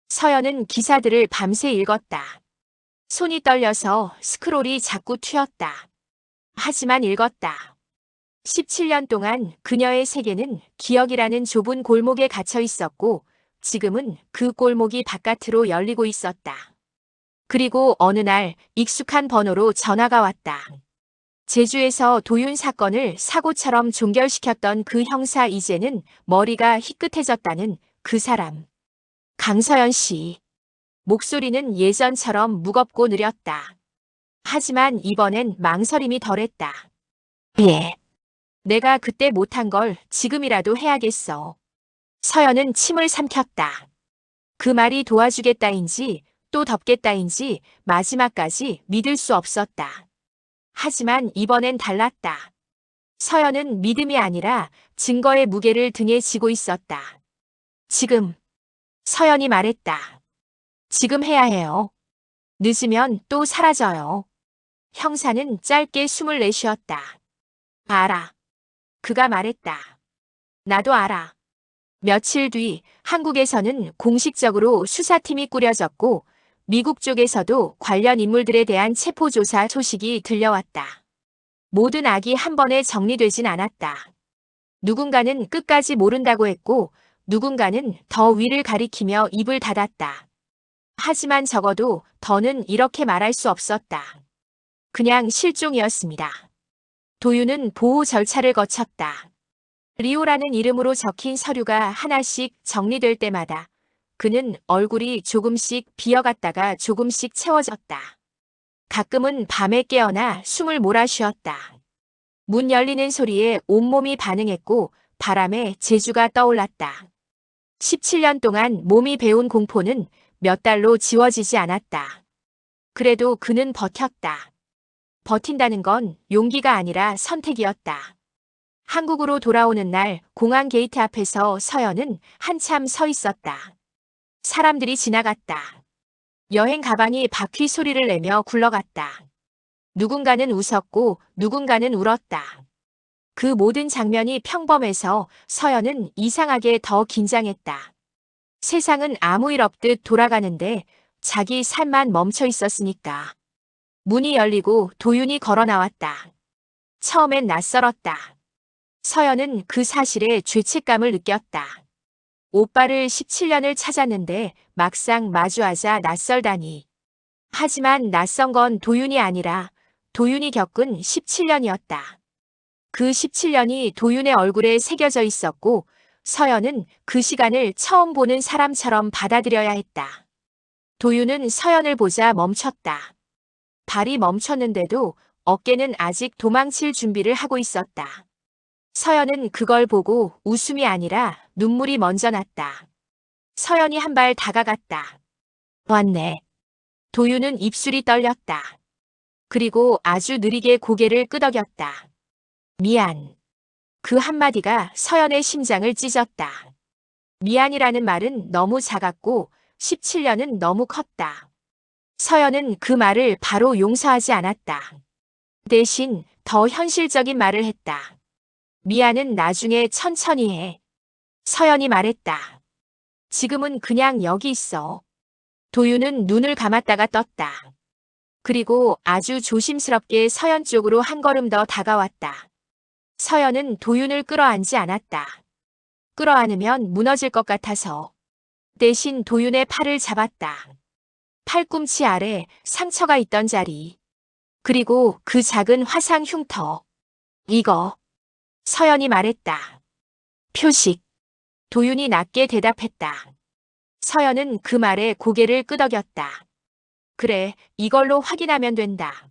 서연은 기사들을 밤새 읽었다. 손이 떨려서 스크롤이 자꾸 튀었다. 하지만 읽었다. 17년 동안 그녀의 세계는 기억이라는 좁은 골목에 갇혀 있었고 지금은 그 골목이 바깥으로 열리고 있었다. 그리고 어느 날 익숙한 번호로 전화가 왔다. 제주에서 도윤 사건을 사고처럼 종결시켰던 그 형사, 이제는 머리가 희끗해졌다는 그 사람. 강서연 씨. 목소리는 예전처럼 무겁고 느렸다. 하지만 이번엔 망설임이 덜했다. 예. 내가 그때 못한 걸 지금이라도 해야겠어. 서연은 침을 삼켰다. 그 말이 도와주겠다인지 또 덮겠다인지 마지막까지 믿을 수 없었다. 하지만 이번엔 달랐다. 서연은 믿음이 아니라 증거의 무게를 등에 지고 있었다. 지금. 서연이 말했다. 지금 해야 해요. 늦으면 또 사라져요. 형사는 짧게 숨을 내쉬었다. 알아. 그가 말했다. 나도 알아. 며칠 뒤 한국에서는 공식적으로 수사팀이 꾸려졌고 미국 쪽에서도 관련 인물들에 대한 체포조사 소식이 들려왔다. 모든 악이 한 번에 정리되진 않았다. 누군가는 끝까지 모른다고 했고 누군가는 더 위를 가리키며 입을 닫았다. 하지만 적어도 더는 이렇게 말할 수 없었다. 그냥 실종이었습니다. 도윤은 보호 절차를 거쳤다. 리오라는 이름으로 적힌 서류가 하나씩 정리될 때마다 그는 얼굴이 조금씩 비어갔다가 조금씩 채워졌다. 가끔은 밤에 깨어나 숨을 몰아쉬었다. 문 열리는 소리에 온몸이 반응했고 바람에 제주가 떠올랐다. 17년 동안 몸이 배운 공포는 몇 달로 지워지지 않았다. 그래도 그는 버텼다. 버틴다는 건 용기가 아니라 선택이었다. 한국으로 돌아오는 날 공항 게이트 앞에서 서연은 한참 서 있었다. 사람들이 지나갔다. 여행 가방이 바퀴 소리를 내며 굴러갔다. 누군가는 웃었고 누군가는 울었다. 그 모든 장면이 평범해서 서연은 이상하게 더 긴장했다. 세상은 아무 일 없듯 돌아가는데 자기 삶만 멈춰 있었으니까. 문이 열리고 도윤이 걸어 나왔다. 처음엔 낯설었다. 서연은 그 사실에 죄책감을 느꼈다. 오빠를 17년을 찾았는데 막상 마주하자 낯설다니. 하지만 낯선 건 도윤이 아니라 도윤이 겪은 17년이었다. 그 17년이 도윤의 얼굴에 새겨져 있었고 서연은 그 시간을 처음 보는 사람처럼 받아들여야 했다. 도윤은 서연을 보자 멈췄다. 발이 멈췄는데도 어깨는 아직 도망칠 준비를 하고 있었다. 서연은 그걸 보고 웃음이 아니라 눈물이 먼저 났다. 서연이 한 발 다가갔다. 왔네. 도윤은 입술이 떨렸다. 그리고 아주 느리게 고개를 끄덕였다. 미안. 그 한마디가 서연의 심장을 찢었다. 미안이라는 말은 너무 작았고 17년은 너무 컸다. 서연은 그 말을 바로 용서하지 않았다. 대신 더 현실적인 말을 했다. 미안은 나중에 천천히 해. 서연이 말했다. 지금은 그냥 여기 있어. 도윤은 눈을 감았다가 떴다. 그리고 아주 조심스럽게 서연 쪽으로 한 걸음 더 다가왔다. 서연은 도윤을 끌어안지 않았다. 끌어안으면 무너질 것 같아서. 대신 도윤의 팔을 잡았다. 팔꿈치 아래 상처가 있던 자리. 그리고 그 작은 화상 흉터. 이거. 서연이 말했다. 표식. 도윤이 낮게 대답했다. 서연은 그 말에 고개를 끄덕였다. 그래, 이걸로 확인하면 된다.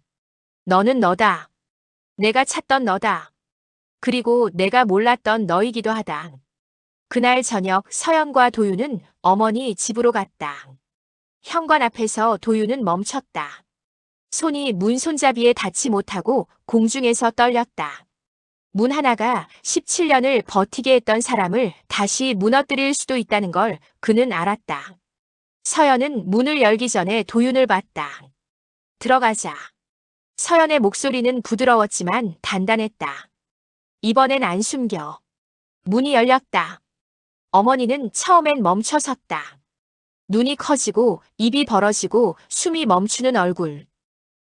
너는 너다. 내가 찾던 너다. 그리고 내가 몰랐던 너이기도 하다. 그날 저녁 서연과 도윤은 어머니 집으로 갔다. 현관 앞에서 도윤은 멈췄다. 손이 문 손잡이에 닿지 못하고 공중에서 떨렸다. 문 하나가 17년을 버티게 했던 사람을 다시 무너뜨릴 수도 있다는 걸 그는 알았다. 서연은 문을 열기 전에 도윤을 봤다. 들어가자. 서연의 목소리는 부드러웠지만 단단했다. 이번엔 안 숨겨. 문이 열렸다. 어머니는 처음엔 멈춰 섰다. 눈이 커지고 입이 벌어지고 숨이 멈추는 얼굴.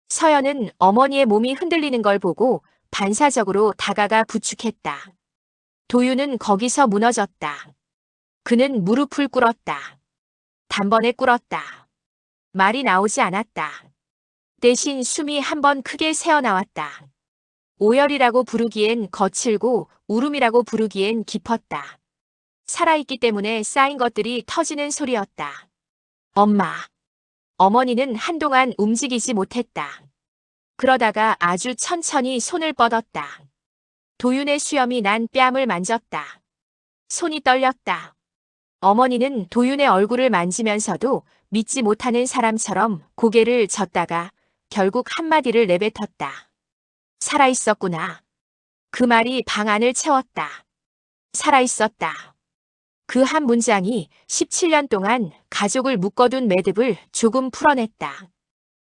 서연은 어머니의 몸이 흔들리는 걸 보고 반사적으로 다가가 부축했다. 도윤은 거기서 무너졌다. 그는 무릎을 꿇었다. 단번에 꿇었다. 말이 나오지 않았다. 대신 숨이 한 번 크게 새어나왔다. 오열이라고 부르기엔 거칠고 울음이라고 부르기엔 깊었다. 살아있기 때문에 쌓인 것들이 터지는 소리였다. 엄마. 어머니는 한동안 움직이지 못했다. 그러다가 아주 천천히 손을 뻗었다. 도윤의 수염이 난 뺨을 만졌다. 손이 떨렸다. 어머니는 도윤의 얼굴을 만지면서도 믿지 못하는 사람처럼 고개를 젓다가 결국 한마디를 내뱉었다. 살아있었구나. 그 말이 방 안을 채웠다. 살아있었다. 그 한 문장이 17년 동안 가족을 묶어둔 매듭을 조금 풀어냈다.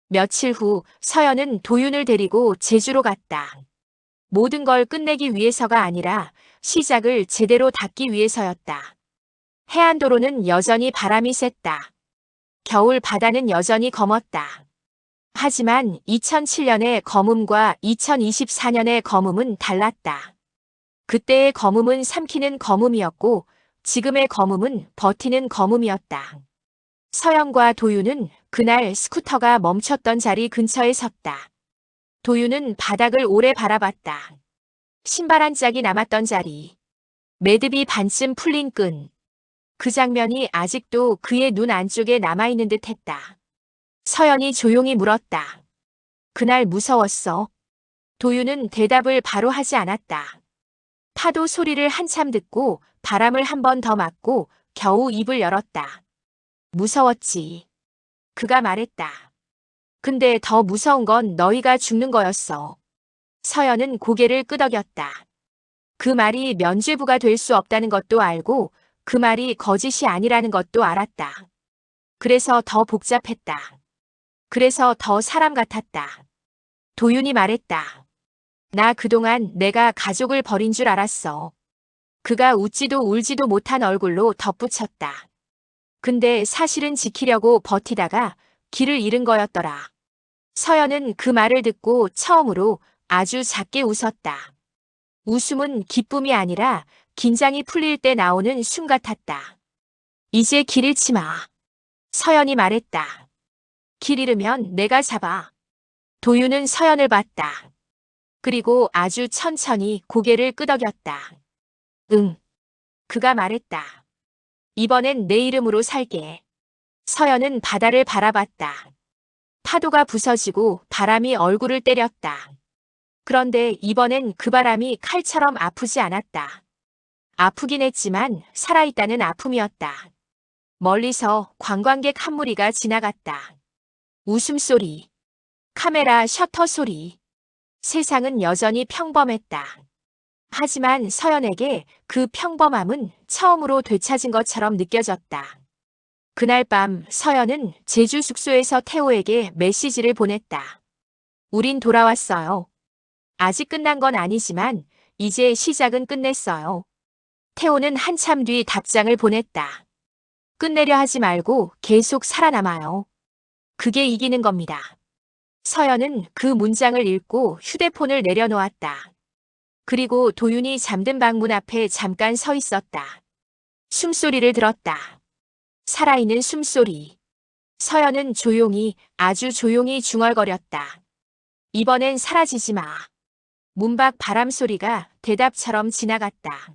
며칠 후 서연은 도윤을 데리고 제주로 갔다. 모든 걸 끝내기 위해서가 아니라 시작을 제대로 닫기 위해서였다. 해안도로는 여전히 바람이 셌다. 겨울 바다는 여전히 검었다. 하지만 2007년의 검음과 2024년의 검음은 달랐다. 그때의 검음은 삼키는 검음이었고 지금의 검음은 버티는 검음이었다. 서연과 도윤은 그날 스쿠터가 멈췄던 자리 근처에 섰다. 도윤은 바닥을 오래 바라봤다. 신발 한 짝이 남았던 자리. 매듭이 반쯤 풀린 끈. 그 장면이 아직도 그의 눈 안쪽에 남아있는 듯 했다. 서연이 조용히 물었다. 그날 무서웠어? 도윤은 대답을 바로 하지 않았다. 파도 소리를 한참 듣고 바람을 한 번 더 맞고 겨우 입을 열었다. 무서웠지. 그가 말했다. 근데 더 무서운 건 너희가 죽는 거였어. 서연은 고개를 끄덕였다. 그 말이 면죄부가 될 수 없다는 것도 알고 그 말이 거짓이 아니라는 것도 알았다. 그래서 더 복잡했다. 그래서 더 사람 같았다. 도윤이 말했다. 나 그동안 내가 가족을 버린 줄 알았어. 그가 웃지도 울지도 못한 얼굴로 덧붙였다. 근데 사실은 지키려고 버티다가 길을 잃은 거였더라. 서연은 그 말을 듣고 처음으로 아주 작게 웃었다. 웃음은 기쁨이 아니라 긴장이 풀릴 때 나오는 숨 같았다. 이제 길 잃지 마. 서연이 말했다. 길 잃으면 내가 잡아. 도윤은 서연을 봤다. 그리고 아주 천천히 고개를 끄덕였다. 응. 그가 말했다. 이번엔 내 이름으로 살게. 서연은 바다를 바라봤다. 파도가 부서지고 바람이 얼굴을 때렸다. 그런데 이번엔 그 바람이 칼처럼 아프지 않았다. 아프긴 했지만 살아있다는 아픔이었다. 멀리서 관광객 한 무리가 지나갔다. 웃음소리, 카메라 셔터 소리. 세상은 여전히 평범했다. 하지만 서연에게 그 평범함은 처음으로 되찾은 것처럼 느껴졌다. 그날 밤 서연은 제주 숙소에서 태호에게 메시지를 보냈다. 우린 돌아왔어요. 아직 끝난 건 아니지만 이제 시작은 끝냈어요. 태호는 한참 뒤 답장을 보냈다. 끝내려 하지 말고 계속 살아남아요. 그게 이기는 겁니다. 서연은 그 문장을 읽고 휴대폰을 내려놓았다. 그리고 도윤이 잠든 방문 앞에 잠깐 서 있었다. 숨소리를 들었다. 살아있는 숨소리. 서연은 조용히, 아주 조용히 중얼거렸다. 이번엔 사라지지 마. 문 밖 바람 소리가 대답처럼 지나갔다.